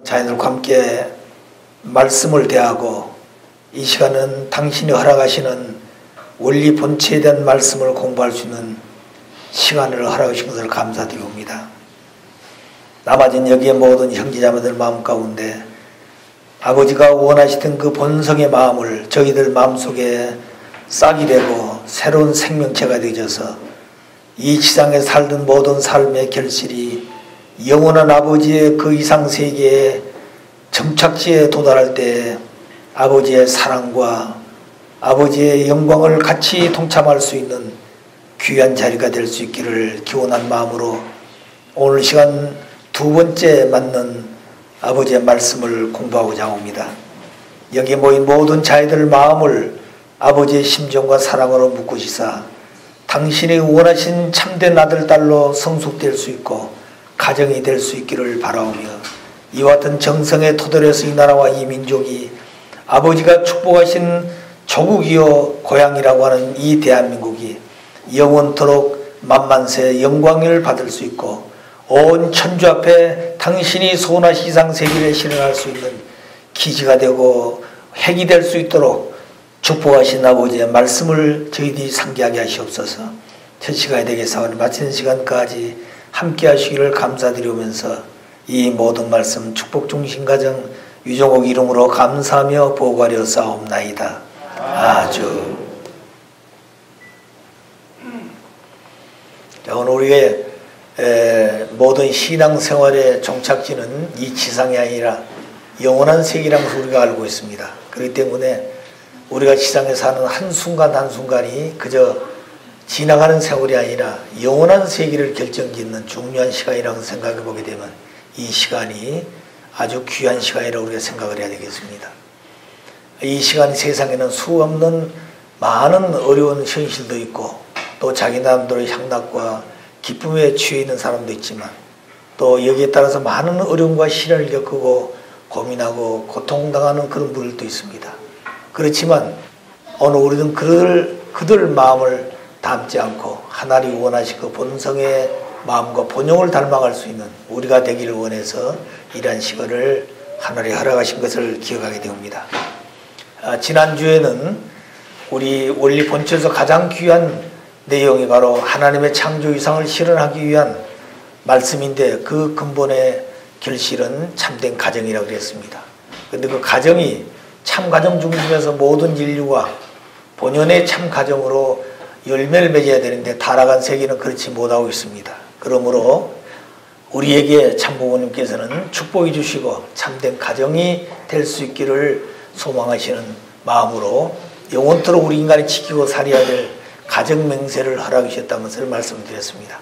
자녀들과 함께 말씀을 대하고 이 시간은 당신이 허락하시는 원리 본체에 대한 말씀을 공부할 수 있는 시간을 허락하신 것을 감사드립니다. 남아진 여기에 모든 형제자매들 마음 가운데 아버지가 원하시던 그 본성의 마음을 저희들 마음속에 싹이 되고 새로운 생명체가 되어져서 이 지상에 살던 모든 삶의 결실이 영원한 아버지의 그 이상세계의 정착지에 도달할 때 아버지의 사랑과 아버지의 영광을 같이 동참할 수 있는 귀한 자리가 될 수 있기를 기원한 마음으로 오늘 시간 두 번째 맞는 아버지의 말씀을 공부하고자 합니다. 여기 모인 모든 자녀들 마음을 아버지의 심정과 사랑으로 묶으시사 당신이 원하신 참된 아들 딸로 성숙될 수 있고 가정이 될 수 있기를 바라오며 이와 같은 정성의 토대로서 이 나라와 이 민족이 아버지가 축복하신 조국이요 고향이라고 하는 이 대한민국이 영원토록 만만세 영광을 받을 수 있고 온 천주 앞에 당신이 소원하신 이상세계를 실현할 수 있는 기지가 되고 핵이 될 수 있도록 축복하신 아버지의 말씀을 저희들이 상기하게 하시옵소서. 첫 시간이 되겠사오니 마치는 시간까지 함께 하시기를 감사드리면서 이 모든 말씀 축복 중심 가정 유종옥 이름으로 감사하며 보고하려 싸움나이다. 아주. 오늘 우리의 모든 신앙생활의 종착지는 이 지상이 아니라 영원한 세계라는 것을 우리가 알고 있습니다. 그렇기 때문에 우리가 지상에 사는 한순간 한순간이 그저 지나가는 세월이 아니라 영원한 세계를 결정짓는 중요한 시간이라고 생각해 보게 되면 이 시간이 아주 귀한 시간이라고 우리가 생각을 해야 되겠습니다. 이 시간 세상에는 수없는 많은 어려운 현실도 있고 또 자기 나름대로의 향락과 기쁨에 취해 있는 사람도 있지만 또 여기에 따라서 많은 어려움과 시련을 겪고 고민하고 고통당하는 그런 분들도 있습니다. 그렇지만 오늘 우리는 그들 마음을 담지 않고 하나님이 원하시고 본성의 마음과 본용을 닮아갈 수 있는 우리가 되기를 원해서 이러한 시간을 하나님이 허락하신 것을 기억하게 됩니다. 지난주에는 우리 원리 본체에서 가장 귀한 내용이 바로 하나님의 창조 이상을 실현하기 위한 말씀인데 그 근본의 결실은 참된 가정이라고 그랬습니다. 그런데 그 가정이 참 가정 중심에서 모든 인류가 본연의 참 가정으로 열매를 맺어야 되는데 타락한 세계는 그렇지 못하고 있습니다. 그러므로 우리에게 참부모님께서는 축복해 주시고 참된 가정이 될 수 있기를 소망하시는 마음으로 영원토록 우리 인간이 지키고 살아야 될 가정 맹세를 허락해 주셨다는 것을 말씀드렸습니다.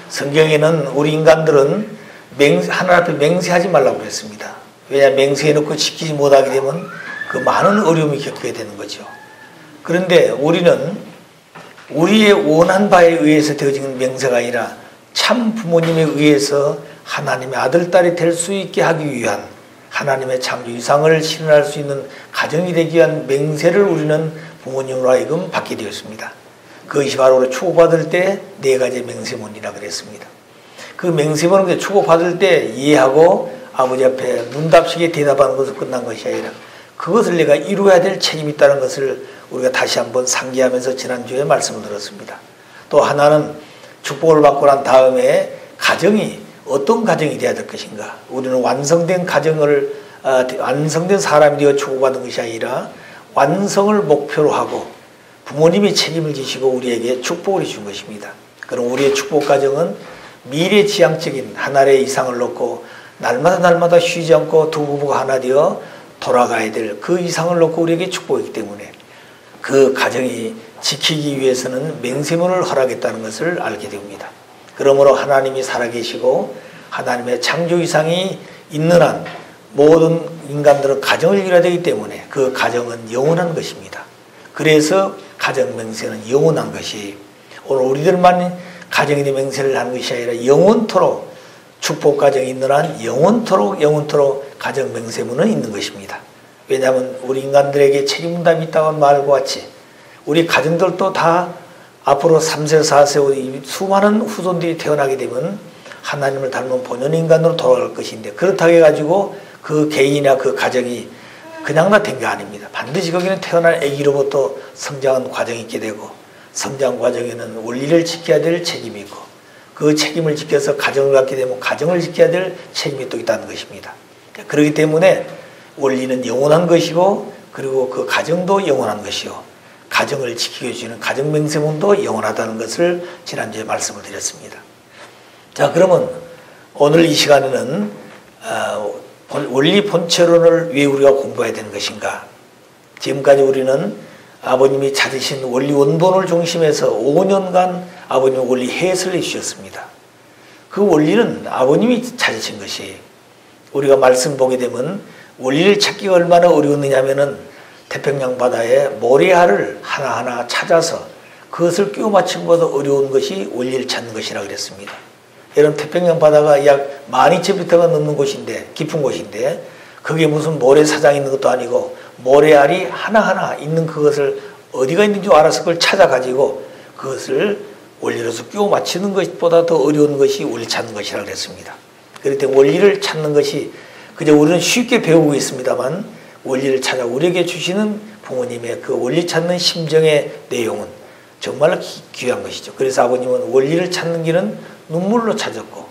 성경에는 우리 인간들은 하나님 앞에 맹세하지 말라고 했습니다. 왜냐하면 맹세해놓고 지키지 못하게 되면 그 많은 어려움이 겪게 되는 거죠. 그런데 우리는 우리의 원한 바에 의해서 되어진 맹세가 아니라 참 부모님에 의해서 하나님의 아들, 딸이 될 수 있게 하기 위한 하나님의 창조 이상을 실현할 수 있는 가정이 되기 위한 맹세를 우리는 부모님으로 하여금 받게 되었습니다. 그것이 바로 축복받을 때 네 가지의 맹세문이라고 그랬습니다. 그 맹세문은 축복받을 때 이해하고 아버지 앞에 문답식에 대답하는 것으로 끝난 것이 아니라 그것을 내가 이루어야 될 책임이 있다는 것을 우리가 다시 한번 상기하면서 지난주에 말씀을 들었습니다. 또 하나는 축복을 받고 난 다음에 가정이 어떤 가정이 되어야 될 것인가. 우리는 완성된 가정을 완성된 사람이 되어 축복받은 것이 아니라 완성을 목표로 하고 부모님이 책임을 지시고 우리에게 축복을 준 것입니다. 그럼 우리의 축복 가정은 미래지향적인 하나의 이상을 놓고 날마다 쉬지 않고 두 부부가 하나 되어 돌아가야 될 그 이상을 놓고 우리에게 축복이기 때문에 그 가정이 지키기 위해서는 맹세문을 허락했다는 것을 알게 됩니다. 그러므로 하나님이 살아계시고 하나님의 창조 이상이 있는 한 모든 인간들은 가정을 이뤄야 되기 때문에 그 가정은 영원한 것입니다. 그래서 가정 맹세는 영원한 것이 오늘 우리들만 가정에 대해 맹세를 하는 것이 아니라 영원토록 축복 가정이 있는 한 영원토록 가정 맹세문은 있는 것입니다. 왜냐하면 우리 인간들에게 책임감이 있다고 하는 말과 같이 우리 가정들도 다 앞으로 3세, 4세 우리 수많은 후손들이 태어나게 되면 하나님을 닮은 본연 인간으로 돌아갈 것인데, 그렇다고 해가지고 그 개인이나 그 가정이 그냥 다 된 게 아닙니다. 반드시 거기는 태어난 아기로부터 성장한 과정이 있게 되고, 성장 과정에는 원리를 지켜야 될 책임이 있고, 그 책임을 지켜서 가정을 갖게 되면 가정을 지켜야 될 책임이 또 있다는 것입니다. 그렇기 때문에 원리는 영원한 것이고, 그리고 그 가정도 영원한 것이요, 가정을 지키게 해주는 가정 맹세문도 영원하다는 것을 지난주에 말씀을 드렸습니다. 자, 그러면 오늘 이 시간에는 원리 본체론을 왜 우리가 공부해야 되는 것인가? 지금까지 우리는 아버님이 찾으신 원리 원본을 중심해서 5년간 아버님의 원리 해설을 해주셨습니다. 그 원리는 아버님이 찾으신 것이, 우리가 말씀 보게 되면 원리를 찾기가 얼마나 어려웠느냐면은 태평양 바다에 모래알을 하나하나 찾아서 그것을 끼워 맞추는 것보다 어려운 것이 원리를 찾는 것이라 그랬습니다. 여러분, 태평양 바다가 약 12,000m가 넘는 곳인데, 깊은 곳인데, 그게 무슨 모래사장이 있는 것도 아니고 모래알이 하나하나 있는 그것을 어디가 있는지 알아서 그걸 찾아가지고 그것을 원리로서 끼워 맞추는 것보다 더 어려운 것이 원리 찾는 것이라 그랬습니다. 그럴 때 원리를 찾는 것이, 그저 우리는 쉽게 배우고 있습니다만 원리를 찾아 우리에게 주시는 부모님의 그 원리 찾는 심정의 내용은 정말로 귀한 것이죠. 그래서 아버님은 원리를 찾는 길은 눈물로 찾았고,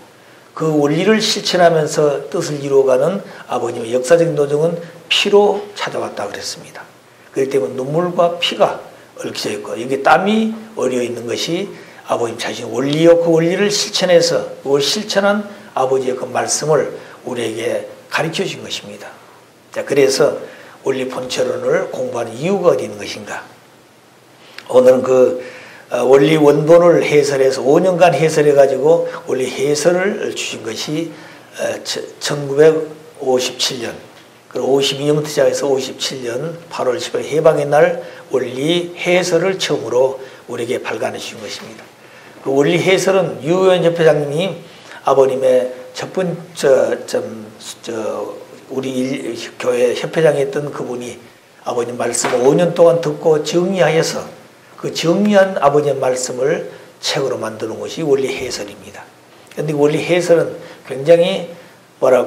그 원리를 실천하면서 뜻을 이루어가는 아버님의 역사적인 도정은 피로 찾아왔다 그랬습니다. 그렇기 때문에 눈물과 피가 얽혀져 있고, 여기 땀이 어려 있는 것이 아버님 자신 원리요, 그 원리를 실천해서 그걸 실천한 아버지의 그 말씀을 우리에게 가르쳐 주신 것입니다. 자, 그래서 원리 본체론을 공부하는 이유가 어디 있는 것인가? 오늘은 그 원리 원본을 해설해서 5년간 해설해가지고 원리 해설을 주신 것이 1957년, 그리고 52년부터 시작해서 57년 8월 10일 해방의 날 원리 해설을 처음으로 우리에게 발간해 주신 것입니다. 그 원리 해설은 유효연 협회장님이 아버님의 첫 번째 우리 교회 협회장이었던 그분이 아버님 말씀을 5년 동안 듣고 정리하여서 그 정리한 아버지의 말씀을 책으로 만드는 것이 원리 해설입니다. 그런데 원리 해설은 굉장히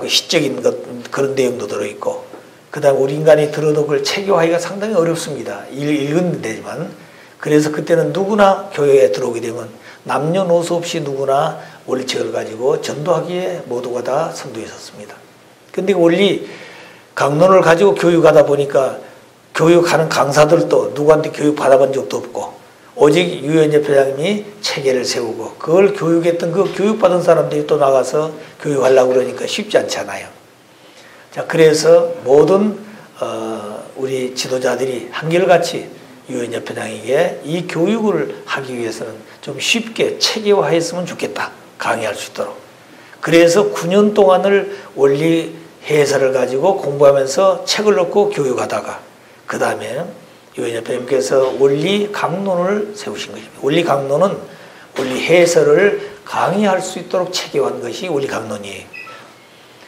시적인 그런 내용도 들어있고, 그 다음 우리 인간이 들어도 그걸 체계화하기가 상당히 어렵습니다. 읽은 데지만. 그래서 그때는 누구나 교회에 들어오게 되면 남녀노소 없이 누구나 원리책을 가지고 전도하기에 모두가 다 선도했었습니다. 근데 원리 강론을 가지고 교육하다 보니까 교육하는 강사들도 누구한테 교육 받아본 적도 없고, 오직 유현재 회장님이 체계를 세우고 그걸 교육했던 그 교육받은 사람들이 또 나가서 교육하려고 그러니까 쉽지 않잖아요. 자, 그래서 모든 우리 지도자들이 한결같이 유현재 회장에게 이 교육을 하기 위해서는 좀 쉽게 체계화했으면 좋겠다, 강의할 수 있도록. 그래서 9년 동안을 원리 해설을 가지고 공부하면서 책을 넣고 교육하다가, 그 다음에 유현재 회장님께서 원리 강론을 세우신 것입니다. 원리 강론은 원리 해설을 강의할 수 있도록 체계화한 것이 원리 강론이에요.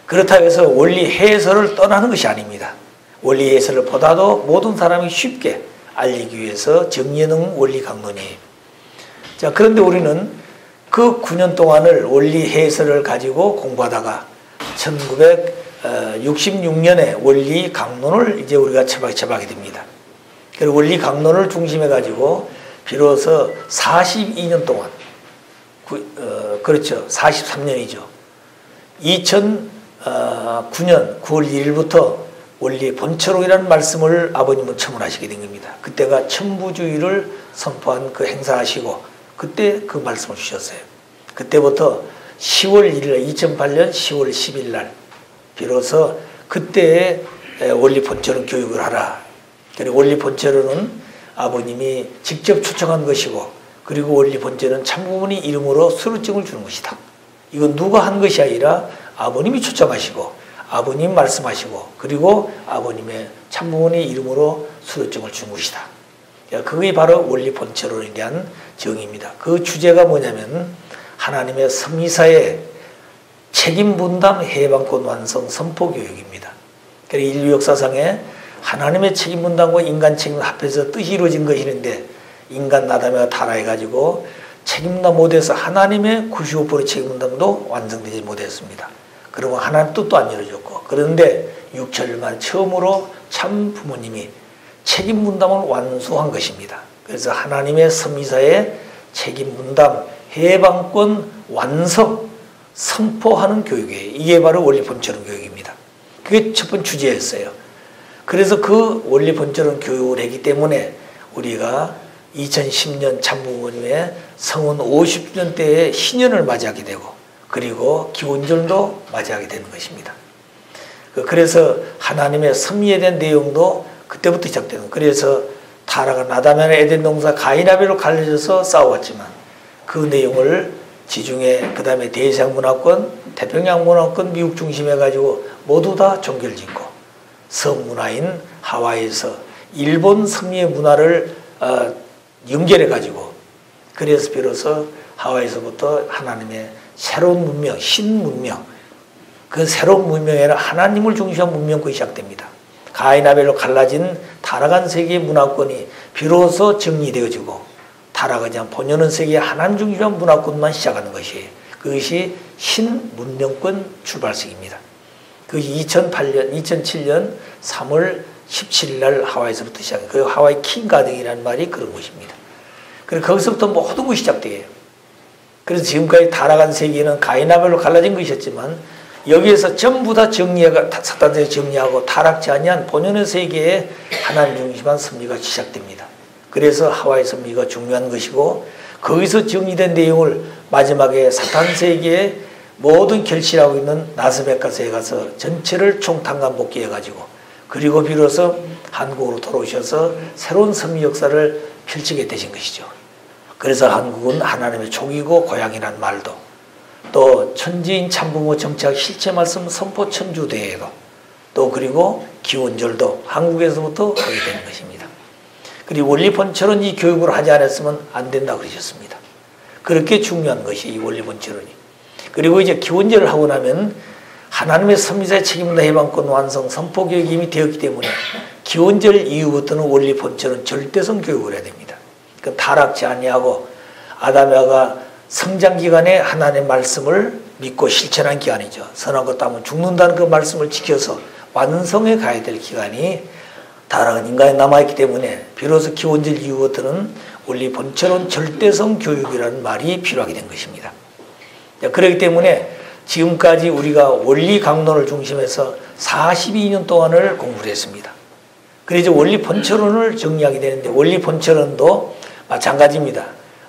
그렇다고 해서 원리 해설을 떠나는 것이 아닙니다. 원리 해설을 보다도 모든 사람이 쉽게 알리기 위해서 정리해놓은 원리 강론이에요. 자, 그런데 우리는 그 9년 동안을 원리 해설을 가지고 공부하다가 1966년에 원리 강론을 이제 우리가 처박게 됩니다. 그리고 원리 강론을 중심해 가지고 비로소 42년 동안, 그렇죠, 43년이죠. 2009년 9월 1일부터 원리 본체론이라는 말씀을 아버님은 첨언하시게 된 겁니다. 그때가 천부주의를 선포한 그 행사하시고 그때 그 말씀을 주셨어요. 그때부터 10월 1일, 2008년 10월 10일 날 비로소 그때의 원리 본체론 교육을 하라. 그리고 원리 본체론은 아버님이 직접 초청한 것이고, 그리고 원리 본체는 참부모님 이름으로 수료증을 주는 것이다. 이건 누가 한 것이 아니라 아버님이 초청하시고 아버님 말씀하시고 그리고 아버님의 참부모님 이름으로 수료증을 준 것이다. 그게 바로 원리 본체론에 대한 정의입니다. 그 주제가 뭐냐면 하나님의 성리사의 책임 분담 해방권 완성 선포 교육입니다. 그래서 인류 역사상에 하나님의 책임 분담과 인간 책임을 합해서 뜻이 이루어진 것이는데, 인간 나다메가 타락해가지고 책임분담 못해서 하나님의 95% 책임분담도 완성되지 못했습니다. 그러면 하나님 뜻도 안 이루어졌고, 그런데 6천년 만 처음으로 참 부모님이 책임분담을 완수한 것입니다. 그래서 하나님의 섭리사의 책임분담, 해방권 완성, 선포하는 교육이에요. 이게 바로 원리본처럼 교육입니다. 그게 첫 번째 주제였어요. 그래서 그 원리본처럼 교육을 했기 때문에 우리가 2010년 참부모님의 성원 50주년 때에 신년을 맞이하게 되고, 그리고 기원절도 맞이하게 되는 것입니다. 그래서 하나님의 섭리에 대한 내용도 그때부터 시작되는, 그래서 타락한 아담과 에덴 동산 가인 아벨로 갈라져서 싸워왔지만 그 내용을 지중해, 그 다음에 대서양문화권, 태평양문화권, 미국 중심해가지고 모두 다 종교를 짓고, 섬문화인 하와이에서 일본 섭리의 문화를 연결해가지고, 그래서 비로소 하와이에서부터 하나님의 새로운 문명, 신문명, 그 새로운 문명에 아니라 하나님을 중심한 문명권이 시작됩니다. 가인 아벨로 갈라진 타락한 세계의 문화권이 비로소 정리되어지고, 타락하지 않은 본연의 세계의 하나님 중심한 문화권만 시작하는 것이, 그것이 신문명권 출발식입니다. 그것이 2007년 3월 17일 날 하와이에서부터 시작해요. 그 하와이 킹가든이라는 말이 그런 것입니다. 그래서 거기서부터 모든 것이 시작돼요. 그래서 지금까지 타락한 세계는 가인 아벨로 갈라진 것이었지만, 여기에서 전부 다 사탄에서 정리하고 타락지 아니한 본연의 세계에 하나님 중심한 섭리가 시작됩니다. 그래서 하와이 섭리가 중요한 것이고, 거기서 정리된 내용을 마지막에 사탄 세계의 모든 결실하고 있는 나스베카스에 가서 전체를 총탄감 복귀해가지고, 그리고 비로소 한국으로 돌아오셔서 새로운 섭리 역사를 펼치게 되신 것이죠. 그래서 한국은 하나님의 족이고 고향이라는 말도, 또 천지인 참부모 정착 실체 말씀 선포 천주대회도, 또 그리고 기원절도 한국에서부터 하게 되는 것입니다. 그리고 원리본처럼 이 교육을 하지 않았으면 안 된다고 그러셨습니다. 그렇게 중요한 것이 이 원리본처럼이. 그리고 이제 기원절을 하고 나면 하나님의 섭리사의 책임과 해방권 완성 선포 교육이 이미 되었기 때문에 기원절 이후부터는 원리본처럼 절대성 교육을 해야 됩니다. 그 타락지 아니하고 아담과 성장 기간에 하나님의 말씀을 믿고 실천한 기간이죠. 선한 것도 하면 죽는다는 그 말씀을 지켜서 완성해 가야 될 기간이 타락한 인간에 남아있기 때문에 비로소 기원절 이후부터는 원리 본처럼 절대성 교육이라는 말이 필요하게 된 것입니다. 그렇기 때문에 지금까지 우리가 원리 강론을 중심해서 42년 동안을 공부를 했습니다. 그래서 원리 본처론을 정리하게 되는데, 원리 본처론도 마찬가지입니다.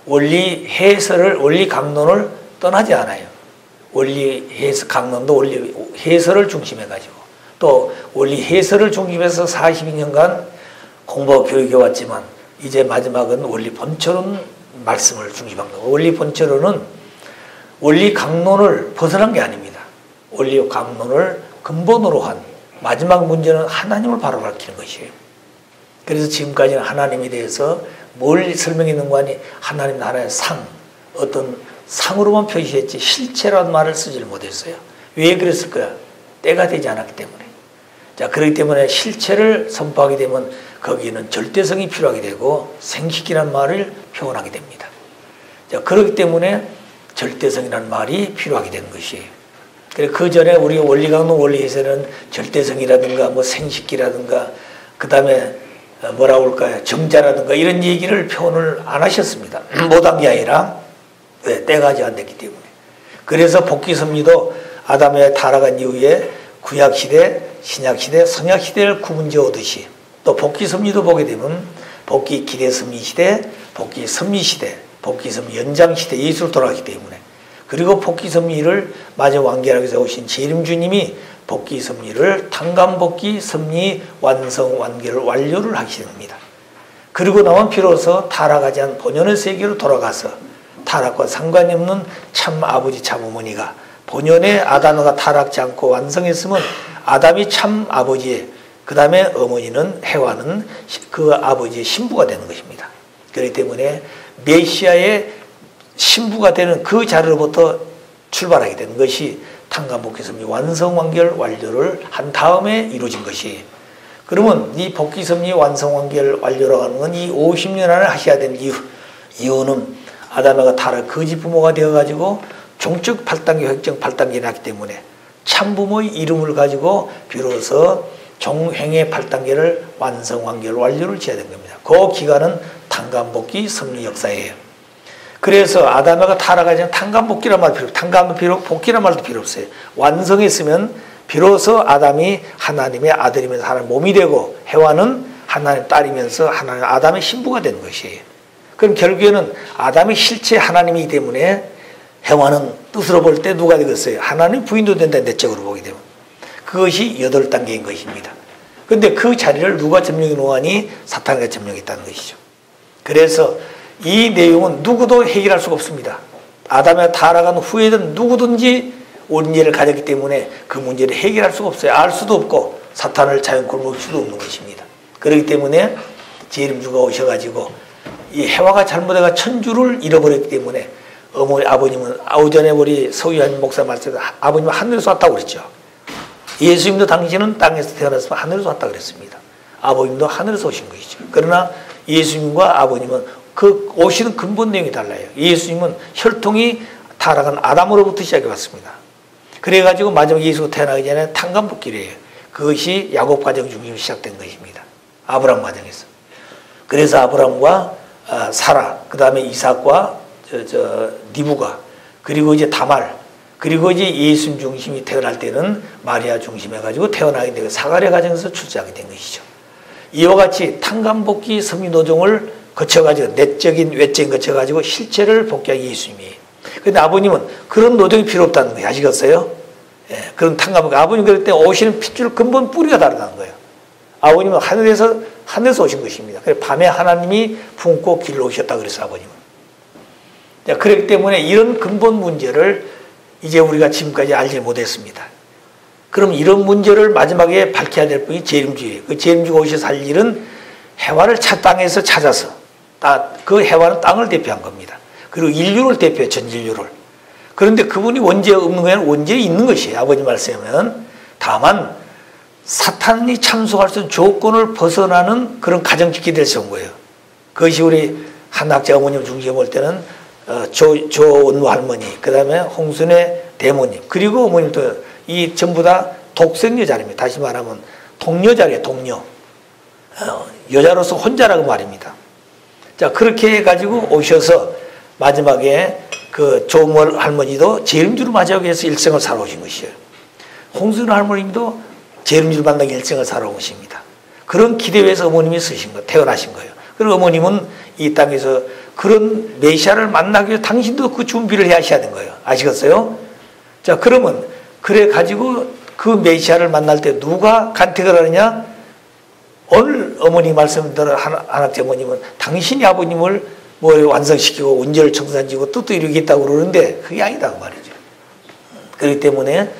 원리 해설을, 원리 강론을 떠나지 않아요. 원리 해설 강론도 원리 해설을 중심해가지고, 또 원리 해설을 중심해서 42년간 공부 교육해 왔지만, 이제 마지막은 원리 본처론 말씀을 중심한 거고, 원리 본처론은 원리 강론을 벗어난 게 아닙니다. 원리 강론을 근본으로 한 마지막 문제는 하나님을 바로 가르치는 것이에요. 그래서 지금까지는 하나님에 대해서 뭘 설명했는 거 아니, 하나님 나라의 상, 어떤 상으로만 표시했지 실체라는 말을 쓰지를 못했어요. 왜 그랬을까요? 때가 되지 않았기 때문에. 자, 그렇기 때문에 실체를 선포하게 되면 거기에는 절대성이 필요하게 되고 생식이라는 말을 표현하게 됩니다. 자, 그렇기 때문에 절대성이라는 말이 필요하게 되는 것이에요. 그 전에 우리가 원리강론 원리해설은 절대성이라든가 뭐 생식기라든가 그 다음에 뭐라고 할까요? 정자라든가 이런 얘기를 표현을 안 하셨습니다. 못한 게 아니라 왜? 때가 아직 안 됐기 때문에. 그래서 복귀섭리도 아담의 타락한 이후에 구약시대, 신약시대, 성약시대를 구분지어오듯이 또 복귀섭리도 보게 되면 복귀 기대섭리시대, 복귀 섭리시대, 복귀섭리 연장시대 예수로 돌아가기 때문에, 그리고 복귀섭리를 마저 완결하기 위해서 오신 재림주님이 복귀섭리를 탄감복귀 섭리 완성 완결을 완료를 하시됩니다. 그리고 나면 비로소 타락하지 않은 본연의 세계로 돌아가서 타락과 상관이 없는 참 아버지 참 어머니가, 본연의 아담과 타락지 않고 완성했으면 아담이 참 아버지의, 그 다음에 어머니는 해와는 그 아버지의 신부가 되는 것입니다. 그렇기 때문에 메시아의 신부가 되는 그 자리로부터 출발하게 되는 것이 탄감복귀섭리 완성 완결 완료를 한 다음에 이루어진 것이. 그러면 이 복귀섭리 완성 완결 완료라고 하는 건 이 50년 안에 하셔야 되는 이유는 아담과 타락 거짓 부모가 되어가지고 종적 8단계, 획정 8단계에 났기 때문에 참부모의 이름을 가지고 비로소 종횡의 8단계를 완성, 완결, 완료를 지어야 된 겁니다. 그 기간은 탄감복귀 섭리 역사예요. 그래서 아담과 타락하지 탄감복귀란 말 필요 없어요. 탄감복귀란 말도 필요 없어요. 완성했으면 비로소 아담이 하나님의 아들이면서 하나님 몸이 되고 해와는 하나님의 딸이면서 하나님 아담의 신부가 되는 것이에요. 그럼 결국에는 아담의 실체 하나님이기 때문에 해와는 뜻으로 볼 때 누가 되겠어요? 하나님 부인도 된다, 내적으로 보게 되면. 그것이 8단계인 것입니다. 그런데 그 자리를 누가 점령해 놓으니 사탄이 점령했다는 것이죠. 그래서 이 내용은 누구도 해결할 수가 없습니다. 아담의 타락한 후에는 누구든지 원죄를 가졌기 때문에 그 문제를 해결할 수가 없어요. 알 수도 없고 사탄을 자연 굴복할 수도 없는 것입니다. 그렇기 때문에 재림주가 오셔가지고 이 해와가 잘못해가 천주를 잃어버렸기 때문에 아버님은 오전에 우리 서유한 목사 말씀에 아버님은 하늘에서 왔다고 그랬죠. 예수님도 당신은 땅에서 태어났으면 하늘에서 왔다고 그랬습니다. 아버님도 하늘에서 오신 것이죠. 그러나 예수님과 아버님은 그 오시는 근본 내용이 달라요. 예수님은 혈통이 타락한 아담으로부터 시작해 왔습니다. 그래가지고 마지막 예수가 태어나기 전에 탄감복귀래요. 그것이 야곱 가정 중심으로 시작된 것입니다. 아브라함 가정에서. 그래서 아브라함과 사라, 그 다음에 이삭과 니부가, 그리고 이제 다말, 그리고 이제 예수님 중심이 태어날 때는 마리아 중심해가지고 태어나게 되고 사가랴 가정에서 출세하게 된 것이죠. 이와 같이 탄감복귀 섭리노정을 거쳐가지고 내적인 외적인 거쳐가지고 실체를 복귀한 예수님이에요. 그런데 아버님은 그런 노동이 필요 없다는 거예요. 아시겠어요? 예, 그런 탄감복귀. 아버님 그럴 때 오시는 핏줄 근본 뿌리가 다르다는 거예요. 아버님은 하늘에서 오신 것입니다. 그래서 밤에 하나님이 품고 길로 오셨다 그랬어요. 아버님은. 자, 그렇기 때문에 이런 근본 문제를 이제 우리가 지금까지 알지 못했습니다. 그럼 이런 문제를 마지막에 밝혀야 될 분이 재림주예요. 그 재림주가 오셔서 할 일은 해와를 땅에서 찾아서 그 해와는 땅을 대표한 겁니다. 그리고 인류를 대표해, 전 인류를. 그런데 그분이 원죄 없는 거에는 원죄 있는 것이에요. 아버님 말씀하면. 다만 사탄이 참석할 수 있는 조건을 벗어나는 그런 가정짓기 될 수 있는 거예요. 그것이 우리 한학자 어머님 중심에 볼 때는 조원무 할머니, 그 다음에 홍순의 대모님, 그리고 어머님도 이 전부 다 독생녀 자리입니다. 다시 말하면 동료 자리예요. 동료. 여자로서 혼자라고 말입니다. 자, 그렇게 해가지고 오셔서 마지막에 그 조원 할머니도 재림주를 맞이하기 위해서 일생을 살아오신 것이에요. 홍순 할머님도 재림주를 만나기 일생을 살아온 것입니다. 그런 기대에서 어머님이 쓰신 거, 태어나신 거예요. 그리고 어머님은 이 땅에서 그런 메시아를 만나기 위해 당신도 그 준비를 해야 하셔야 되는 거예요. 아시겠어요? 자, 그러면 그래 가지고 그 메시아를 만날 때 누가 간택을 하느냐? 오늘 어머니 말씀대로 한학자 어머님은 당신이 아버님을 완성시키고 원죄를 청산지고 뜻도 이루겠다고 그러는데 그게 아니다고 말이죠. 그렇기 때문에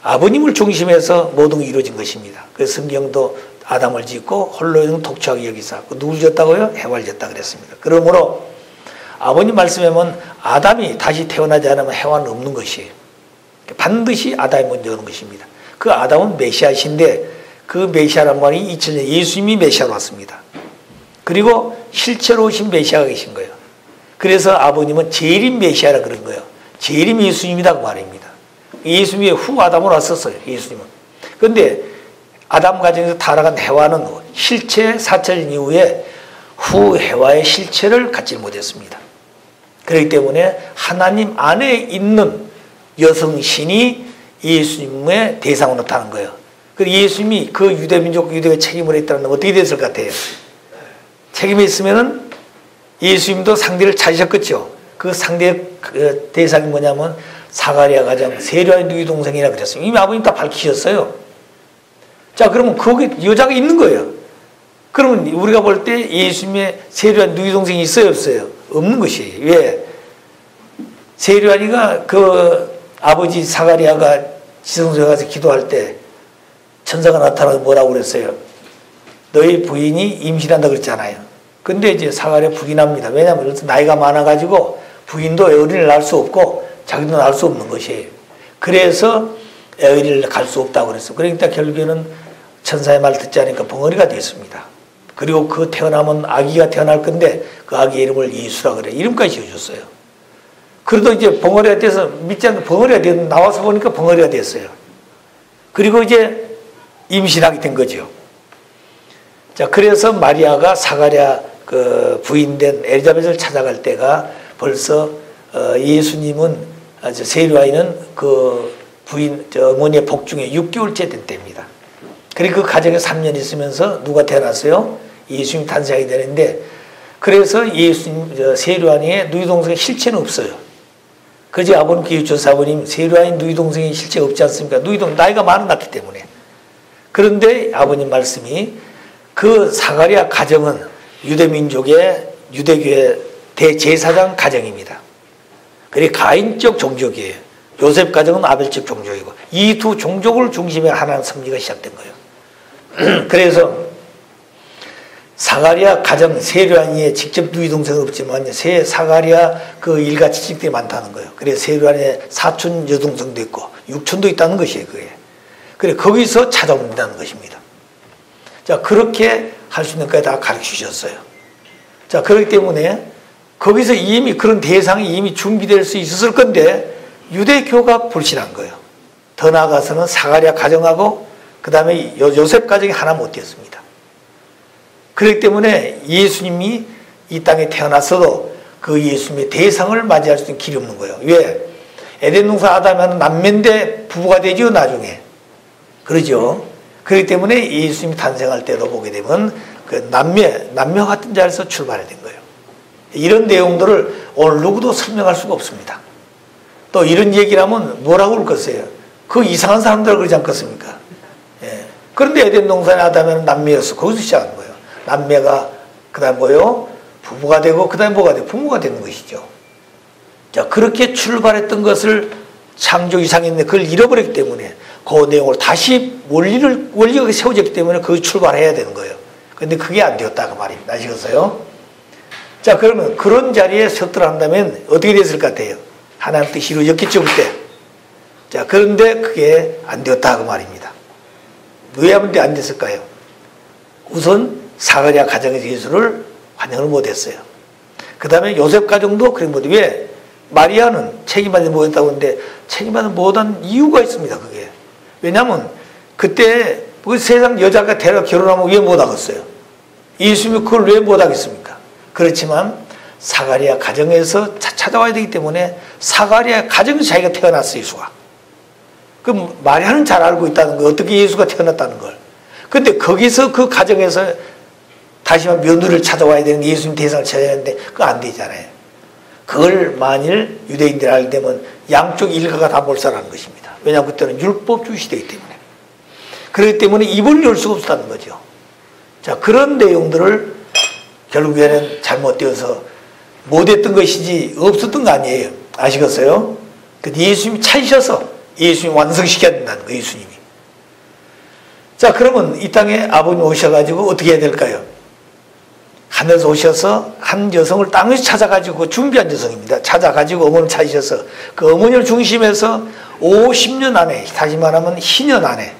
아버님을 중심해서 모든 게 이루어진 것입니다. 그래서 성경도 아담을 짓고 홀로 있는 독초하게 여기사 누굴 졌다고요? 해와를 졌다 그랬습니다. 그러므로 아버님 말씀에는 아담이 다시 태어나지 않으면 해와는 없는 것이에요. 반드시 아담이 먼저 오는 것입니다. 그 아담은 메시아이신데 그 메시아란 말이 2000년 예수님이 메시아로 왔습니다. 그리고 실체로 오신 메시아가 계신 거예요. 그래서 아버님은 재림 메시아라 그런 거예요. 재림 예수님이라고 말입니다. 예수님이 후 아담으로 왔었어요. 예수님은. 그런데 아담 가정에서 타락한 해와는 실체 사찰인 이후에 후 해와의 실체를 갖지 못했습니다. 그렇기 때문에 하나님 안에 있는 여성신이 예수님의 대상으로 나타난 거예요. 그래서 예수님이 그 유대민족, 유대의 책임을 했다면 어떻게 됐을 것 같아요? 책임이 있으면은 예수님도 상대를 찾으셨겠죠. 그 상대의 대상이 뭐냐면 사가랴 가정, 세례와의 누이 동생이라 그랬어요. 이미 아버님 다 밝히셨어요. 자, 그러면 거기 여자가 있는 거예요. 그러면 우리가 볼 때 예수님의 세례와 누이 동생이 있어요, 없어요? 없는 것이에요. 왜? 세례와니가 그 아버지 사가랴가 지성소에 가서 기도할 때 천사가 나타나서 뭐라고 그랬어요? 너희 부인이 임신한다 그랬잖아요. 근데 이제 사가랴 부인합니다. 왜냐하면 나이가 많아가지고 부인도 어린이를 낳을 수 없고 자기도 낳을 수 없는 것이에요. 그래서 어린이를 갈 수 없다고 그랬어요. 그러니까 결국에는 천사의 말 듣지 않으니까 벙어리가 됐습니다. 그리고 그 태어나면 아기가 태어날 건데 그 아기 이름을 예수라 그래. 이름까지 지어줬어요. 그래도 이제 벙어리가 돼서 믿지 않는 벙어리가 돼서 나와서 보니까 벙어리가 됐어요. 그리고 이제 임신하게 된 거죠. 자, 그래서 마리아가 사가랴 그 부인된 엘리자벳을 찾아갈 때가 벌써 예수님은 세리와인은 그 부인 어머니의 복중에 6개월째 된 때입니다. 그리고 그 가정에 3년 있으면서 누가 태어났어요? 예수님이 탄생하게 되는데, 그래서 예수님 세리와인의 누이 동생의 실체는 없어요. 그래서 아버님께 여쭈어서 아버님 세리와인 누이 동생의 실체가 없지 않습니까? 누이 동생 나이가 많았기 때문에. 그런데 아버님 말씀이 그 사가랴 가정은 유대민족의 유대교의 대제사장 가정입니다. 그리고 가인적 종족이에요. 요셉 가정은 아벨적 종족이고 이 두 종족을 중심에 하나님 섭리가 시작된 거예요. 그래서 사가랴 가정 세리와인에 직접 누이 동생은 없지만 사가랴 그 일가 친척들이 많다는 거예요. 그래서 세리와인에 사촌 여동생도 있고 육촌도 있다는 것이에요. 그게. 그래 거기서 찾아온다는 것입니다. 자, 그렇게 할 수 있는 것까지 다 가르쳐 주셨어요. 자, 그렇기 때문에 거기서 이미 그런 대상이 이미 준비될 수 있었을 건데 유대교가 불신한 거예요. 더 나아가서는 사가랴 가정하고 그 다음에 요셉 가정이 하나 못 되었습니다. 그렇기 때문에 예수님이 이 땅에 태어났어도 그 예수님의 대상을 맞이할 수 있는 길이 없는 거예요. 왜? 에덴 동산 아담은 남매인데 부부가 되죠, 나중에. 그러죠. 그렇기 때문에 예수님이 탄생할 때도 보게 되면 그 남매 같은 자리에서 출발해야 된 거예요. 이런 내용들을 오늘 누구도 설명할 수가 없습니다. 또 이런 얘기를 하면 뭐라고 그러겠어요? 그 이상한 사람들 그러지 않겠습니까? 예. 그런데 에덴 동산의 아담은 남매였어. 거기서 시작한 거예요. 남매가 그 다음 뭐요? 부부가 되고 그 다음에 뭐가 돼요? 부모가 되는 것이죠. 자, 그렇게 출발했던 것을 창조 이상했는데 그걸 잃어버렸기 때문에 그 내용을 다시 원리가 세워졌기 때문에 그 출발해야 되는 거예요. 근데 그게 안 되었다 그 말입니다. 아시겠어요? 자, 그러면 그런 자리에 섰더라 한다면 어떻게 됐을 것 같아요? 하나님 뜻이 이루어졌겠죠, 그때. 자, 그런데 그게 안 되었다 그 말입니다. 왜 안 됐을까요? 우선 사가랴 가정에서 예수를 환영을 못했어요. 그 다음에 요셉 가정도 그런 못. 왜? 마리아는 책임받지 못했다고 하는데 책임받지 못한 이유가 있습니다. 그게. 왜냐하면 그때 그 세상 여자가 결혼하면 왜 못하겠어요? 예수님이 그걸 왜 못하겠습니까? 그렇지만 사가랴 가정에서 찾아와야 되기 때문에 사가랴 가정에서 자기가 태어났어요. 예수가. 그럼 마리아는 잘 알고 있다는 거. 어떻게 예수가 태어났다는 걸. 근데 거기서 그 가정에서 다시 한번 며느리를 찾아와야 되는 예수님 대상을 찾아야 하는데 그거 안 되잖아요. 그걸 만일 유대인들이 알게 되면 양쪽 일가가 다 몰살하는 것입니다. 왜냐하면 그때는 율법주의 시대이기 때문에. 그렇기 때문에 입을 열 수가 없었다는 거죠. 자, 그런 내용들을 결국에는 잘못되어서 못했던 것이지 없었던 거 아니에요. 아시겠어요? 예수님이 찾으셔서 예수님이 완성시켜야 된다는 거예요. 예수님이. 자, 그러면 이 땅에 아버님 오셔가지고 어떻게 해야 될까요? 하늘에서 오셔서 한 여성을 땅에서 찾아가지고 준비한 여성입니다. 찾아가지고 어머니를 찾으셔서 그 어머니를 중심해서 50년 안에, 다시 말하면 희년 안에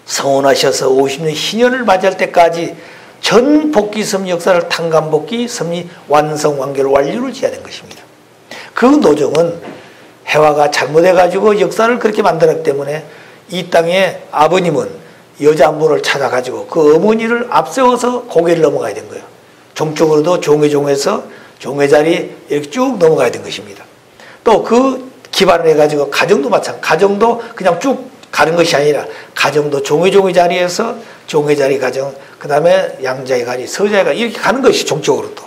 성원하셔서 50년 희년을 맞이할 때까지 전 복귀 섭리 역사를 탕감복귀 섭리 완성 완결 완료를 지어야 된 것입니다. 그 노정은 해와가 잘못해가지고 역사를 그렇게 만들었기 때문에 이 땅에 아버님은 여자 한 분을 찾아가지고 그 어머니를 앞세워서 고개를 넘어가야 된 거예요. 종적으로도 종회에서 종회 자리 이렇게 쭉 넘어가야 된 것입니다. 또 그 기반을 해가지고 가정도 마찬가지. 가정도 그냥 쭉 가는 것이 아니라 가정도 종회 자리에서 종회 자리 가정, 그 다음에 양자의 자리, 서자의 자리 이렇게 가는 것이 종적으로도.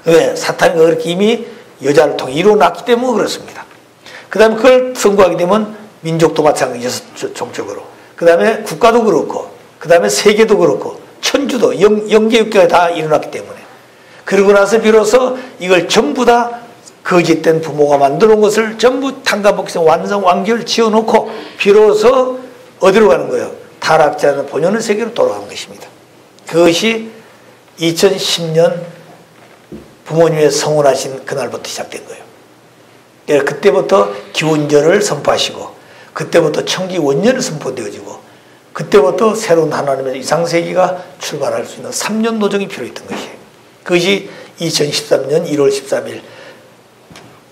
왜? 사탄이 그렇게 이미 여자를 통해 이루어놨기 때문에 그렇습니다. 그 다음에 그걸 선고하게 되면 민족도 마찬가지죠. 종적으로. 그 다음에 국가도 그렇고, 그 다음에 세계도 그렇고, 천주도 영계육계가 다 일어났기 때문에. 그러고 나서 비로소 이걸 전부 다 거짓된 부모가 만들어 놓은 것을 전부 탕감복귀 완성 완결 지어놓고 비로소 어디로 가는 거예요? 타락자는 본연의 세계로 돌아가는 것입니다. 그것이 2010년 부모님의 성원하신 그날부터 시작된 거예요. 그때부터 기원절을 선포하시고 그때부터 청기 원년을 선포되어지고 그때부터 새로운 하나님의 이상세기가 출발할 수 있는 3년 노정이 필요했던 것이에요. 그것이 2013년 1월 13일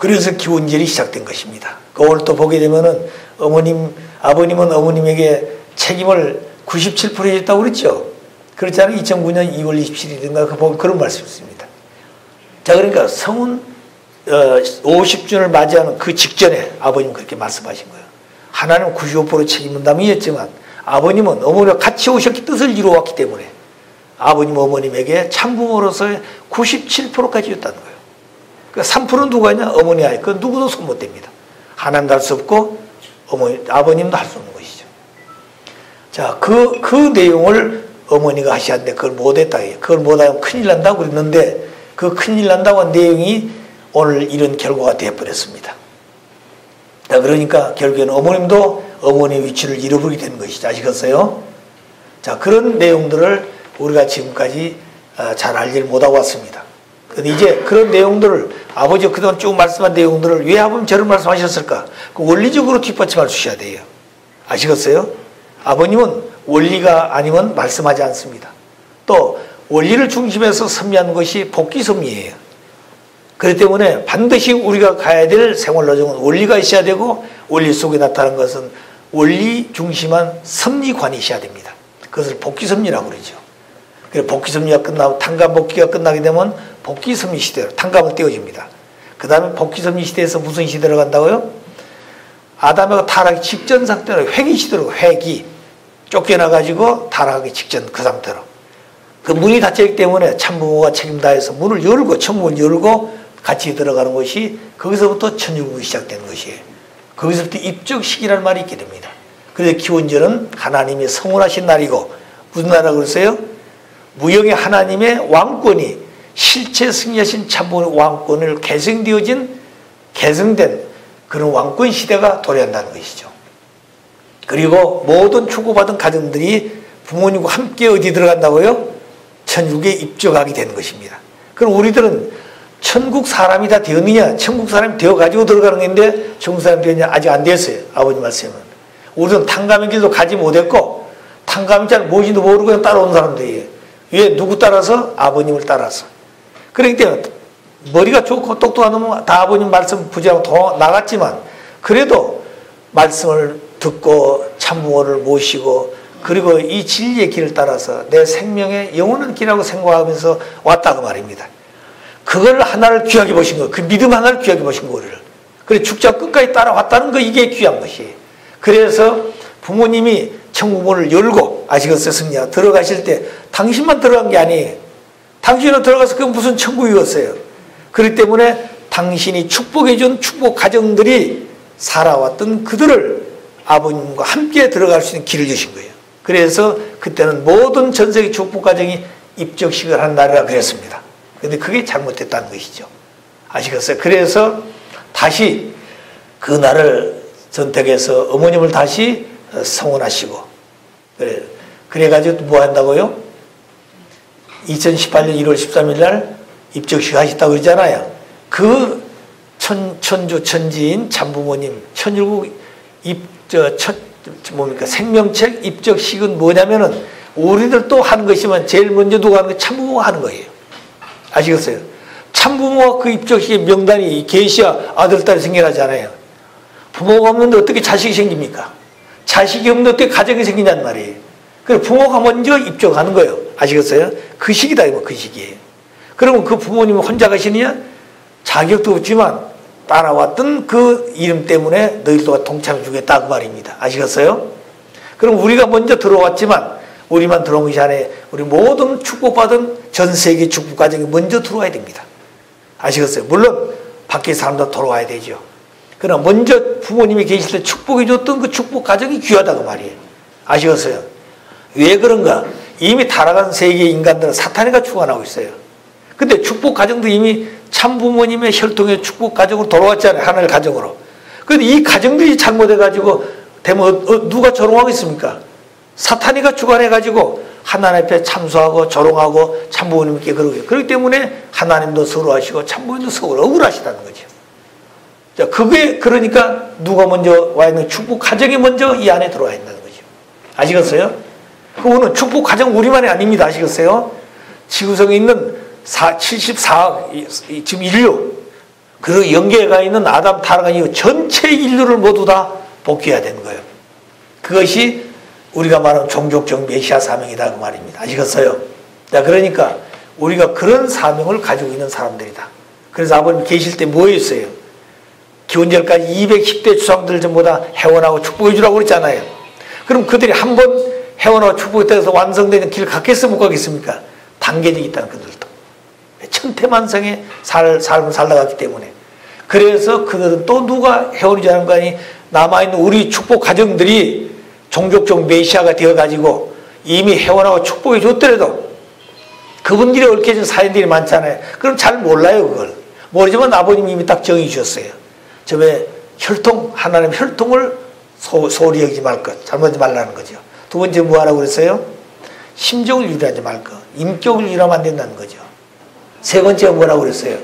그래서 기원절이 시작된 것입니다. 오늘 또 보게 되면은 아버님은 어머님에게 책임을 97% 해줬다고 그랬죠. 그렇잖아요. 2009년 2월 27일인가 보면 그런 말씀이 있습니다. 자, 그러니까 성운 50주년을 맞이하는 그 직전에 아버님 그렇게 말씀하신 거예요. 하나님은 95% 책임분담이었지만 아버님은 어머니와 같이 오셨기 뜻을 이루어왔기 때문에 아버님 어머님에게 참부모로서의 97%까지 줬다는 거예요. 그러니까 3%는 누가 있냐? 어머니 아이. 그건 누구도 손 못 댑니다. 하나님도 할 수 없고 아버님도 할 수 없는 것이죠. 자, 그 내용을 어머니가 하시는데 그걸 못했다. 그걸 못하면 큰일 난다고 그랬는데 그 큰일 난다고 한 내용이 오늘 이런 결과가 되어버렸습니다. 자, 그러니까 결국에는 어머님도 어머니의 위치를 잃어버리게 되는 것이죠. 아시겠어요? 자, 그런 내용들을 우리가 지금까지 잘 알지를 못하고 왔습니다. 근데 이제 그런 내용들을 아버지가 그동안 쭉 말씀한 내용들을 왜 아버님 저런 말씀하셨을까? 그 원리적으로 뒷받침할 수 있어야 돼요. 아시겠어요? 아버님은 원리가 아니면 말씀하지 않습니다. 또 원리를 중심해서 섭리하는 것이 복귀섭리예요. 그렇기 때문에 반드시 우리가 가야 될 생활로정은 원리가 있어야 되고 원리 속에 나타나는 것은 원리 중심한 섭리관이 있어야 됩니다. 그것을 복귀섭리라고 그러죠. 그래서 복귀섭리가 끝나고 탕감복귀가 끝나게 되면 복귀섭리 시대로 탕감을 떼어줍니다. 그 다음에 복귀섭리 시대에서 무슨 시대로 간다고요? 아담과 타락하기 직전 상태로 회귀 시대로 회귀 쫓겨나가지고 타락하기 직전 그 상태로 그 문이 닫혀있기 때문에 참부모가 책임 다해서 문을 열고 천문을 열고 같이 들어가는 것이 거기서부터 천주국이 시작되는 것이에요. 거기서부터 입적 시기라는 말이 있게 됩니다. 그래서 기원절은 하나님의 성원하신 날이고 무슨 날이라고 그랬어요? 무형의 하나님의 왕권이 실체 승리하신 참부모의 왕권을 개성된 그런 왕권 시대가 도래한다는 것이죠. 그리고 모든 축복받은 가정들이 부모님과 함께 어디 들어간다고요? 천국에 입적하게 되는 것입니다. 그럼 우리들은 천국 사람이 다 되었느냐? 천국 사람이 되어가지고 들어가는 건데 천국 사람이 되었냐? 아직 안 됐어요. 아버님 말씀은. 우리는 탕감의 길도 가지 못했고 탕감이 잘 뭔지도 모르고 그냥 따라온 사람들이에요. 왜? 누구 따라서? 아버님을 따라서. 그렇기 때문에 머리가 좋고 똑똑한 놈은 다 아버님 말씀 부지하고 더 나갔지만 그래도 말씀을 듣고 참부모를 모시고 그리고 이 진리의 길을 따라서 내 생명의 영원한 길이라고 생각하면서 왔다고 말입니다. 그걸 하나를 귀하게 보신 거예요. 그 믿음 하나를 귀하게 보신 거예요. 그래서 죽자 끝까지 따라왔다는 거 이게 귀한 것이에요. 그래서 부모님이 천국문을 열고 아시겠어요? 승리야 들어가실 때 당신만 들어간 게 아니에요. 당신은 들어가서 그게 무슨 천국이었어요. 그렇기 때문에 당신이 축복해준 축복 가정들이 살아왔던 그들을 아버님과 함께 들어갈 수 있는 길을 주신 거예요. 그래서 그때는 모든 전 세계 축복 가정이 입적식을 한 날이라 그랬습니다. 그런데 그게 잘못됐다는 것이죠. 아시겠어요? 그래서 다시 그 날을 선택해서 어머님을 다시 성원하시고 그래가지고 뭐 한다고요? 2018년 1월 13일 날 입적식 하셨다고 그러잖아요. 그 천주 천지인 참부모님 천일국 생명책 입적식은 뭐냐면은 우리들 또 하는 것이면 제일 먼저 누가 하는 거 참부모가 하는 거예요. 아시겠어요? 참부모가 그 입적식의 명단이 계시야 아들, 딸이 생겨나잖아요. 부모가 없는데 어떻게 자식이 생깁니까? 자식이 없는데 어떻게 가정이 생기냐는 말이에요. 그래서 부모가 먼저 입적하는 거예요. 아시겠어요? 그 시기다, 그 시기예요. 그러면 그 부모님이 혼자 가시느냐? 자격도 없지만 따라왔던 그 이름 때문에 너희들과 동참해 주겠다 그 말입니다. 아시겠어요? 그럼 우리가 먼저 들어왔지만 우리만 들어온 것이 아니에요. 우리 모든 축복받은 전 세계 축복 가정이 먼저 들어와야 됩니다. 아시겠어요? 물론 밖에 사람도 돌아와야 되죠. 그러나 먼저 부모님이 계실 때 축복해 줬던 그 축복 가정이 귀하다 그 말이에요. 아시겠어요? 왜 그런가? 이미 타락한 세계 인간들은 사탄이가 주관하고 있어요. 근데 축복 가정도 이미 참부모님의 혈통의 축복 가정으로 돌아왔잖아요. 하나의 가정으로. 그런데 이 가정들이 잘못해가지고 되면 누가 조롱하겠습니까? 사탄이가 주관해가지고 하나님 앞에 참소하고 조롱하고 참부모님께 그러고요. 그렇기 때문에 하나님도 서로하시고 참부모님도 서로 억울하시다는 거죠. 자, 그게 그러니까 누가 먼저 와 있는 축복 가정이 먼저 이 안에 들어와 있다는 거죠. 아시겠어요? 그거는 축복 가정 우리만이 아닙니다. 아시겠어요? 지구상에 있는 74억 지금 인류 그 영계가 있는 아담 타락한 이후 전체 인류를 모두 다 복귀해야 되는 거예요. 그것이 우리가 말하는 종족적 메시아 사명이다 그 말입니다. 아시겠어요? 자, 그러니까 우리가 그런 사명을 가지고 있는 사람들이다. 그래서 아버님 계실 때 뭐였어요? 기원절까지 210대 주상들 전보다 회원하고 축복해 주라고 그랬잖아요. 그럼 그들이 한 번 회원하고 축복했다고 해서 완성되는 길을 갔겠어 못 가겠습니까? 단계적이 있다는 그들도. 천태만성의 삶을 살아갔기 때문에. 그래서 그들은 또 누가 회원이 되는 거 아니 남아있는 우리 축복 가정들이 종족적 메시아가 되어가지고 이미 회원하고 축복해 줬더라도 그분들이 얽혀진 사연들이 많잖아요. 그럼 잘 몰라요 그걸. 모르지만 아버님이 이미 딱 정해 주셨어요. 저의 혈통, 하나님 혈통을 소홀히 여기지 말 것, 잘못하지 말라는 거죠. 두 번째 뭐 하라고 그랬어요? 심정을 유리하지 말 것, 인격을 유리하면 안 된다는 거죠. 세 번째가 뭐라고 그랬어요?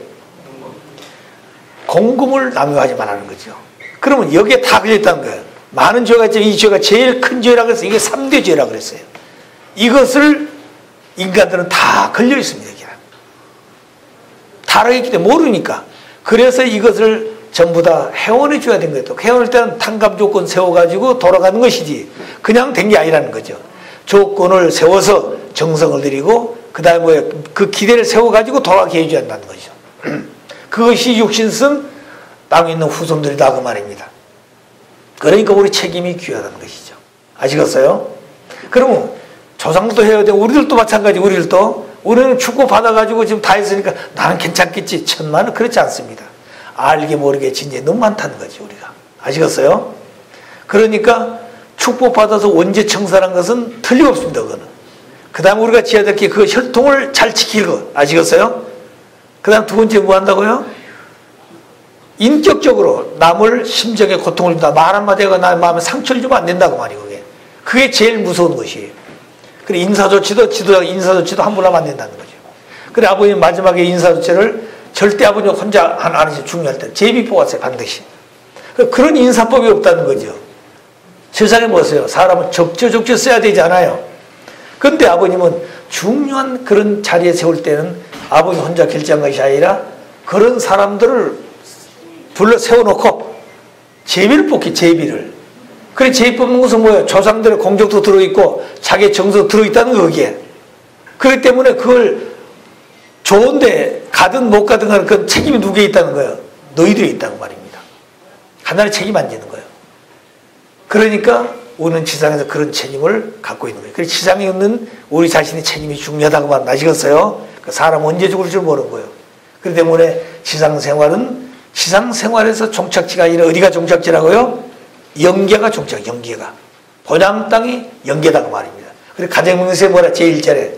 공금을 남용하지 말라는 거죠. 그러면 여기에 다 걸렸다는 거예요. 많은 죄가 있지만 이 죄가 제일 큰 죄라고 해서 이게 3대 죄라고 그랬어요. 이것을 인간들은 다 걸려 있습니다. 여기. 타락했기 때문에 모르니까. 그래서 이것을 전부 다 회원해 줘야 된 거예요. 회원할 때는 탕감 조건 세워가지고 돌아가는 것이지 그냥 된 게 아니라는 거죠. 조건을 세워서 정성을 들이고 그 다음에 그 기대를 세워가지고 돌아가게 해줘야 한다는 거죠. 그것이 육신성 땅에 있는 후손들이다 그 말입니다. 그러니까 우리 책임이 귀하다는 것이죠. 아시겠어요? 그러면 조상도 해야 되고 우리들도 마찬가지. 우리는 축복 받아가지고 지금 다 했으니까 나는 괜찮겠지. 천만은 그렇지 않습니다. 알게 모르게 진짜 너무 많다는 거지 우리가. 아시겠어요? 그러니까 축복받아서 원죄 청산한 것은 틀림없습니다. 그거는. 그 다음 우리가 지어야 될 게 그 혈통을 잘 지킬 것. 아시겠어요? 그 다음 두 번째 뭐 한다고요? 인격적으로 남을 심정에 고통을 준다. 말 한마디가 나의 마음에 상처를 주면 안 된다고 말이에요. 그게 제일 무서운 것이에요. 그래 인사조치도 함부로 하면 안 된다는 거죠. 그래 아버님 마지막에 인사조치를 절대 아버님 혼자 안 하시 중요할 때 제비 뽑았어요. 반드시. 그런 인사법이 없다는 거죠. 세상에 뭐세요? 사람은 적절적절 써야 되지 않아요. 그런데 아버님은 중요한 그런 자리에 세울 때는 아버님 혼자 결정한 것이 아니라 그런 사람들을 불러 세워놓고 제비를 뽑기 제비를. 그래 제비 뽑는 것은 뭐예요? 조상들의 공적도 들어있고 자기의 정서도 들어있다는 거 거기에. 그렇기 때문에 그걸 좋은데 가든 못 가든 하는 그 책임이 누구에 있다는 거예요? 너희들이 있다는 말입니다. 하나의 책임 안 지는 거예요. 그러니까 우리는 지상에서 그런 책임을 갖고 있는 거예요. 그래서 지상에 있는 우리 자신의 책임이 중요하다고 말은 아시겠어요? 사람 언제 죽을 줄 모르는 거예요. 그렇기 때문에 지상생활에서 종착지가 아니라 어디가 종착지라고요? 영계가 종착, 영계가. 본향 땅이 영계다고 말입니다. 그래서 가정명세에 뭐라 제1절에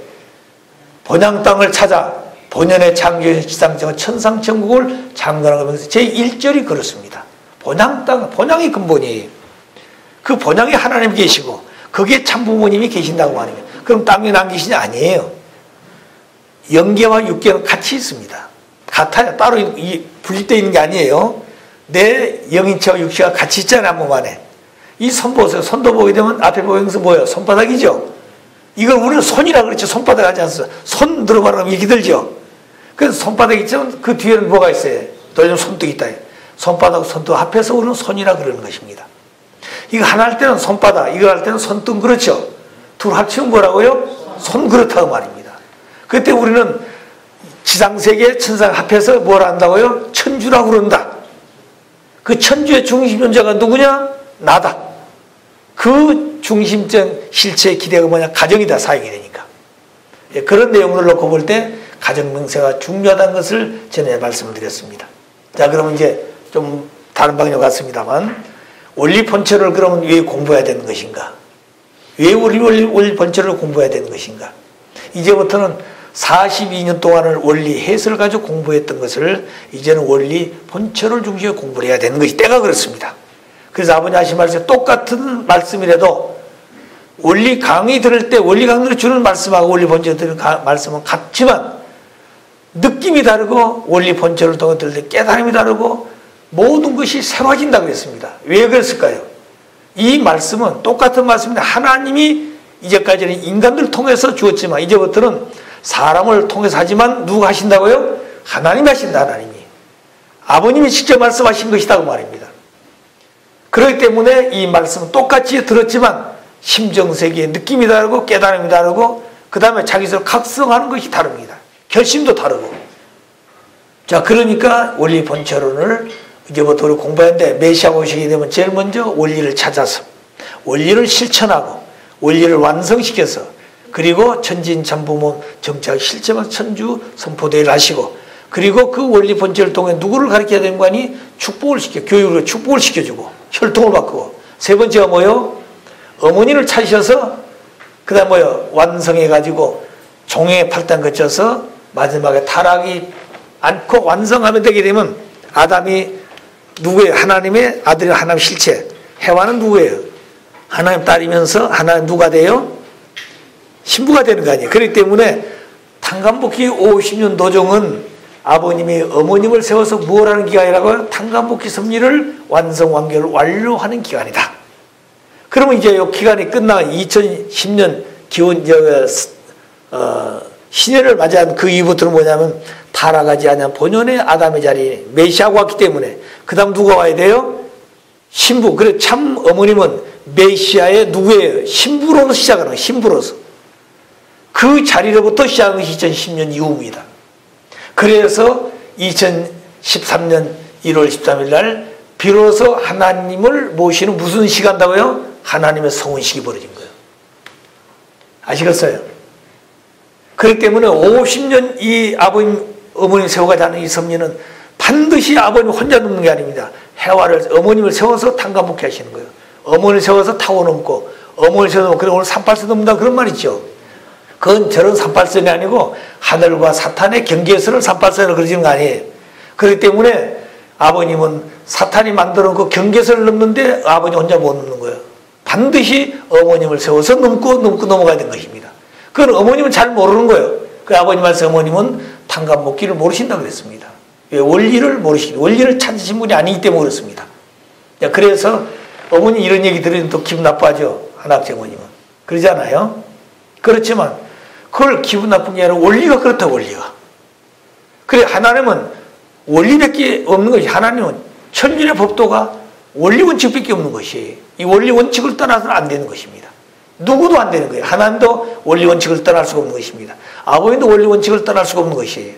본향 땅을 찾아 본연의 창조의 지상정은 천상천국을 창건하면서 제1절이 그렇습니다. 본향 땅, 본향이 근본이에요. 그 본향에 하나님 계시고 거기에 참부모님이 계신다고 말입니다. 그럼 땅에 남기시냐? 아니에요. 영계와 육계는 같이 있습니다. 같아요. 따로 분리되어 있는 게 아니에요. 내 영인체와 육체가 같이 있잖아요. 한 몸 안에. 이 손 보세요. 손도 보게 되면 앞에 보면서 뭐예요? 손바닥이죠. 이걸 우리는 손이라 그랬죠. 손바닥 하지 않습니까? 손 들어봐라 그러면 이렇게 들죠. 그래서 손바닥 있지만 그 뒤에는 뭐가 있어요? 또 손등이 있다. 손바닥, 손등 앞에서 우리는 손이라 그러는 것입니다. 이거 하나 할 때는 손바닥, 이거 할 때는 손등 그렇죠. 둘 합치면 뭐라고요? 손 그렇다고 말입니다. 그때 우리는 지상세계 천상 합해서 뭘 한다고요? 천주라고 그런다. 그 천주의 중심존재가 누구냐? 나다. 그 중심적 실체의 기대가 뭐냐? 가정이다. 사역이 되니까. 그런 내용을 놓고 볼 때 가정명세가 중요하다는 것을 전에 말씀을 드렸습니다. 자, 그러면 이제 좀 다른 방향으로 갔습니다만 원리 본처를 그러면 왜 공부해야 되는 것인가? 왜 원리 본처를 공부해야 되는 것인가? 이제부터는 42년 동안을 원리 해설을 가지고 공부했던 것을 이제는 원리 본처를 중심으로 공부를 해야 되는 것이 때가 그렇습니다. 그래서 아버님 하신 말씀 똑같은 말씀이라도 원리 강의 들을 때 원리 강의를 주는 말씀하고 원리 본처를 들은 말씀은 같지만 느낌이 다르고 원리 본처를 통해 들을 때 깨달음이 다르고 모든 것이 새로워진다고 그랬습니다. 왜 그랬을까요? 이 말씀은 똑같은 말씀인데 하나님이 이제까지는 인간들을 통해서 주었지만 이제부터는 사람을 통해서 하지만 누가 하신다고요? 하나님이 하신다. 하나님이. 아버님이 직접 말씀하신 것이다 그 말입니다. 그렇기 때문에 이 말씀은 똑같이 들었지만 심정세계의 느낌이 다르고 깨달음이 다르고 그 다음에 자기를 각성하는 것이 다릅니다. 결심도 다르고. 자, 그러니까 원리 본체론을 이제부터 우리 공부하는데 메시아가 오시게 되면 제일 먼저 원리를 찾아서 원리를 실천하고 원리를 완성시켜서 그리고 천진천부문 정착 실체만 천주 선포대회를 하시고 그리고 그 원리 본체를 통해 누구를 가르쳐야 되는 거 아니? 축복을 시켜, 교육으로 축복을 시켜주고 혈통을 바꾸고 세 번째가 뭐요? 어머니를 찾으셔서 그 다음 뭐요? 완성해가지고 종의 팔단 거쳐서 마지막에 타락이 않고 완성하면 되게 되면 아담이 누구예요? 하나님의 아들이 하나님 실체. 해와는 누구예요? 하나님 딸이면서 하나님 누가 돼요? 신부가 되는 거 아니에요. 그렇기 때문에 탄간복희 50년 도정은 아버님이 어머님을 세워서 뭘 하는 기간이라고요? 탄간복희 섭리를 완성 완결을 완료하는 기간이다. 그러면 이제 이 기간이 끝나 2010년 기원 신년을 맞이한 그 이후부터는 뭐냐면 타락하지 않은 본연의 아담의 자리에 메시아가 왔기 때문에 그 다음 누가 와야 돼요? 신부. 그래 참 어머님은 메시아의 누구예요? 신부로서 시작하는 거예요. 신부로서. 그 자리로부터 시작한 것이 2010년 이후입니다. 그래서 2013년 1월 13일 날 비로소 하나님을 모시는 무슨 시간다고요? 하나님의 성혼식이 벌어진 거예요. 아시겠어요? 그렇기 때문에 50년 이 아버님, 어머님 세워가지 않은 이 섭리는 반드시 아버님 혼자 넘는 게 아닙니다. 해와를, 어머님을 세워서 탄간복해 하시는 거예요. 어머니를 세워서 타고 넘고, 어머니를 세워서, 그래 오늘 38선 넘는다 그런 말 있죠. 그건 저런 38선이 아니고 하늘과 사탄의 경계선을 38선으로 그려지는 거 아니에요. 그렇기 때문에 아버님은 사탄이 만들어 놓고 경계선을 넘는데 아버님 혼자 못 넘는 거예요. 반드시 어머님을 세워서 넘고 넘어가야 되는 것입니다. 그건 어머님은 잘 모르는 거예요. 그 아버님 말씀 어머님은 탄간복기를 모르신다고 그랬습니다. 원리를 원리를 찾으신 분이 아니기 때문에 그렇습니다. 그래서 어머니 이런 얘기 들으면 또 기분 나빠하죠. 한학재 어머님은. 그러지 않아요? 그렇지만 그걸 기분 나쁜 게 아니라 원리가 그렇다 원리가. 그래 하나님은 원리밖에 없는 것이 하나님은 천륜의 법도가 원리 원칙밖에 없는 것이 이 원리 원칙을 떠나서는 안 되는 것입니다. 누구도 안 되는 거예요. 하나님도 원리 원칙을 떠날 수가 없는 것입니다. 아버님도 원리 원칙을 떠날 수가 없는 것이에요.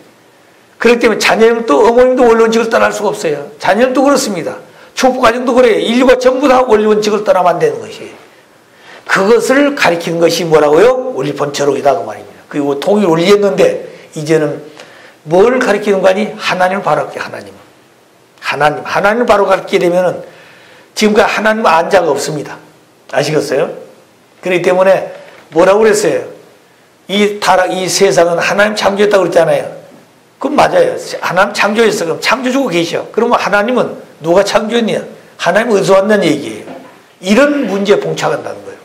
그렇기 때문에 자녀님도 어머님도 원리 원칙을 떠날 수가 없어요. 자녀님도 그렇습니다. 축복가정도 그래요. 인류가 전부 다 원리 원칙을 떠나면 안 되는 것이에요. 그것을 가리키는 것이 뭐라고요? 원리 본체론이다 그 말입니다. 그리고 통일 원리였는데 이제는 뭘 가리키는 거 아니? 하나님을 바로 가리켜 하나님을 바로 가리키게 되면은 지금까지 하나님은 안 자가 없습니다. 아시겠어요? 그렇기 때문에 뭐라고 그랬어요? 이 타락, 이 세상은 하나님 창조했다고 그랬잖아요. 그건 맞아요. 하나님 창조했어. 그럼 창조주고 계셔. 그러면 하나님은 누가 창조했냐? 하나님 어디서 왔냐는 얘기예요. 이런 문제에 봉착한다는 거예요.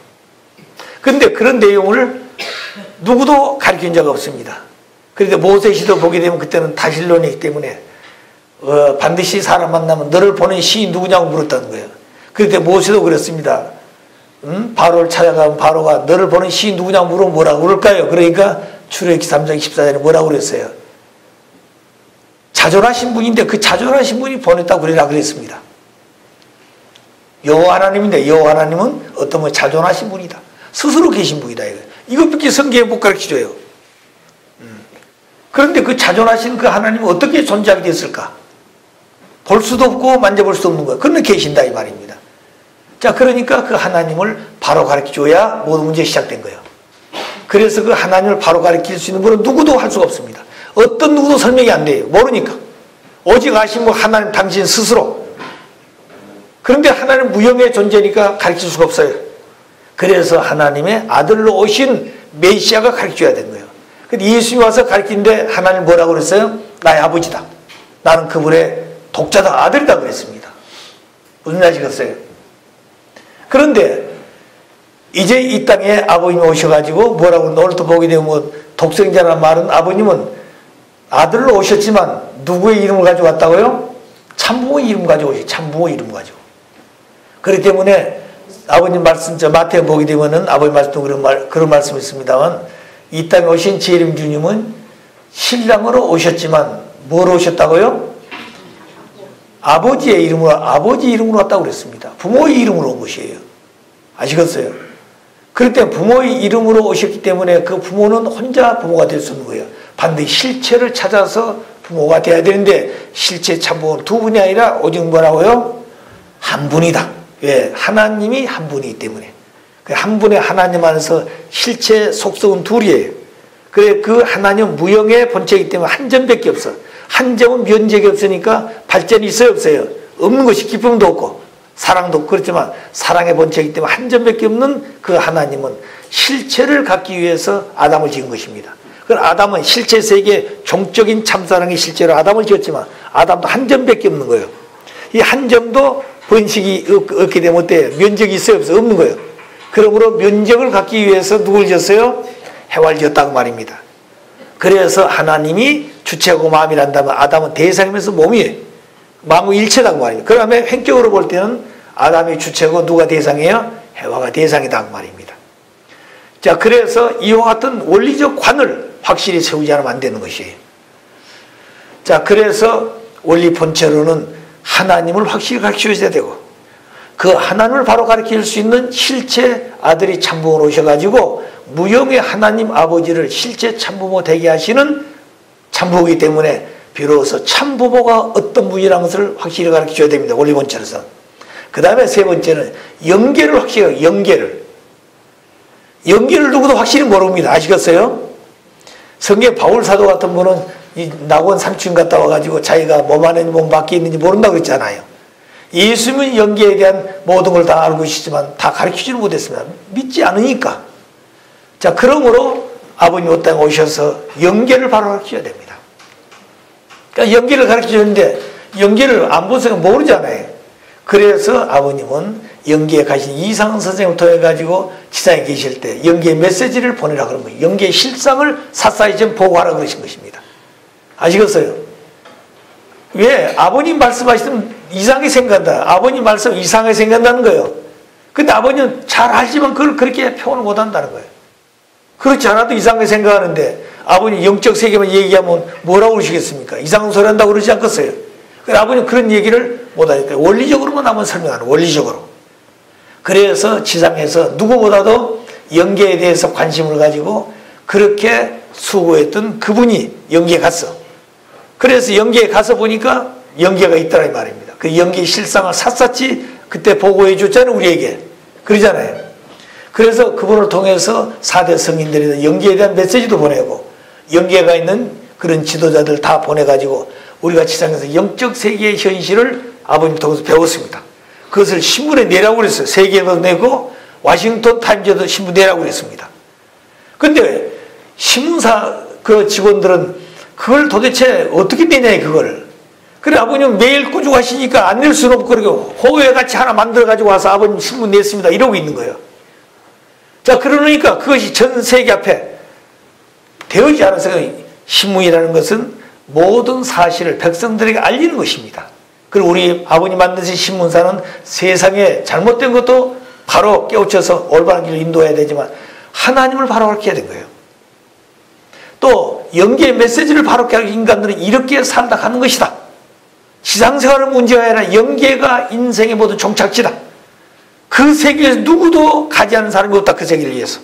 그런데 그런 내용을 누구도 가르친 자가 없습니다. 그런데 모세시도 보게 되면 그때는 다실론이기 때문에 반드시 사람 만나면 너를 보낸 시인 누구냐고 물었다는 거예요. 그런데 모세도 그랬습니다. 바로를 찾아가면 바로가 너를 보낸 시인 누구냐고 물으면 뭐라고 그럴까요? 그러니까 출애굽기 3장 14절에 뭐라고 그랬어요? 자존하신 분인데 그 자존하신 분이 보냈다고 그러라 그랬습니다. 여호와 하나님인데 여호와 하나님은 어떤 분 자존하신 분이다. 스스로 계신 분이다. 이것밖에 성경에 못 가르쳐줘요. 그런데 그 자존하신 그 하나님은 어떻게 존재하게 됐을까? 볼 수도 없고 만져볼 수도 없는 거예요. 그런데 계신다 이 말입니다. 자, 그러니까 그 하나님을 바로 가르쳐줘야 모든 문제 시작된 거예요. 그래서 그 하나님을 바로 가르칠 수 있는 분은 누구도 할 수가 없습니다. 어떤 누구도 설명이 안 돼요. 모르니까. 오직 아신 분 하나님 당신 스스로. 그런데 하나님 무형의 존재니까 가르칠 수가 없어요. 그래서 하나님의 아들로 오신 메시아가 가르쳐야 되는 거예요. 근데 예수님이 와서 가르치는데 하나님 뭐라고 그랬어요? 나의 아버지다. 나는 그분의 독자다. 아들이다 그랬습니다. 무슨 말이겠어요? 그런데 이제 이 땅에 아버님이 오셔가지고 뭐라고 오늘 또 보게 되면 독생자라는 말은 아버님은 아들로 오셨지만 누구의 이름을 가지고 왔다고요? 참부모의 이름 가지고 오셨어요. 참부모의 이름 가지고. 그렇기 때문에 아버님 말씀, 마태에 보게 되면은 아버님 말씀도 그런 말씀이 있습니다만 이 땅에 오신 재림 주님은 신랑으로 오셨지만 뭐로 오셨다고요? 아버지의 이름으로, 아버지 이름으로 왔다고 그랬습니다. 부모의 이름으로 온 것이에요. 아시겠어요? 그럴 때 부모의 이름으로 오셨기 때문에 그 부모는 혼자 부모가 될 수 없는 거예요. 반드시 실체를 찾아서 부모가 돼야 되는데, 실체 참부모는 두 분이 아니라 오직 뭐라고요? 한 분이다. 왜? 하나님이 한 분이기 때문에. 한 분의 하나님 안에서 실체 속성은 둘이에요. 그래, 그 하나님은 무형의 본체이기 때문에 한 점밖에 없어. 한 점은 면적이 없으니까 발전이 있어요, 없어요? 없는 것이 기쁨도 없고 사랑도 없고. 그렇지만 사랑의 본체이기 때문에 한 점밖에 없는 그 하나님은 실체를 갖기 위해서 아담을 지은 것입니다. 그럼 아담은 실체 세계 종적인 참사랑의 실제로 아담을 지었지만 아담도 한 점밖에 없는 거예요. 이 한 점도 번식이 없게 되면 어때요? 면적이 있어요, 없어요? 없는 거예요. 그러므로 면적을 갖기 위해서 누굴 지었어요? 해와를 지었다고 말입니다. 그래서 하나님이 주체고 마음이란다면 아담은 대상이면서 몸이에요. 마음은 일체라고 말입니다. 그러면 횡격으로 볼 때는 아담이 주체고 누가 대상이에요? 해와가 대상이다 그 말입니다. 자, 그래서 이와 같은 원리적 관을 확실히 세우지 않으면 안 되는 것이에요. 자, 그래서 원리 본체로는 하나님을 확실히 가르쳐줘야 되고, 그 하나님을 바로 가르칠 수 있는 실체 아들이 참부모로 오셔가지고 무형의 하나님 아버지를 실체 참부모 되게 하시는 참부모이기 때문에 비로소 참부모가 어떤 분이라는 것을 확실히 가르쳐줘야 됩니다. 원리 본체로서. 그 다음에 세 번째는 연계를 확실히, 연계를 누구도 확실히 모릅니다. 아시겠어요? 성경 바울 사도 같은 분은 이 낙원 삼층 갔다 와가지고 자기가 몸 안에 몸 밖에 있는지 모른다고 그랬잖아요. 예수님은 연계에 대한 모든 걸 다 알고 계시지만 다 가르치지는 못했습니다. 믿지 않으니까. 자, 그러므로 아버님 이 땅에 오셔서 연계를 바로 가르쳐야 됩니다. 그러니까 연계를 가르쳐줬는데 연계를 안 보세요. 모르잖아요. 그래서 아버님은 연계에 가신 이상은 선생님을 통해 가지고 지상에 계실 때 연계의 메시지를 보내라 그런 거예요. 연계의 실상을 샅샅이 좀 보고하라 그러신 것입니다. 아시겠어요? 왜? 아버님 말씀하시면 이상하게 생각한다. 아버님 말씀 이상하게 생각한다는 거예요. 근데 아버님은 잘 알지만 그걸 그렇게 표현을 못 한다는 거예요. 그렇지 않아도 이상하게 생각하는데 아버님 영적 세계만 얘기하면 뭐라고 그러시겠습니까? 이상한 소리 한다고 그러지 않겠어요? 그래서 아버님 그런 얘기를 못 하니까 원리적으로만 한번 설명하는, 원리적으로. 그래서 지상에서 누구보다도 연계에 대해서 관심을 가지고 그렇게 수고했던 그분이 연계에 갔어. 그래서 연계에 가서 보니까 연계가 있다는 말입니다. 그 연계의 실상을 샅샅이 그때 보고해 줬잖아요, 우리에게. 그러잖아요. 그래서 그분을 통해서 4대 성인들에 연계에 대한 메시지도 보내고 연계가 있는 그런 지도자들 다 보내가지고 우리가 지상에서 영적 세계의 현실을 아버님 통해서 배웠습니다. 그것을 신문에 내라고 그랬어요. 세계에도 내고 워싱턴 타임즈에도 신문 내라고 그랬습니다. 근데 신문사 그 직원들은 그걸 도대체 어떻게 내냐, 그걸. 그래, 아버님 매일 꾸준하시니까 안 낼 수는 없고, 그리고 호외같이 하나 만들어가지고 와서 아버님 신문 냈습니다. 이러고 있는 거예요. 자, 그러니까 그것이 전 세계 앞에 되어지지 않아서 신문이라는 것은 모든 사실을 백성들에게 알리는 것입니다. 그리고 우리 아버님 만드신 신문사는 세상에 잘못된 것도 바로 깨우쳐서 올바른 길을 인도해야 되지만 하나님을 바로 가르쳐야 된 거예요. 또 연계의 메시지를 바로 깨우쳐 인간들은 이렇게 살다 가는 것이다. 지상생활은 문제가 아니라 연계가 인생의 모든 종착지다. 그 세계에서 누구도 가지 않은 사람이 없다. 그 세계를 위해서.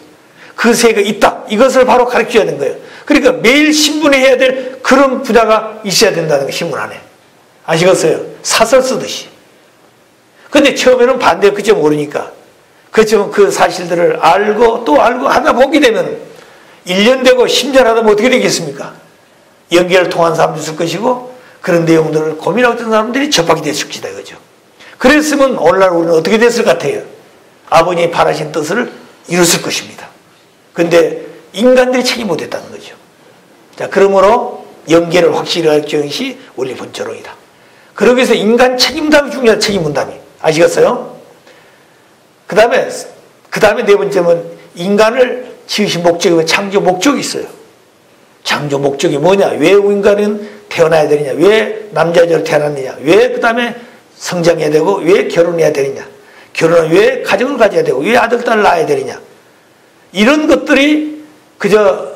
그 세계가 있다. 이것을 바로 가르쳐야 되는 거예요. 그러니까 매일 신문에 해야 될 그런 분야가 있어야 된다는 거, 신문 안에. 아시겠어요? 사설 쓰듯이. 근데 처음에는 반대로 그저 모르니까. 그렇지만 그 사실들을 알고 또 알고 하다 보게 되면 1년 되고 10년 하다 보면 어떻게 되겠습니까? 연계를 통한 사람도 있을 것이고 그런 내용들을 고민하고 있던 사람들이 접하게 됐을 것이다, 이거죠. 그랬으면 오늘날 우리는 어떻게 됐을 것 같아요? 아버님이 바라신 뜻을 이뤘을 것입니다. 근데 인간들이 책임 못했다는 거죠. 자, 그러므로 연계를 확실히 가르치는 것이 원리 본체론이다. 그러기 위해서 인간 책임담이 중요하다, 책임 분담이. 아시겠어요? 그 다음에 네 번째는 인간을 지으신 목적이, 창조 목적이 있어요. 창조 목적이 뭐냐? 왜 인간은 태어나야 되느냐? 왜 남자 여자로 태어났느냐? 왜 그 다음에 성장해야 되고 왜 결혼해야 되느냐? 결혼은 왜 가정을 가져야 되고 왜 아들, 딸을 낳아야 되느냐? 이런 것들이 그저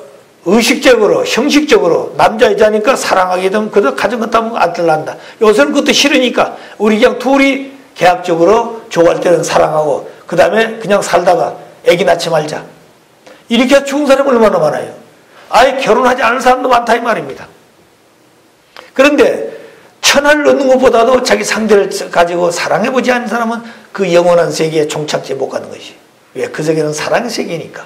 의식적으로 형식적으로 남자 여자니까 사랑하게 되면 그저 가정 갖다 보면 아들 낳는다. 요새는 그것도 싫으니까 우리 그냥 둘이 계약적으로 좋아할 때는 사랑하고 그 다음에 그냥 살다가 애기 낳지 말자. 이렇게 죽은 사람이 얼마나 많아요. 아예 결혼하지 않은 사람도 많다 이 말입니다. 그런데 천하를 얻는 것보다도 자기 상대를 가지고 사랑해보지 않은 사람은 그 영원한 세계에 종착지 못 가는 것이. 왜? 그 세계는 사랑의 세계니까.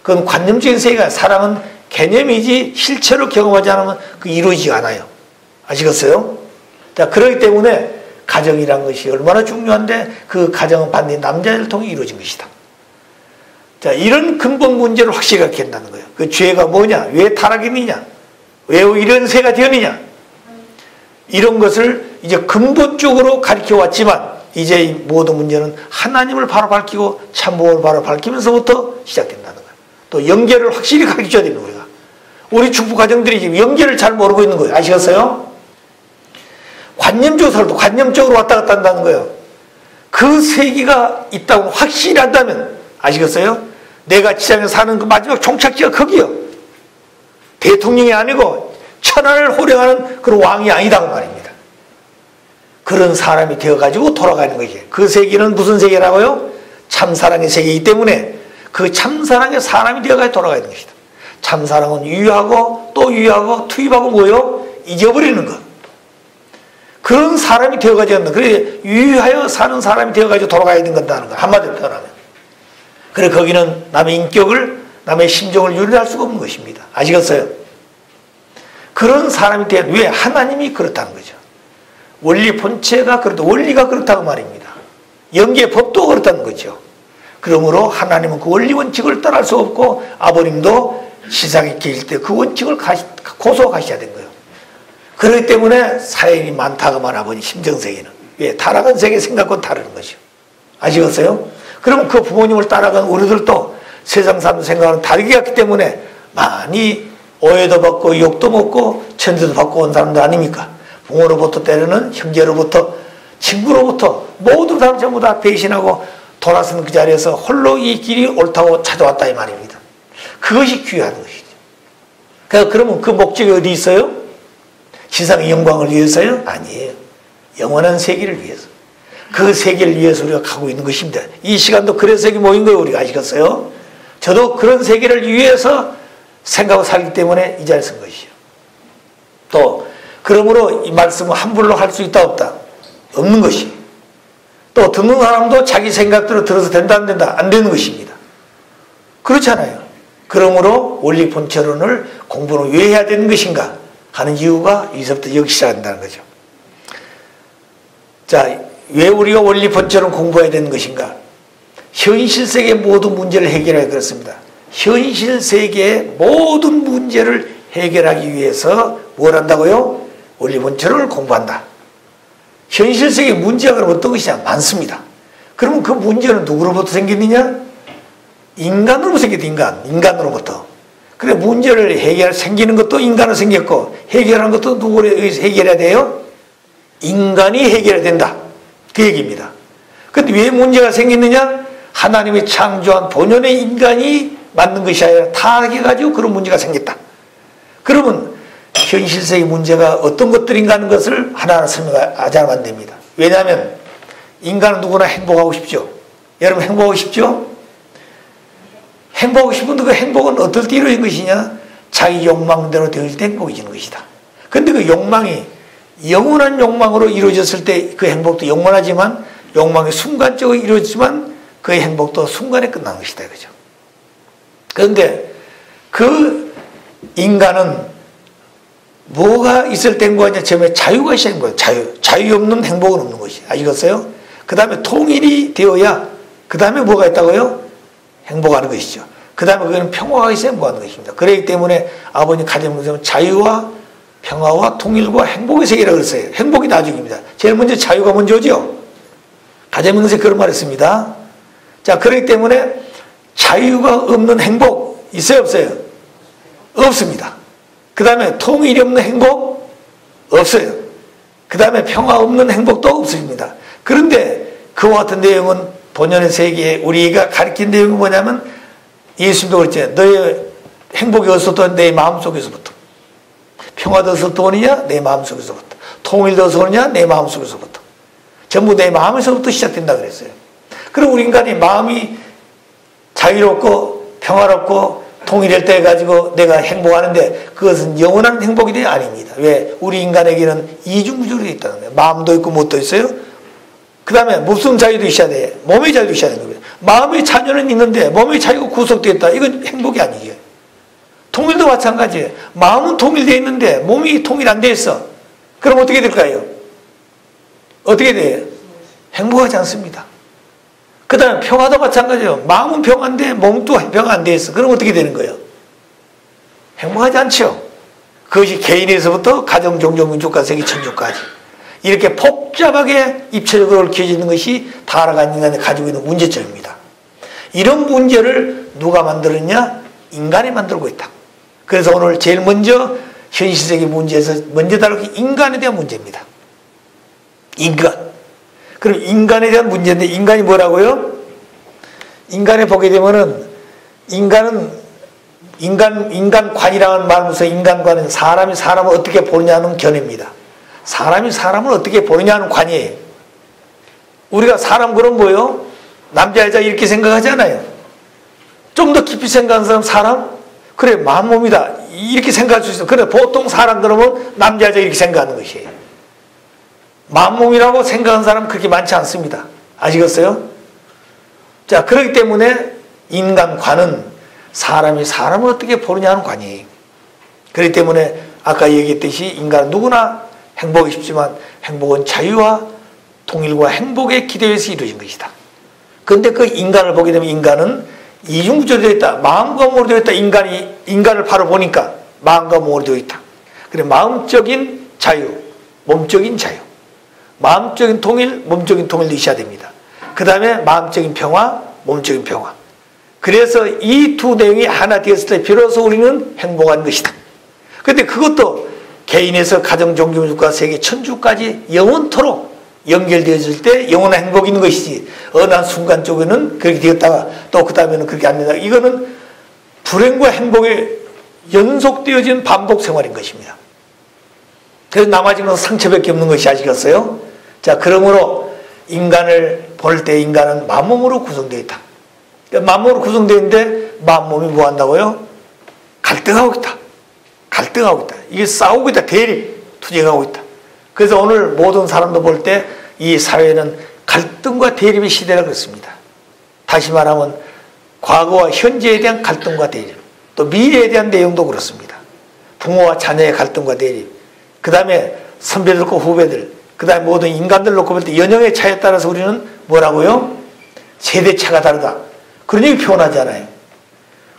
그건 관념적인 세계가 사랑은 개념이지 실체로 경험하지 않으면 그 이루어지지 않아요. 아시겠어요? 자, 그렇기 때문에 가정이란 것이 얼마나 중요한데 그 가정은 반드시 남자를 통해 이루어진 것이다. 자, 이런 근본 문제를 확실히 갖게 한다는 거예요. 그 죄가 뭐냐? 왜 타락이냐? 왜 이런 새가 되느냐? 이런 것을 이제 근본적으로 가르쳐 왔지만 이제 이 모든 문제는 하나님을 바로 밝히고 참복을 바로 밝히면서부터 시작된다는 거예요. 또 연계를 확실히 가르쳐야 되는 거예요. 우리 축부 가정들이 지금 연계를 잘 모르고 있는 거예요. 아시겠어요? 관념적으로 관념적으로 왔다 갔다 한다는 거예요. 그 세계가 있다고 확실히 한다면 아시겠어요? 내가 지상에 사는 그 마지막 종착지가 거기요. 대통령이 아니고 천하를 호령하는 그런 왕이 아니다 그 말입니다. 그런 사람이 되어가지고 돌아가는 것이에요. 그 세계는 무슨 세계라고요? 참사랑의 세계이기 때문에 그 참사랑의 사람이 되어가지고 돌아가는 것이다. 참사랑은 유효하고 또 유효하고 투입하고 뭐요? 잊어버리는 것. 그런 사람이 되어가지고 한다. 그래 유효하여 사는 사람이 되어가지고 돌아가야 된다는 거. 한마디로 표현하면. 그래 거기는 남의 인격을 남의 심정을 유린할 수가 없는 것입니다. 아시겠어요? 그런 사람이 되어 왜? 하나님이 그렇다는 거죠. 원리 본체가 그렇다. 원리가 그렇다고 말입니다. 영계의 법도 그렇다는 거죠. 그러므로 하나님은 그 원리 원칙을 따라할 수 없고 아버님도 시상에 계실 때 그 원칙을 고소하셔야 된 거예요. 그렇기 때문에 사연이 많다고 말 아버님 심정세계는. 왜? 타락한 세계 생각과 다르는 것이요. 아시겠어요? 그럼 그 부모님을 따라간 우리들도 세상 사람 생각은 다르게 갔기 때문에 많이 오해도 받고 욕도 먹고 천대도 받고 온 사람도 아닙니까? 부모로부터 때로는 형제로부터 친구로부터 모든 사람 전부 다 배신하고 돌아서는 그 자리에서 홀로 이 길이 옳다고 찾아왔다 이 말입니다. 그것이 귀한 것이죠. 그러면 그 목적이 어디 있어요? 지상의 영광을 위해서요? 아니에요. 영원한 세계를 위해서. 그 세계를 위해서 우리가 가고 있는 것입니다. 이 시간도 그래서 여기 모인 거예요. 우리가 아시겠어요? 저도 그런 세계를 위해서 생각하고 살기 때문에 이 자리에 선 것이요. 또 그러므로 이 말씀을 함부로 할 수 있다 없다? 없는 것이. 또 듣는 사람도 자기 생각대로 들어서 된다 안 된다? 안 되는 것입니다. 그렇잖아요. 그러므로 원리 본체론을 공부는 왜 해야 되는 것인가 하는 이유가 여기서부터 여기 시작한다는 거죠. 자, 왜 우리가 원리 본체론 공부해야 되는 것인가? 현실 세계의 모든 문제를 해결하기 그렇습니다. 현실 세계의 모든 문제를 해결하기 위해서 뭘 한다고요? 원리 본체론을 공부한다. 현실 세계의 문제가 그럼 어떤 것이냐? 많습니다. 그러면 그 문제는 누구로부터 생겼느냐? 인간으로부터 생겼다. 인간으로부터. 그래 문제를 생기는 것도 인간으로 생겼고 해결하는 것도 누구로 해결해야 돼요? 인간이 해결해야 된다. 그 얘기입니다. 그런데 왜 문제가 생겼느냐? 하나님이 창조한 본연의 인간이 만든 것이 아니라 타락해가지고 그런 문제가 생겼다. 그러면 현실세계 문제가 어떤 것들인가 하는 것을 하나하나 설명하지 않으면 안 됩니다. 왜냐하면 인간은 누구나 행복하고 싶죠. 여러분 행복하고 싶죠? 행복하고 싶은데 그 행복은 어떨 때 이루어진 것이냐? 자기 욕망대로 되어질 때 행복해지는 것이다. 그런데 그 욕망이 영원한 욕망으로 이루어졌을 때 그 행복도 영원하지만 욕망이 순간적으로 이루어지지만 그의 행복도 순간에 끝나는 것이다. 그죠? 그런데 그 인간은 뭐가 있을 땐 거냐? 처음에 자유가 시작인 거예요. 자유 없는 행복은 없는 것이. 아시겠어요? 그 다음에 통일이 되어야 그 다음에 뭐가 있다고요? 행복하는 것이죠. 그 다음에 그거는 평화가 있어야 행복하는 것입니다. 그렇기 때문에 아버님 가정에서는 자유와 평화와 통일과 행복의 세계라고 그랬어요. 행복이 나중입니다. 제일 먼저 자유가 먼저죠. 가정명세에 그런 말 했습니다. 자, 그렇기 때문에 자유가 없는 행복 있어요, 없어요? 없습니다. 그 다음에 통일이 없는 행복 없어요. 그 다음에 평화 없는 행복도 없습니다. 그런데 그와 같은 내용은 본연의 세계에 우리가 가르친 내용은 뭐냐면 예수님도 그랬잖아요. 너의 행복이 어디서부터? 내 마음속에서부터. 평화도 어디서부터 오느냐? 내 마음속에서부터. 통일도 어디서 오느냐? 내 마음속에서부터. 전부 내 마음에서부터 시작된다 그랬어요. 그럼 우리 인간이 마음이 자유롭고 평화롭고 통일될 때 가지고 내가 행복하는데 그것은 영원한 행복이 돼? 아닙니다. 왜? 우리 인간에게는 이중구조로 되어 있다는 거예요. 마음도 있고 못도 있어요. 그 다음에 무슨 자유도 있어야 돼? 몸의 자유도 있어야 되는 거예요. 마음의 자유는 있는데 몸의 자유가 구속되어 있다. 이건 행복이 아니에요. 통일도 마찬가지예요. 마음은 통일되어 있는데 몸이 통일 안 돼 있어. 그럼 어떻게 될까요? 어떻게 돼요? 행복하지 않습니다. 그 다음에 평화도 마찬가지예요. 마음은 평화인데 몸도 평화 안 돼 있어. 그럼 어떻게 되는 거예요? 행복하지 않죠. 그것이 개인에서부터 가정, 종족, 민족과 세계, 천족까지 이렇게 복잡하게 입체적으로 얽혀지는 것이 타락한 인간이 가지고 있는 문제점입니다. 이런 문제를 누가 만들었냐? 인간이 만들고 있다. 그래서 오늘 제일 먼저 현실적인 문제에서 먼저 다룰 게 인간에 대한 문제입니다. 인간. 그럼 인간에 대한 문제인데 인간이 뭐라고요? 인간에 보게 되면은 인간관이라는 말로서 인간관은 사람이 사람을 어떻게 보느냐는 견해입니다. 사람이 사람을 어떻게 보느냐는 관이에요. 우리가 사람 그럼 뭐요? 남자 여자 이렇게 생각하잖아요. 좀 더 깊이 생각하는 사람 사람? 그래 마음 몸이다 이렇게 생각할 수 있어. 그래 보통 사람 그러면 남자 여자 이렇게 생각하는 것이에요. 마음 몸이라고 생각하는 사람은 그렇게 많지 않습니다. 아시겠어요? 자, 그렇기 때문에 인간관은 사람이 사람을 어떻게 보느냐는 관이에요. 그렇기 때문에 아까 얘기했듯이 인간은 누구나 행복이 쉽지만 행복은 자유와 통일과 행복의 기대에서 이루어진 것이다. 그런데 그 인간을 보게 되면 인간은 이중구조로 되어 있다. 마음과 몸으로 되어 있다. 인간을 바로 보니까 마음과 몸으로 되어 있다. 그래 마음적인 자유, 몸적인 자유. 마음적인 통일, 몸적인 통일도 있어야 됩니다. 그 다음에 마음적인 평화, 몸적인 평화. 그래서 이 두 내용이 하나 되었을 때 비로소 우리는 행복한 것이다. 그런데 그것도 개인에서 가정, 종교, 민족과 세계, 천주까지 영원토록 연결되어질 때 영원한 행복이 있는 것이지 어느 한 순간 쪽에는 그렇게 되었다가 또 그 다음에는 그렇게 안 된다. 이거는 불행과 행복에 연속되어진 반복 생활인 것입니다. 그래서 나머지는 상처밖에 없는 것이 아시겠어요? 자, 그러므로 인간을 볼 때 인간은 만몸으로 구성되어 있다. 그러니까 만몸으로 구성되어 있는데 만몸이 뭐 한다고요? 갈등하고 있다. 갈등하고 있다. 이게 싸우고 있다. 대립, 투쟁하고 있다. 그래서 오늘 모든 사람도 볼 때 이 사회는 갈등과 대립의 시대라 그렇습니다. 다시 말하면 과거와 현재에 대한 갈등과 대립, 또 미래에 대한 내용도 그렇습니다. 부모와 자녀의 갈등과 대립, 그 다음에 선배들과 후배들, 그 다음에 모든 인간들 놓고 볼 때 연령의 차이에 따라서 우리는 뭐라고요? 세대차가 다르다. 그런 얘기 표현하잖아요.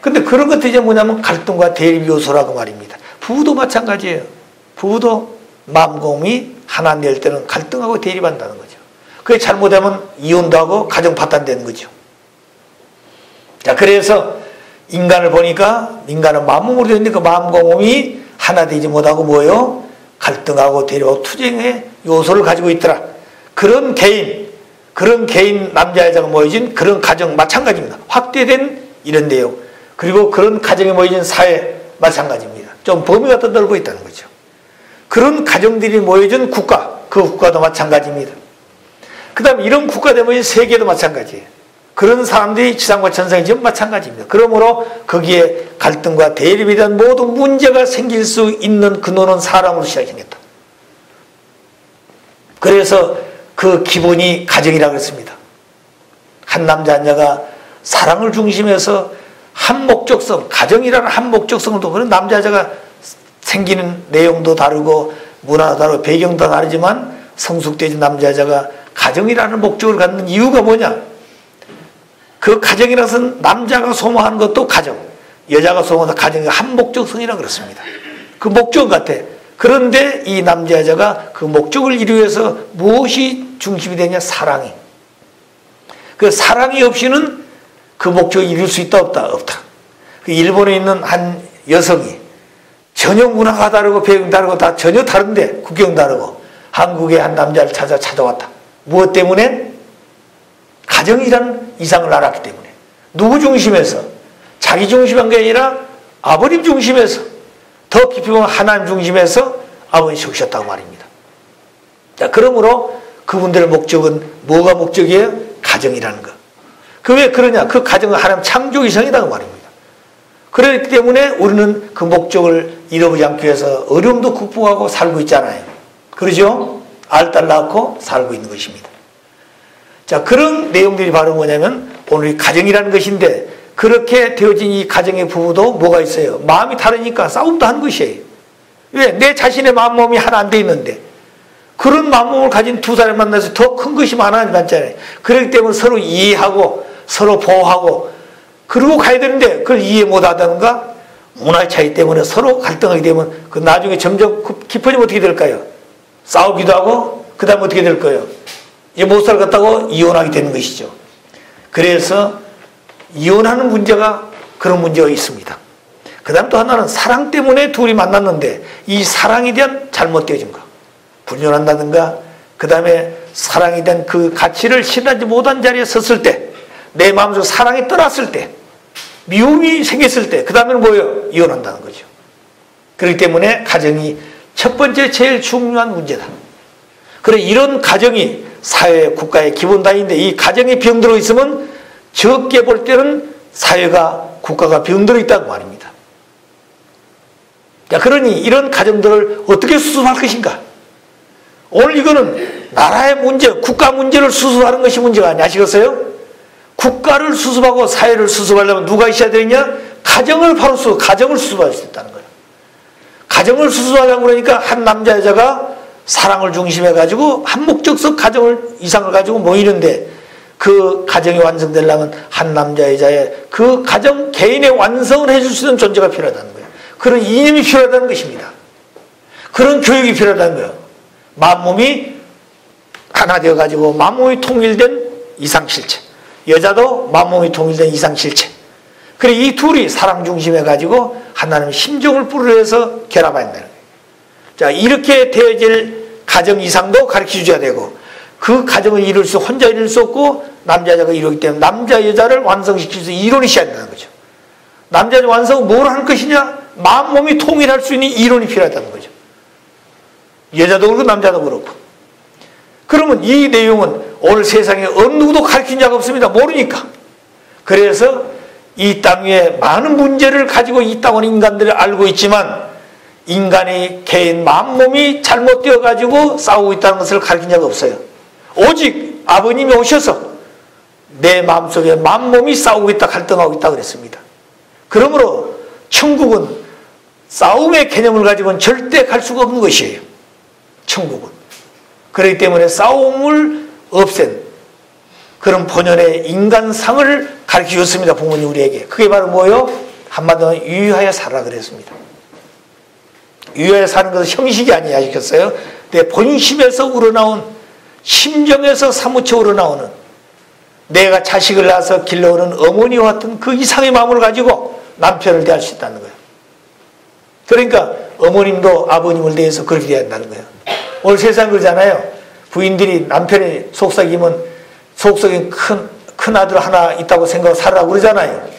근데 그런 것들이 이제 뭐냐면 갈등과 대립 요소라고 말입니다. 부부도 마찬가지예요. 부부도 마음과 몸이 하나 낼 때는 갈등하고 대립한다는 거죠. 그게 잘못하면 이혼도 하고 가정 파탄되는 거죠. 자, 그래서 인간을 보니까 인간은 마음몸으로 되어 있는데 그 마음과 몸이 하나 되지 못하고 뭐예요? 갈등하고 대립하고 투쟁의 요소를 가지고 있더라. 그런 개인 남자 여자가 모여진 그런 가정 마찬가지입니다. 확대된 이런 내용. 그리고 그런 가정에 모여진 사회 마찬가지입니다. 좀 범위가 더 넓어 있다는 거죠. 그런 가정들이 모여진 국가, 그 국가도 마찬가지입니다. 그 다음에 이런 국가들이 모여진 세계도 마찬가지예요. 그런 사람들이 지상과 천상이 지금 마찬가지입니다. 그러므로 거기에 갈등과 대립에 대한 모든 문제가 생길 수 있는 근원은 사람으로 시작했다. 그래서 그 기본이 가정이라고 했습니다. 한 남자 한 여자가 사랑을 중심해서 한 목적성, 가정이라는 한 목적성을 두 그런 남자 여자가 생기는 내용도 다르고 문화도 다르고 배경도 다르지만 성숙되어진 남자 여자가 가정이라는 목적을 갖는 이유가 뭐냐? 그 가정이라는 것은 남자가 소모하는 것도 가정, 여자가 소모하는 가정이 한 목적성이라 그렇습니다. 그 목적 같아. 그런데 이 남자 여자가 그 목적을 이루기 위해서 무엇이 중심이 되냐? 사랑이. 그 사랑이 없이는 그 목적을 이룰 수 있다 없다? 없다. 그 일본에 있는 한 여성이 전혀 문화가 다르고 배경 다르고 다 전혀 다른데 국경 다르고 한국의 한 남자를 찾아왔다. 무엇 때문에? 가정이라는 이상을 알았기 때문에. 누구 중심에서? 자기 중심한 게 아니라 아버님 중심에서, 더 깊이 보면 하나님 중심에서 아버님이 세우셨다고 말입니다. 자, 그러므로 그분들의 목적은 뭐가 목적이에요? 가정이라는 거. 그 왜 그러냐? 그 가정은 하나님 창조 이상이라고 말입니다. 그렇기 때문에 우리는 그 목적을 잃어버리지 않기 위해서 어려움도 극복하고 살고 있잖아요. 그러죠? 알딸 낳고 살고 있는 것입니다. 자, 그런 내용들이 바로 뭐냐면 오늘 이 가정이라는 것인데, 그렇게 되어진 이 가정의 부부도 뭐가 있어요? 마음이 다르니까 싸움도 하는 것이에요. 왜? 내 자신의 마음몸이 하나 안 돼 있는데, 그런 마음몸을 가진 두 사람을 만나서 더 큰 것이 많잖아요. 그렇기 때문에 서로 이해하고 서로 보호하고 그러고 가야 되는데, 그걸 이해 못 하다든가 문화의 차이 때문에 서로 갈등하게 되면 그 나중에 점점 깊어지면 어떻게 될까요? 싸우기도 하고 그 다음에 어떻게 될 거예요? 이제 못 살겠다고 이혼하게 되는 것이죠. 그래서 이혼하는 문제가 그런 문제가 있습니다. 그 다음 또 하나는 사랑 때문에 둘이 만났는데 이 사랑에 대한 잘못되어진 거, 불륜한다든가, 그 다음에 사랑에 대한 그 가치를 실현하지 못한 자리에 섰을 때, 내 마음속에 사랑이 떠났을 때, 미움이 생겼을 때, 그 다음에는 뭐예요? 이혼한다는 거죠. 그렇기 때문에 가정이 첫 번째 제일 중요한 문제다. 그래, 이런 가정이 사회, 국가의 기본단위인데 이 가정이 병들어 있으면 적게 볼 때는 사회가, 국가가 병들어 있다고 말입니다. 자, 그러니 이런 가정들을 어떻게 수습할 것인가? 오늘 이거는 나라의 문제, 국가 문제를 수습하는 것이 문제가 아니야. 아시겠어요? 국가를 수습하고 사회를 수습하려면 누가 있어야 되느냐? 가정을 가정을 수습할 수 있다는 거예요. 가정을 수습하려고 그러니까 한 남자 여자가 사랑을 중심해 가지고 한 목적성 가정을 이상을 가지고 모이는데, 그 가정이 완성되려면 한 남자 여자의 그 가정 개인의 완성을 해줄 수 있는 존재가 필요하다는 거예요. 그런 이념이 필요하다는 것입니다. 그런 교육이 필요하다는 거예요. 만몸이 하나 되어 가지고 만몸이 통일된 이상실체, 여자도 만몸이 통일된 이상실체. 그래, 이 둘이 사랑 중심해 가지고 하나님의 심정을 뿌리려서 결합한다는 거예요. 자, 이렇게 되어질 가정 이상도 가르쳐줘야 되고, 그 가정을 이룰 수, 혼자 이룰 수 없고 남자 여자가 이루기 때문에 남자 여자를 완성시킬 수 있는 이론이 있어야 된다는 거죠. 남자 여자 완성은 뭘 하는 것이냐? 마음 몸이 통일할 수 있는 이론이 필요하다는 거죠. 여자도 그렇고 남자도 그렇고. 그러면 이 내용은 오늘 세상에 어느 누구도 가르친 자가 없습니다. 모르니까. 그래서 이 땅 위에 많은 문제를 가지고 있다고 하는 인간들을 알고 있지만, 인간의 개인 마음몸이 잘못되어 가지고 싸우고 있다는 것을 가르친 자가 없어요. 오직 아버님이 오셔서 내 마음속에 마음몸이 싸우고 있다, 갈등하고 있다 그랬습니다. 그러므로 천국은 싸움의 개념을 가지고는 절대 갈 수가 없는 것이에요. 천국은. 그렇기 때문에 싸움을 없앤 그런 본연의 인간상을 가르쳐 줬습니다. 부모님 우리에게. 그게 바로 뭐예요? 한마디로 유의하여 살아 그랬습니다. 유의하여 사는 것은 형식이 아니에요. 아시겠어요? 내 본심에서 우러나온, 심정에서 사무쳐 우러나오는, 내가 자식을 낳아서 길러오는 어머니와 같은 그 이상의 마음을 가지고 남편을 대할 수 있다는 거예요. 그러니까 어머님도 아버님을 대해서 그렇게 대해야 한다는 거예요. 오늘 세상 그러잖아요. 부인들이 남편이 속삭이면 속속에 큰 아들 하나 있다고 생각하고 살라고 그러잖아요.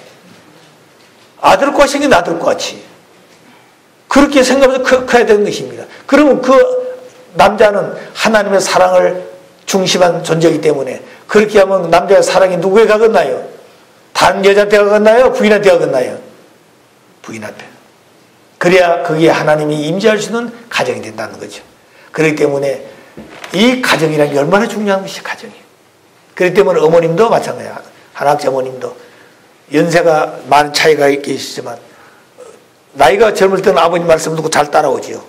아들과 생긴 아들과 같이. 그렇게 생각하면서 커야 되는 것입니다. 그러면 그 남자는 하나님의 사랑을 중심한 존재이기 때문에 그렇게 하면 남자의 사랑이 누구에 가겠나요? 다른 여자한테 가겠나요? 부인한테 가겠나요? 부인한테. 그래야 거기에 하나님이 임재할 수 있는 가정이 된다는 거죠. 그렇기 때문에 이 가정이라는 게 얼마나 중요한 것이 가정이에요. 그렇기 때문에 어머님도 마찬가지예요. 한학자 어머님도 연세가 많은 차이가 있겠지만 나이가 젊을 때는 아버님 말씀 듣고 잘 따라오지요.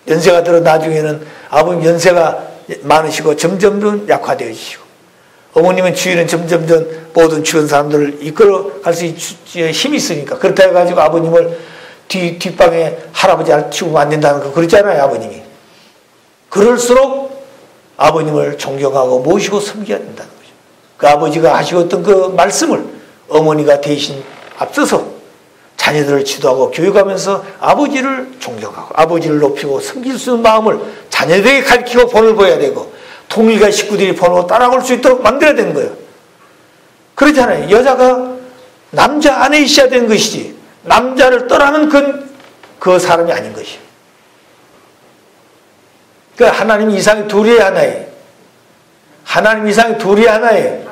연세가 들어 나중에는 아버님 연세가 많으시고 점점 약화되어지시고, 어머님은 주위는 점점 모든 주변 사람들을 이끌어 갈 수 있는 힘이 있으니까, 그렇다 해가지고 아버님을 뒷방에 할아버지 치우면 안 된다는 거 그러잖아요. 아버님이. 그럴수록 아버님을 존경하고 모시고 섬겨야 된다는 거죠. 그 아버지가 하시었던 그 말씀을 어머니가 대신 앞서서 자녀들을 지도하고 교육하면서 아버지를 존경하고 아버지를 높이고 섬길 수 있는 마음을 자녀들에게 가르치고 본을 보여야 되고, 통일과 식구들이 본을 따라갈 수 있도록 만들어야 되는 거예요. 그렇잖아요. 여자가 남자 안에 있어야 되는 것이지, 남자를 떠나는 그 사람이 아닌 것이에요. 그러니까 하나님 이상이 둘이 하나예요. 하나님 이상이 둘이 하나예요.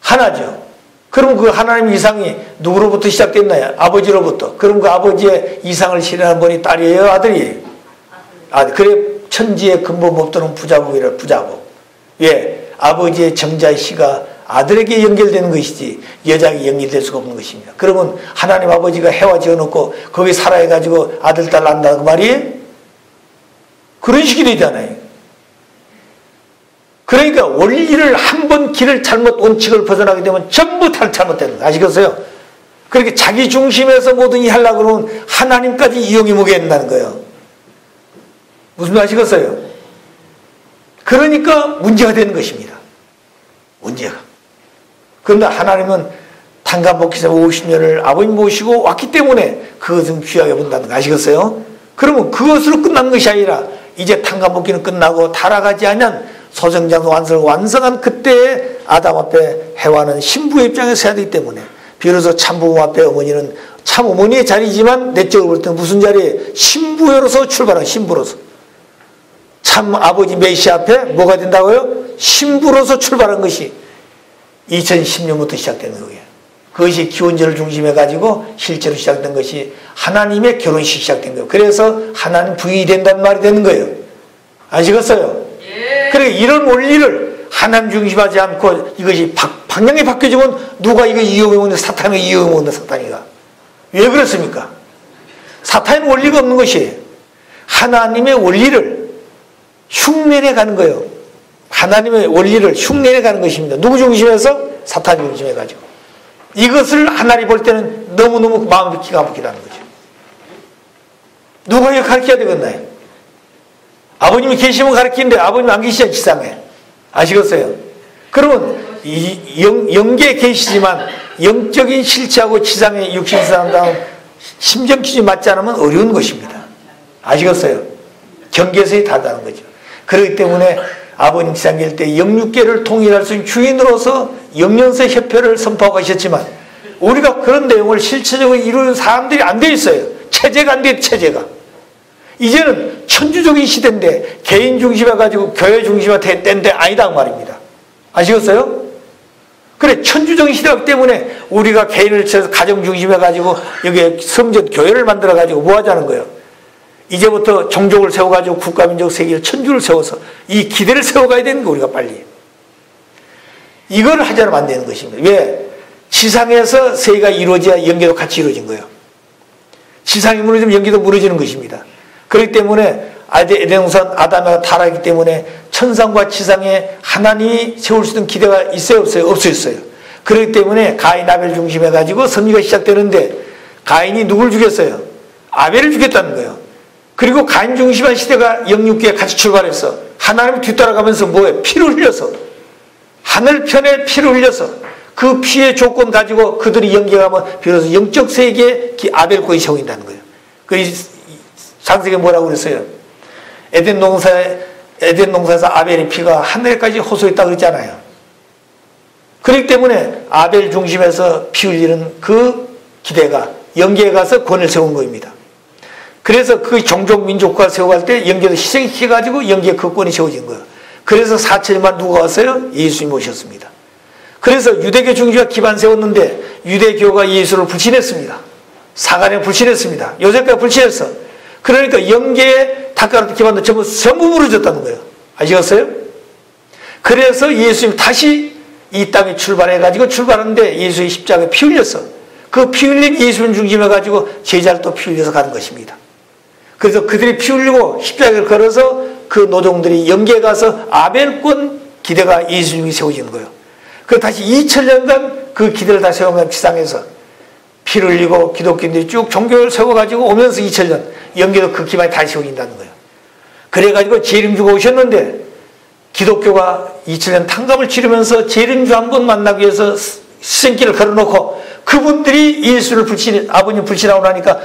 하나죠. 그럼 그 하나님 이상이 누구로부터 시작됐나요? 아버지로부터. 그럼 그 아버지의 이상을 실현한 분이 딸이에요? 아들이에요? 그래 천지의 근본 없도는 부자복이라 부자복. 왜? 아버지의 정자의 씨가 아들에게 연결되는 것이지 여자에게 연결될 수가 없는 것입니다. 그러면 하나님 아버지가 해와 지어놓고 거기 살아해가지고 아들 딸 낳는다고 말이에요? 그런 식이 되잖아요. 그러니까 원리를 한 번 길을 잘못 원칙을 벗어나게 되면 전부 다 잘못되는 거 아시겠어요? 그렇게 자기 중심에서 뭐든 하려고 그러면 하나님까지 이용이 먹여야 된다는 거예요. 무슨 말 아시겠어요? 그러니까 문제가 되는 것입니다. 문제가. 그런데 하나님은 탄감복기사 50년을 아버님 모시고 왔기 때문에 그것은 귀하게 본다는 거 아시겠어요? 그러면 그것으로 끝난 것이 아니라 이제 탄감복기는 끝나고 타락하지 않은 소정장 완성한 그때의 아담 앞에 해와는 신부의 입장에서 해야 되기 때문에 비로소 참부모 앞에 어머니는 참 어머니의 자리지만 내적으로 볼 때는 무슨 자리에 신부로서 출발한 신부로서 참 아버지 메시아 앞에 뭐가 된다고요? 신부로서 출발한 것이 2010년부터 시작되는 거예요. 그것이 기원절을 중심해 가지고 실제로 시작된 것이 하나님의 결혼식이 시작된 거예요. 그래서 하나님 부인이 된다는 말이 되는 거예요. 아시겠어요? 예. 그래 이런 원리를 하나님 중심하지 않고 이것이 방향이 바뀌어지면 누가 이거 이용해 먹는 사탄이 이용해 먹는 사탄이가 왜 그렇습니까? 사탄은 원리가 없는 것이에요. 하나님의 원리를 흉내내 가는 거예요. 하나님의 원리를 흉내내 가는 것입니다. 누구 중심에서? 사탄 중심해 가지고 이것을 하나님 볼 때는 너무너무 마음이 기가 막히다는 거죠. 누가 이거 가르쳐야 되겠나요? 아버님이 계시면 가르치는데 아버님 안 계시잖아요. 지상에. 아시겠어요? 그러면 영계에 계시지만 영적인 실체하고 지상의 육신 사람다운 심정 기준이 맞지 않으면 어려운 것입니다. 아시겠어요? 경계선이 다르다는 거죠. 그렇기 때문에 아버님 지상에 있을 때 영육계를 통일할 수 있는 주인으로서 영연서 협회를 선포하고 하셨지만 우리가 그런 내용을 실체적으로 이루는 사람들이 안 돼 있어요. 체제가 안 돼, 체제가. 이제는 천주적인 시대인데 개인 중심해 가지고 교회 중심화 된데 아니다 그 말입니다. 아시겠어요? 그래 천주적인 시대이기 때문에 우리가 개인을 쳐서 가정 중심해 가지고 여기에 성전 교회를 만들어 가지고 뭐 하자는 거예요? 이제부터 종족을 세워 가지고 국가 민족 세계를 천주를 세워서 이 기대를 세워가야 되는 거 우리가 빨리. 이걸 하지 않으면 안 되는 것입니다. 왜? 지상에서 세계가 이루어져야 영계도 같이 이루어진 거예요. 지상이 무너지면 영계도 무너지는 것입니다. 그렇기 때문에 에덴동산 아담이 타락하기 때문에 천상과 지상에 하나님이 세울 수 있는 기대가 있어요? 없어요? 없었어요. 그렇기 때문에 가인 아벨 중심해 가지고 섭리가 시작되는데 가인이 누굴 죽였어요? 아벨을 죽였다는 거예요. 그리고 가인 중심한 시대가 영육계에 같이 출발해서 하나님을 뒤따라가면서 뭐예요? 피를 흘려서 하늘편에 피를 흘려서 그 피의 조건 가지고 그들이 연계하면 비로소 영적 세계에 아벨권이 세워진다는 거예요. 장세기에 뭐라고 그랬어요? 에덴 농사에서 아벨의 피가 하늘까지 호소했다 그랬잖아요. 그렇기 때문에 아벨 중심에서 피 흘리는 그 기대가 영계에 가서 권을 세운 겁니다. 그래서 그 종족 민족과 세워갈 때 영계도 희생시켜가지고 영계 그 권이 세워진 거예요. 그래서 4천년만 누가 왔어요? 예수님이 오셨습니다. 그래서 유대교 중심과 기반 세웠는데 유대교가 예수를 불신했습니다. 사관에 불신했습니다. 요새까지 불신했어. 그러니까 영계에 닭가루 기반도 전부 무너졌다는 거예요. 아시겠어요? 그래서 예수님 다시 이 땅에 출발해가지고 출발하는데 예수의 십자가에 피 흘렸어. 그 피 흘린 예수님 중심해가지고 제자를 또 피 흘려서 가는 것입니다. 그래서 그들이 피 흘리고 십자가를 걸어서 그 노종들이 영계에 가서 아벨권 기대가 예수님이 세워지는 거예요. 그 다시 2000년간 그 기대를 다 세우면 지상에서 피를 흘리고 기독교인들이 쭉 종교를 세워가지고 오면서 2000년 영계도 그 기반이 다시 세워진다는 거예요. 그래가지고 재림주가 오셨는데 기독교가 2000년 탕감을 치르면서 재림주 한 번 만나기 위해서 희생길을 걸어놓고 그분들이 예수를 아버님 불신하고 나니까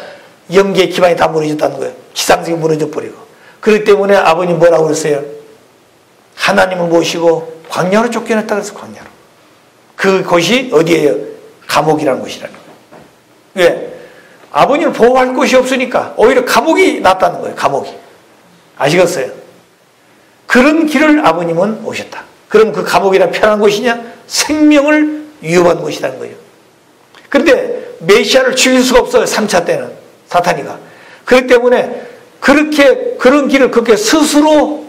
영계의 기반이 다 무너졌다는 거예요. 지상sek이 무너져 버리고. 그렇기 때문에 아버님 뭐라고 그랬어요? 하나님을 모시고 광야로 쫓겨냈다 그래서 광야로. 그곳이 어디예요? 감옥이라는 곳이라는 거예요. 왜? 아버님을 보호할 곳이 없으니까 오히려 감옥이 낫다는 거예요. 감옥이. 아시겠어요? 그런 길을 아버님은 오셨다. 그럼 그 감옥이라 편한 곳이냐? 생명을 위협하는 곳이라는 거예요. 그런데 메시아를 죽일 수가 없어요. 3차 때는 사탄이가. 그렇기 때문에 그런 길을 그렇게 스스로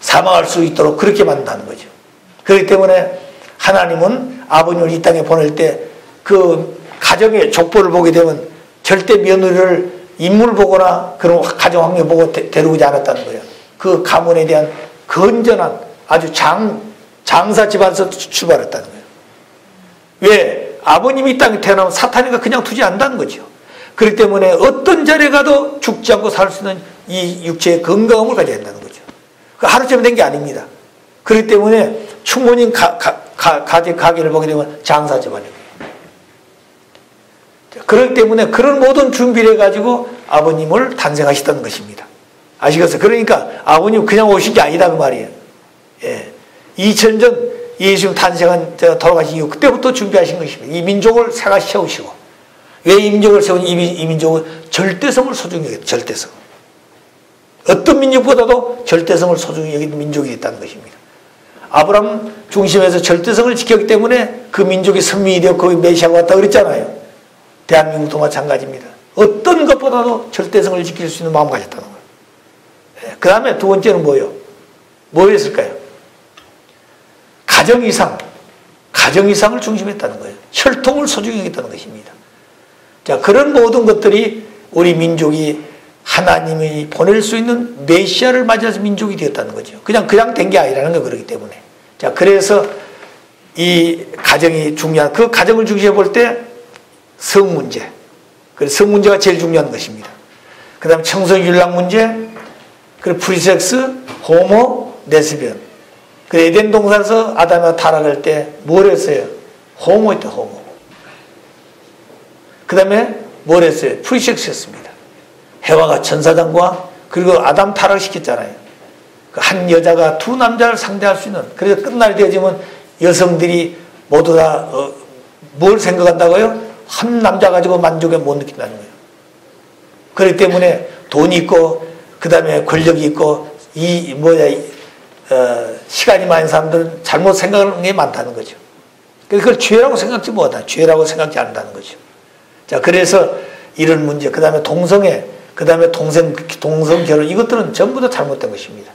사망할 수 있도록 그렇게 만든다는 거죠. 그렇기 때문에 하나님은 아버님을 이 땅에 보낼 때 그 가정의 족보를 보게 되면 절대 며느리를 인물 보거나 그런 가정 환경 보고 데려오지 않았다는 거예요. 그 가문에 대한 건전한 아주 장사 집안에서 출발했다는 거예요. 왜? 아버님이 이 땅에 태어나면 사탄이가 그냥 두지 않는다는 거죠. 그렇기 때문에 어떤 자리에 가도 죽지 않고 살 수 있는 이 육체의 건강함을 가져야 한다는 거죠. 그 하루쯤 된 게 아닙니다. 그렇기 때문에 충분히 가게를 보게 되면 장사 집안이에요. 그렇기 때문에 그런 모든 준비를 해가지고 아버님을 탄생하셨다는 것입니다. 아시겠어요? 그러니까 아버님 그냥 오신 게 아니다 그 말이에요. 예. 2000년 예수님 탄생한 돌아가신 이후 그때부터 준비하신 것입니다. 이 민족을 새가 세우시고. 왜 이 민족을 세우니? 이 민족은 절대성을 소중히 여겼다. 절대성. 어떤 민족보다도 절대성을 소중히 여기는 민족이 있다는 것입니다. 아브라함 중심에서 절대성을 지켰기 때문에 그 민족이 선민이 되어 거기 메시아가 왔다 그랬잖아요. 대한민국도 마찬가지입니다. 어떤 것보다도 절대성을 지킬 수 있는 마음을 가졌다는 거예요. 그 다음에 두 번째는 뭐예요? 뭐였을까요? 가정이상을 중심했다는 거예요. 혈통을 소중히 여겼다는 것입니다. 자, 그런 모든 것들이 우리 민족이 하나님이 보낼 수 있는 메시아를 맞이해서 민족이 되었다는 거죠. 그냥 된 게 아니라는 거 그렇기 때문에. 자, 그래서 이 가정이 중요한, 그 가정을 중시해 볼 때 성문제. 그래서 성문제가 제일 중요한 것입니다. 그 다음에 청소년락 문제, 그리고 프리섹스, 호모, 레스비언. 그 에덴 동산에서 아담과 타락할 때 뭘 했어요? 호모했다, 호모. 그 다음에 뭘 했어요? 프리섹스였습니다. 해와가 천사장과 그리고 아담 타락시켰잖아요. 한 여자가 두 남자를 상대할 수 있는, 그래서 끝날이 되어지면 여성들이 모두 다 뭘 생각한다고요? 한 남자 가지고 만족을 못 느낀다는 거예요. 그렇기 때문에 돈이 있고 그 다음에 권력이 있고 시간이 많은 사람들은 잘못 생각하는 게 많다는 거죠. 그걸 죄라고 생각지 못한다. 죄라고 생각지 않는다는 거죠. 자, 그래서 이런 문제, 그 다음에 동성애, 그 다음에 동성 결혼, 이것들은 전부 다 잘못된 것입니다.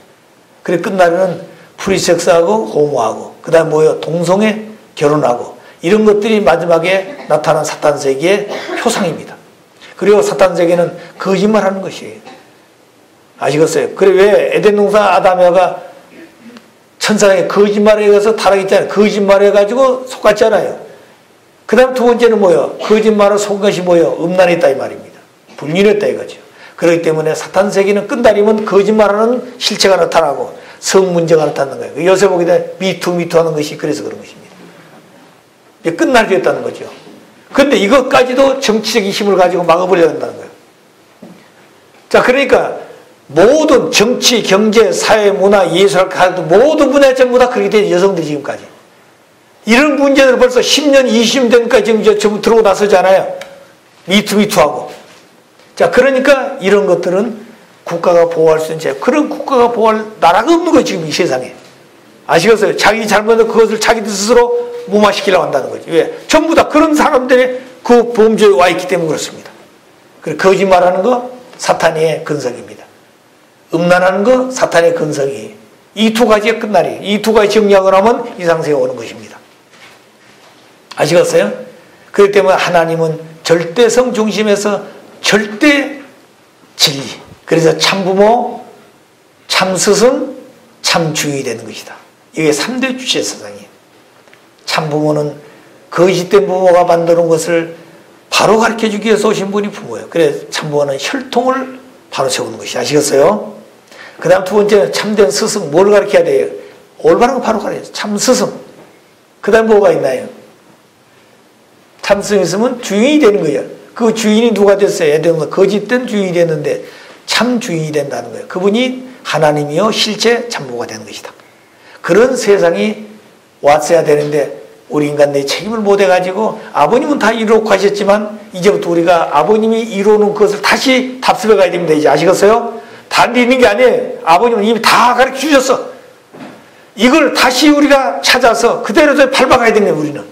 그래 끝나면은 프리섹스하고 호모하고, 그 다음에 뭐예요? 동성애 결혼하고, 이런 것들이 마지막에 나타난 사탄 세계의 표상입니다. 그리고 사탄 세계는 거짓말하는 것이에요. 아시겠어요? 그래 왜 에덴 동산 아담에가 천사에게 거짓말에 의해서 타락했잖아요. 거짓말해 가지고 속았잖아요. 그 다음 두 번째는 뭐예요? 거짓말을 속은 것이 뭐예요? 음란했다 이 말입니다. 불륜했다 이거죠. 그렇기 때문에 사탄 세계는 끝날이면 거짓말하는 실체가 나타나고 성문제가 나타나는 거예요. 요새 보게 되면 미투 하는 것이 그래서 그런 것입니다. 끝날 되었다는 거죠. 그런데 이것까지도 정치적인 힘을 가지고 막아버려야 한다는 거예요. 자, 그러니까 모든 정치, 경제, 사회, 문화, 예술, 모든 분야에 전부 다 그렇게 된 여성들이 지금까지. 이런 문제들을 벌써 10년, 20년 전까지 지금 전부 들어오고 나서잖아요. 미투하고. 자, 그러니까 이런 것들은 국가가 보호할 수 있는 그런 국가가 보호할 나라가 없는 거예요, 지금 이 세상에. 아시겠어요? 자기 잘못을 그것을 자기들 스스로 무마시키려고 한다는 거죠. 왜? 전부 다 그런 사람들의 그 범죄에 와 있기 때문에 그렇습니다. 그리고 거짓말하는 거 사탄의 근성입니다. 음란하는 거 사탄의 근성이. 이 두 가지가 끝날이에요. 이 두 가지 정리하고 나면 이상세가 오는 것입니다. 아시겠어요? 그렇기 때문에 하나님은 절대성 중심에서 절대 진리. 그래서 참부모, 참스승, 참주인이 되는 것이다. 이게 3대 주체 사상이에요. 참부모는 거짓된 부모가 만드는 것을 바로 가르쳐주기 위해서 오신 분이 부모예요. 그래서 참부모는 혈통을 바로 세우는 것이. 아시겠어요? 그 다음 두 번째는 참된 스승. 뭘 가르쳐야 돼요? 올바른 거 바로 가르쳐야죠. 참스승. 그 다음 뭐가 있나요? 참스승이 있으면 주인이 되는 거예요. 그 주인이 누가 됐어요? 거짓된 주인이 됐는데 참 주인이 된다는 거예요. 그분이 하나님이요 실제 참부모가 되는 것이다. 그런 세상이 왔어야 되는데 우리 인간들이 책임을 못 해가지고 아버님은 다 이루고 하셨지만 이제부터 우리가 아버님이 이루는 것을 다시 답습해 가야 됩니다. 이제 아시겠어요? 단지 있는 게 아니에요. 아버님은 이미 다 가르쳐 주셨어. 이걸 다시 우리가 찾아서 그대로 밟아가야 되는 거예요. 우리는.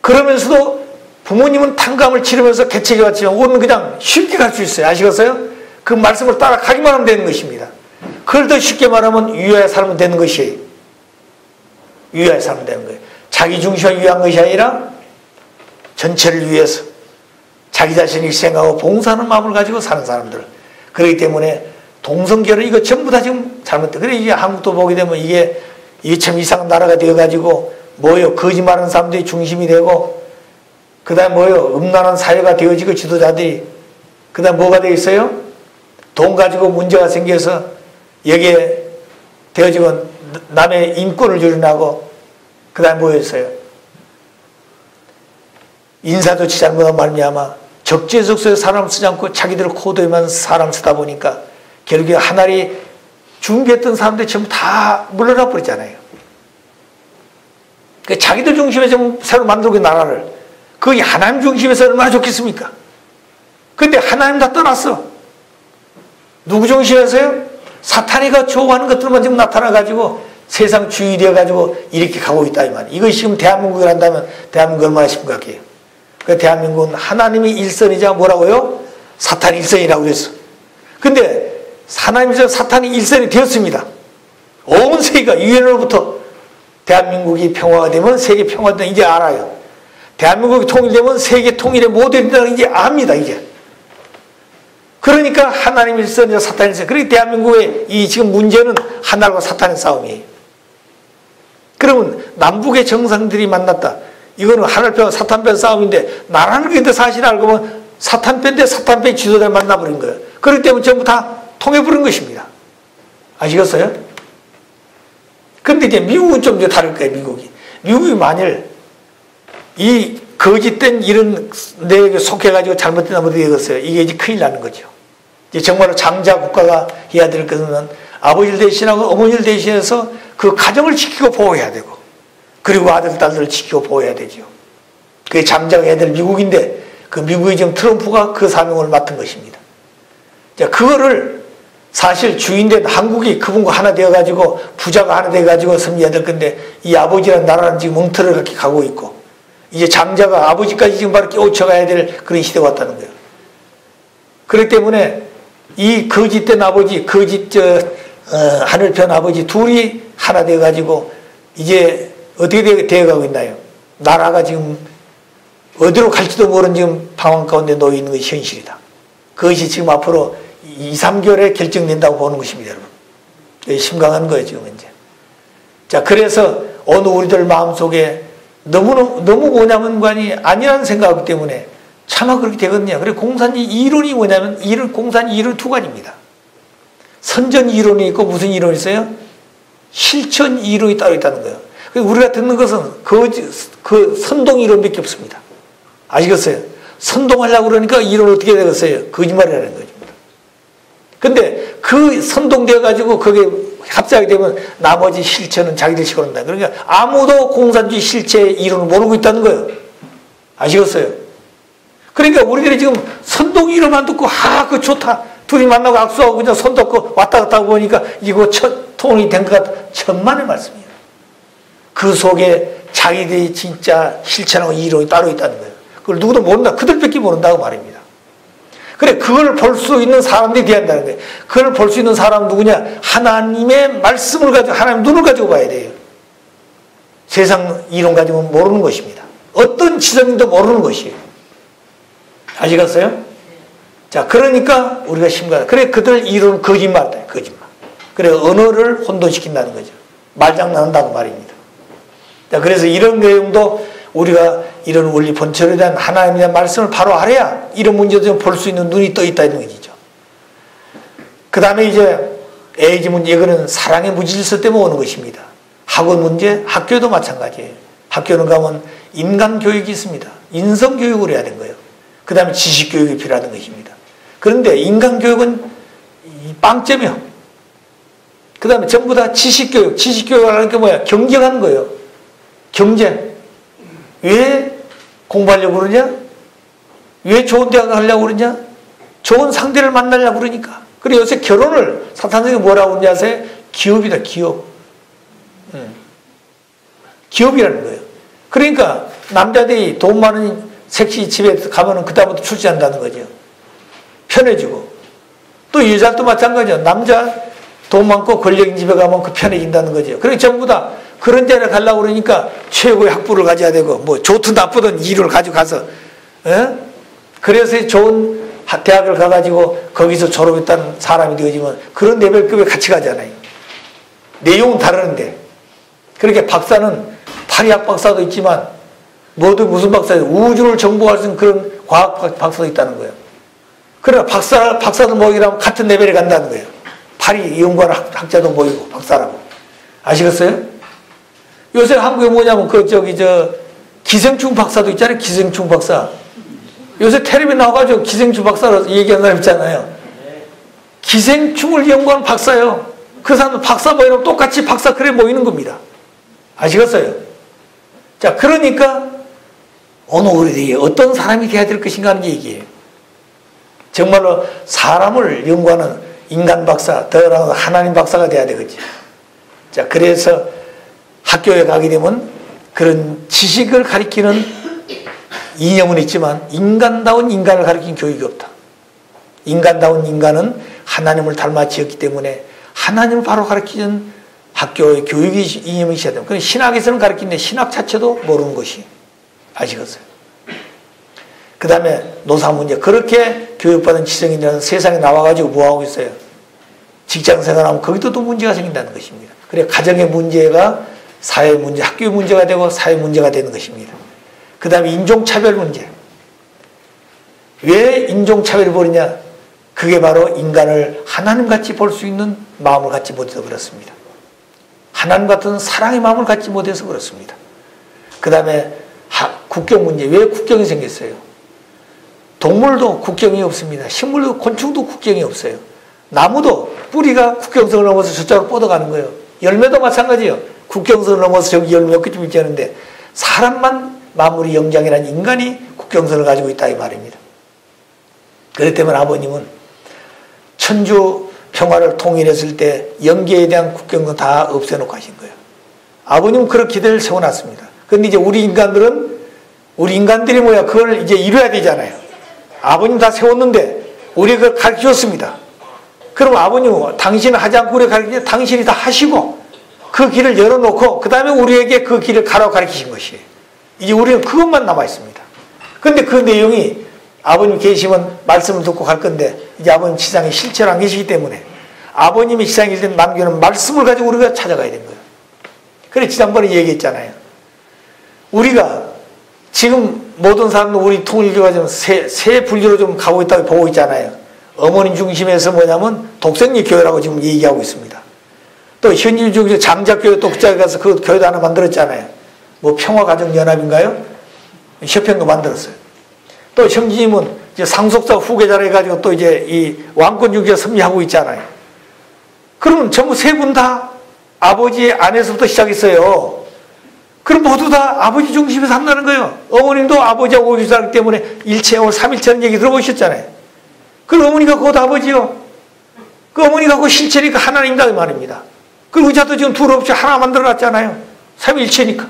그러면서도 부모님은 탕감을 치르면서 개책해 왔지만 우리는 그냥 쉽게 갈 수 있어요. 아시겠어요? 그 말씀을 따라가기만 하면 되는 것입니다. 그걸 더 쉽게 말하면 유효하게 살면 되는 것이에요. 유효하게 살면 되는 거예요. 자기 중심에 유효한 것이 아니라 전체를 위해서 자기 자신을 희생하고 봉사하는 마음을 가지고 사는 사람들. 그렇기 때문에 동성결혼 이거 전부 다 지금 잘못돼. 그래 이게 한국도 보게 되면 이게 참 이상한 나라가 되어가지고 뭐요 거짓말하는 사람들이 중심이 되고 그 다음에 뭐요 음란한 사회가 되어지고 지도자들이 그 다음에 뭐가 되어 있어요? 돈 가지고 문제가 생겨서 여기에 되어지고 남의 인권을 유린하고 그 다음에 뭐였어요? 인사조치 잘못한 말미암아 적재적소에 사람 쓰지 않고 자기들 코드에만 사람 쓰다 보니까 결국에 하나님 준비했던 사람들이 전부 다 물러나 버리잖아요. 그러니까 자기들 중심에 좀 새로 만들고 나라를 그게 하나님 중심에서 얼마나 좋겠습니까? 근데 하나님 다 떠났어. 누구 중심에서요? 사탄이가 좋아하는 것들만 지금 나타나가지고 세상 주인이 되어가지고 이렇게 가고 있다 이 말이에요. 이것이 지금 대한민국을 한다면 대한민국 얼마나 심각해요. 그 대한민국은 하나님이 일선이자 뭐라고요? 사탄이 일선이라고 그랬어. 근데 하나님에서 사탄이 일선이 되었습니다. 온 세계가 유엔으로부터 대한민국이 평화가 되면 세계 평화가 된다 이제 알아요. 대한민국이 통일되면 세계 통일에 못 된다는 이제 압니다 이제. 그러니까 하나님 일선이자 사탄 일선. 그러니까 대한민국의 이 지금 문제는 하나님과 사탄의 싸움이에요. 그러면 남북의 정상들이 만났다. 이거는 하늘 편 사탄 편 싸움인데 나라는 근데 사실 알고 보면 사탄 편인데 사탄 편 지도자를 만나버린 거예요. 그렇기 때문에 전부 다 통해버린 것입니다. 아시겠어요? 그런데 이제 미국은 좀 다를 거예요. 미국이 만일 이 거짓된 이런 내용에 속해가지고 잘못된 아무도 되겠어요. 이게 이제 큰일 나는 거죠. 이제 정말로 장자 국가가 해야 될 것은 아버지를 대신하고 어머니를 대신해서 그 가정을 지키고 보호해야 되고 그리고 아들, 딸들을 지키고 보호해야 되죠. 그게 장자가 해야 될 미국인데 그 미국의 지금 트럼프가 그 사명을 맡은 것입니다. 자, 그거를 사실 주인된 한국이 그분과 하나 되어가지고 부자가 하나 되어가지고 섬겨야 될 건데 이 아버지라는 나라는 지금 엉터리를 그렇게 가고 있고 이제 장자가 아버지까지 지금 바로 깨우쳐가야 될 그런 시대가 왔다는 거예요. 그렇기 때문에 이 거짓된 아버지, 하늘편 아버지 둘이 하나 되어가지고 이제 어떻게 되어가고 있나요? 나라가 지금 어디로 갈지도 모르는 지금 방황 가운데 놓여 있는 것이 현실이다. 그것이 지금 앞으로 2, 3개월에 결정된다고 보는 것입니다, 여러분. 심각한 거예요, 지금 이제. 자, 그래서 어느 우리들 마음속에 너무 뭐냐면관이 아니라는 생각 때문에 차마 그렇게 되거든요. 그리고 공산주의 이론이 뭐냐면 공산주의 이론 두 가지입니다. 선전 이론이 있고 무슨 이론이 있어요? 실천 이론이 따로 있다는 거예요. 우리가 듣는 것은 그 선동 이론밖에 없습니다. 아시겠어요? 선동하려고 그러니까 이론은 어떻게 되겠어요? 거짓말이라는 거죠. 근데 그 선동되어가지고 그게 합작이 되면 나머지 실체는 자기들 식으로 한다. 그러니까 아무도 공산주의 실체 이론을 모르고 있다는 거예요. 아시겠어요? 그러니까 우리들이 지금 선동 이론만 듣고 그거 좋다. 둘이 만나고 악수하고 그냥 손 덮고 왔다 갔다 하고 보니까 이거 통일이 된 것 같아. 천만의 말씀이에요. 그 속에 자기들이 진짜 실천하고 이론이 따로 있다는 거예요. 그걸 누구도 모른다. 그들밖에 모른다고 말입니다. 그래, 그걸 볼 수 있는 사람들이 돼야 한다는 거예요. 그걸 볼 수 있는 사람은 누구냐? 하나님의 말씀을 가지고, 하나님 눈을 가지고 봐야 돼요. 세상 이론 가지고 모르는 것입니다. 어떤 지성인도 모르는 것이에요. 아시겠어요? 자, 그러니까 우리가 심각하다. 그래, 그들 이론은 거짓말이다. 거짓말. 그래, 언어를 혼돈시킨다는 거죠. 말장난한다는 말입니다. 자, 그래서 이런 내용도 우리가 이런 원리 본처에 대한 하나님에 대한 말씀을 바로 알아야 이런 문제도 볼 수 있는 눈이 떠 있다는 것이죠. 그 다음에 이제 에이즈 문제, 이거는 사랑의 무질서 때문에 오는 것입니다. 학원 문제, 학교도 마찬가지예요. 학교는 가면 인간 교육이 있습니다. 인성 교육을 해야 되는 거예요. 그 다음에 지식 교육이 필요한 것입니다. 그런데 인간 교육은 빵점이요. 그 다음에 전부 다 지식 교육. 지식 교육을 하는 게 뭐야? 경쟁하는 거예요. 경제. 왜 공부하려고 그러냐? 왜 좋은 대학 가려고 그러냐? 좋은 상대를 만나려고 그러니까. 그리고 요새 결혼을 사탄성이 뭐라고 그러는지 아세요? 기업이다, 기업. 기업이라는 거예요. 그러니까 남자들이 돈 많은 섹시 집에 가면은 그다음부터 출세한다는 거죠. 편해지고. 또 여자도 마찬가지죠. 남자 돈 많고 권력 있는 집에 가면 그 편해진다는 거죠. 그러니까 전부 다 그런 데를 가려고 그러니까 최고의 학부를 가져야 되고, 뭐 좋든 나쁘든 이를 가지고 가서, 그래서 좋은 대학을 가가지고 거기서 졸업했다는 사람이 되어지면 그런 레벨급에 같이 가잖아요. 내용은 다르는데. 그렇게 박사는 파리학 박사도 있지만 모두 무슨 박사예요? 우주를 정복할 수 있는 그런 과학 박사도 있다는 거예요. 그러나 박사도 모이라면 같은 레벨에 간다는 거예요. 파리 연구하는 학자도 모이고 박사라고. 아시겠어요? 요새 한국에 뭐냐면 기생충 박사도 있잖아요. 기생충 박사. 요새 텔레비전 나와가지고 기생충 박사로 얘기하는 사람 있잖아요. 기생충을 연구하는 박사예요. 그 사람은 박사 모이라면 똑같이 박사 그래 모이는 겁니다. 아시겠어요? 자, 그러니까 어느 우리들이 어떤 사람이 돼야 될 것인가 하는 얘기예요. 정말로 사람을 연구하는 인간 박사, 더 나아가서 하나님 박사가 돼야 되겠지. 자, 그래서 학교에 가게 되면 그런 지식을 가리키는 이념은 있지만 인간다운 인간을 가리키는 교육이 없다. 인간다운 인간은 하나님을 닮아 지었기 때문에 하나님을 바로 가리키는 학교의 교육이 이념이 있어야 됩니다. 신학에서는 가르치는데 신학 자체도 모르는 것이. 아시겠어요? 그 다음에 노사 문제. 그렇게 교육받은 지성인들은 세상에 나와가지고 뭐하고 있어요? 직장생활하면 거기도 또 문제가 생긴다는 것입니다. 그래 가정의 문제가 사회 문제, 학교의 문제가 되고 사회 문제가 되는 것입니다. 그 다음에 인종차별 문제. 왜 인종차별을 벌이냐? 그게 바로 인간을 하나님같이 볼 수 있는 마음을 갖지 못해서 그렇습니다. 하나님 같은 사랑의 마음을 갖지 못해서 그렇습니다. 그 다음에 국경 문제. 왜 국경이 생겼어요? 동물도 국경이 없습니다. 식물도 곤충도 국경이 없어요. 나무도 뿌리가 국경선을 넘어서 저쪽으로 뻗어가는 거예요. 열매도 마찬가지예요. 국경선을 넘어서 저기 열매 몇 개쯤 있는데 사람만 만물이 영장이라는 인간이 국경선을 가지고 있다 이 말입니다. 그렇기 때문에 아버님은 천주 평화를 통일했을 때 영계에 대한 국경은 다 없애놓고 하신 거예요. 아버님은 그런 기대를 세워놨습니다. 그런데 이제 우리 인간들이 뭐야? 그걸 이제 이뤄야 되잖아요. 아버님 다 세웠는데 우리 그걸 가르쳐줬습니다. 그럼 아버님은 당신은 하지 않고 우리 가르치는데 당신이 다 하시고 그 길을 열어놓고 그 다음에 우리에게 그 길을 가라고 가르치신 것이에요. 이제 우리는 그것만 남아있습니다. 그런데 그 내용이 아버님 계시면 말씀을 듣고 갈 건데 이제 아버님 지상에 실체로 안 계시기 때문에 아버님이 지상에 있을 때 남겨놓은 말씀을 가지고 우리가 찾아가야 되는 거예요. 그래 지난번에 얘기했잖아요. 우리가 지금 모든 사람도 우리 통일교가 좀 새 분류로 좀 가고 있다고 보고 있잖아요. 어머님 중심에서 뭐냐면 독생리 교회라고 지금 얘기하고 있습니다. 또 현실 중에서 장자교회 또 그쪽에 가서 그 교회도 하나 만들었잖아요. 뭐 평화가정연합인가요? 협회도 만들었어요. 또 형제님은 이제 상속사 후계자라 해가지고 또 이제 이 왕권주의자 섭리하고 있잖아요. 그러면 전부 세 분 다 아버지 안에서부터 시작했어요. 그럼 모두 다 아버지 중심에서 한다는 거예요. 어머님도 아버지하고 오시기 때문에 일체형을 삼일체라는 얘기 들어보셨잖아요. 그럼 어머니가 곧 아버지요. 그 어머니가 곧 실체니까 하나님이다 이 말입니다. 그 의자도 지금 둘 없이 하나 만들어놨잖아요. 삼일체니까.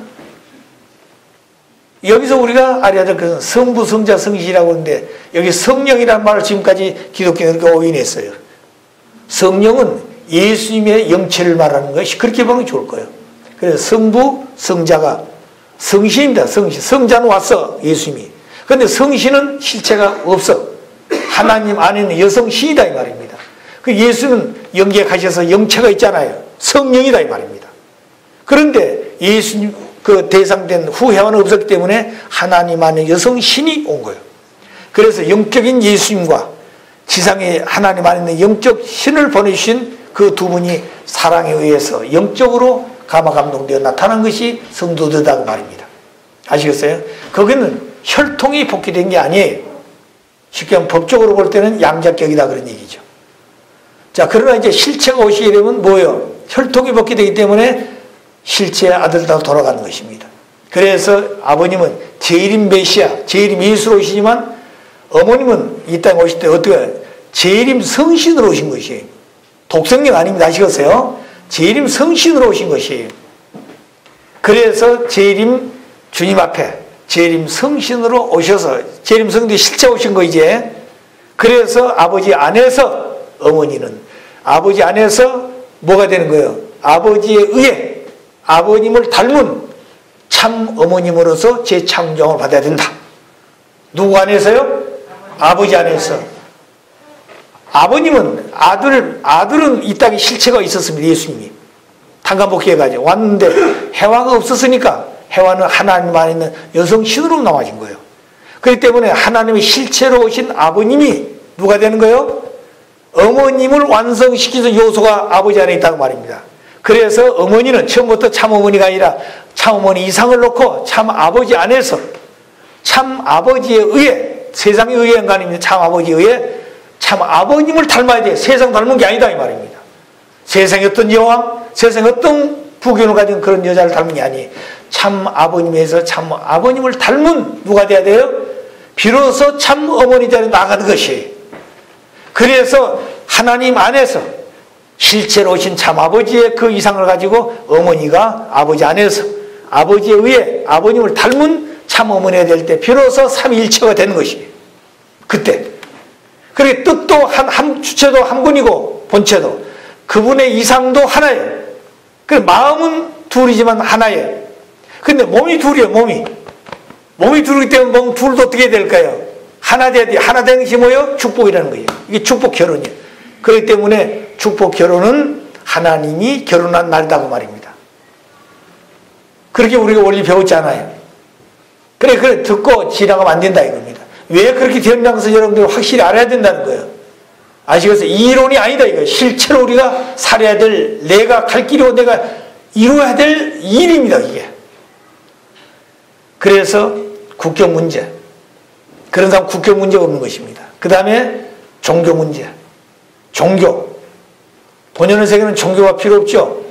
여기서 우리가 알아야 될 것은 성부, 성자, 성신이라고 하는데 여기 성령이라는 말을 지금까지 기독교는 그렇게 오인했어요. 성령은 예수님의 영체를 말하는 것이 그렇게 보면 좋을 거예요. 그래서 성부, 성자가 성신입니다. 성신. 성자는 왔어. 예수님이. 그런데 성신은 실체가 없어. 하나님 안에 있는 여성신이다 이 말입니다. 그 예수는 영계에 가셔서 영체가 있잖아요. 성령이다 이 말입니다. 그런데 예수님 그 대상된 후회와는 없었기 때문에 하나님 안에 여성신이 온 거예요. 그래서 영적인 예수님과 지상에 하나님 안에 있는 영적 신을 보내주신 그 두 분이 사랑에 의해서 영적으로 감화감동되어 나타난 것이 성도들이라고 말입니다. 아시겠어요? 거기는 혈통이 복귀된 게 아니에요. 쉽게 하면 법적으로 볼 때는 양자격이다 그런 얘기죠. 자, 그러나 이제 실체가 오시게 되면 뭐예요? 혈통이 복귀되기 때문에 실체의 아들로 돌아가는 것입니다. 그래서 아버님은 재림 메시아, 재림 예수로 오시지만 어머님은 이 땅에 오실 때 어떻게 재림 성신으로 오신 것이에요. 독생령 아닙니다. 아시겠어요? 재림 성신으로 오신 것이에요. 그래서 재림 주님 앞에 재림 성신으로 오셔서 재림 성신이 실제 오신 거 이제. 그래서 아버지 안에서 어머니는 아버지 안에서 뭐가 되는 거예요? 아버지에 의해 아버님을 닮은 참 어머님으로서 재창조을 받아야 된다. 누구 안에서요? 아버지 안에서. 아버님은 아들은 이 땅에 실체가 있었습니다. 예수님이 탄감복해가지고 왔는데 해화가 없었으니까 해화는 하나님 안에 있는 여성 신으로 나와진 거예요. 그렇기 때문에 하나님의 실체로 오신 아버님이 누가 되는 거예요? 어머님을 완성시키는 요소가 아버지 안에 있다고 말입니다. 그래서 어머니는 처음부터 참 어머니가 아니라 참 어머니 이상을 놓고 참 아버지 안에서 참 아버지에 의해 세상에 의한 거 아닙니다. 참 아버지에 의해 참 아버님을 닮아야 돼. 세상 닮은 게 아니다 이 말입니다. 세상에 어떤 여왕, 세상에 어떤 부귀를 가진 그런 여자를 닮은 게 아니 참 아버님에서 참 아버님을 닮은 누가 돼야 돼요? 비로소 참 어머니 자리에 나가는 것이에요. 그래서 하나님 안에서 실제로 오신 참 아버지의 그 이상을 가지고 어머니가 아버지 안에서 아버지에 의해 아버님을 닮은 참 어머니가 될 때 비로소 삼위일체가 되는 것이에요. 그때. 그렇게 뜻도 주체도 한 분이고 본체도 그분의 이상도 하나예요. 그 마음은 둘이지만 하나예요. 근데 몸이 둘이에요. 몸이 둘이기 때문에 몸 둘도 어떻게 될까요? 하나 돼야 돼요. 하나 되는 것이 뭐예요? 축복이라는 거예요. 이게 축복 결혼이에요. 그렇기 때문에 축복 결혼은 하나님이 결혼한 날이라고 말입니다. 그렇게 우리가 원리 배웠잖아요. 그래 듣고 지나가면 안 된다 이겁니다. 왜 그렇게 되었냐는 것을 여러분들 확실히 알아야 된다는 거예요. 아시겠어요? 이론이 아니다 이거예요. 실제로 우리가 살아야 될 내가 갈 길이고 내가 이루어야 될 일입니다 이게. 그래서 국경 문제. 그런 사람 국경 문제가 없는 것입니다. 그 다음에 종교 문제. 종교. 본연의 세계는 종교가 필요 없죠.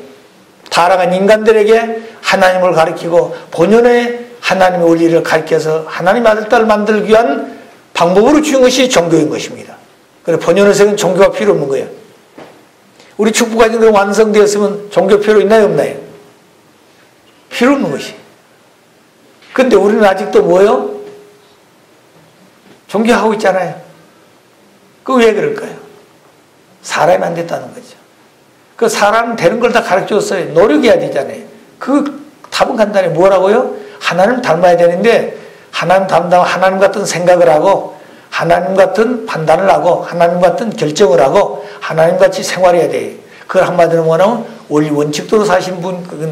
타락한 인간들에게 하나님을 가르치고 본연의 하나님의 원리를 가르쳐서 하나님 아들, 딸을 만들기 위한 방법으로 주는 것이 종교인 것입니다. 그래서 본연의 세계는 종교가 필요 없는 거예요. 우리 축복가정이 완성되었으면 종교 필요 있나요? 없나요? 필요 없는 것이. 근데 우리는 아직도 뭐예요? 종교하고 있잖아요. 그 왜 그럴까요? 사람이 안 됐다는 거죠. 그 사람 되는 걸 다 가르쳐줬어요. 노력해야 되잖아요. 그 답은 간단해. 뭐라고요? 하나님 닮아야 되는데 하나님 닮다면 하나님 같은 생각을 하고 하나님 같은 판단을 하고 하나님 같은 결정을 하고 하나님 같이 생활해야 돼요. 그걸 한마디로 뭐냐면 원리 원칙대로 사신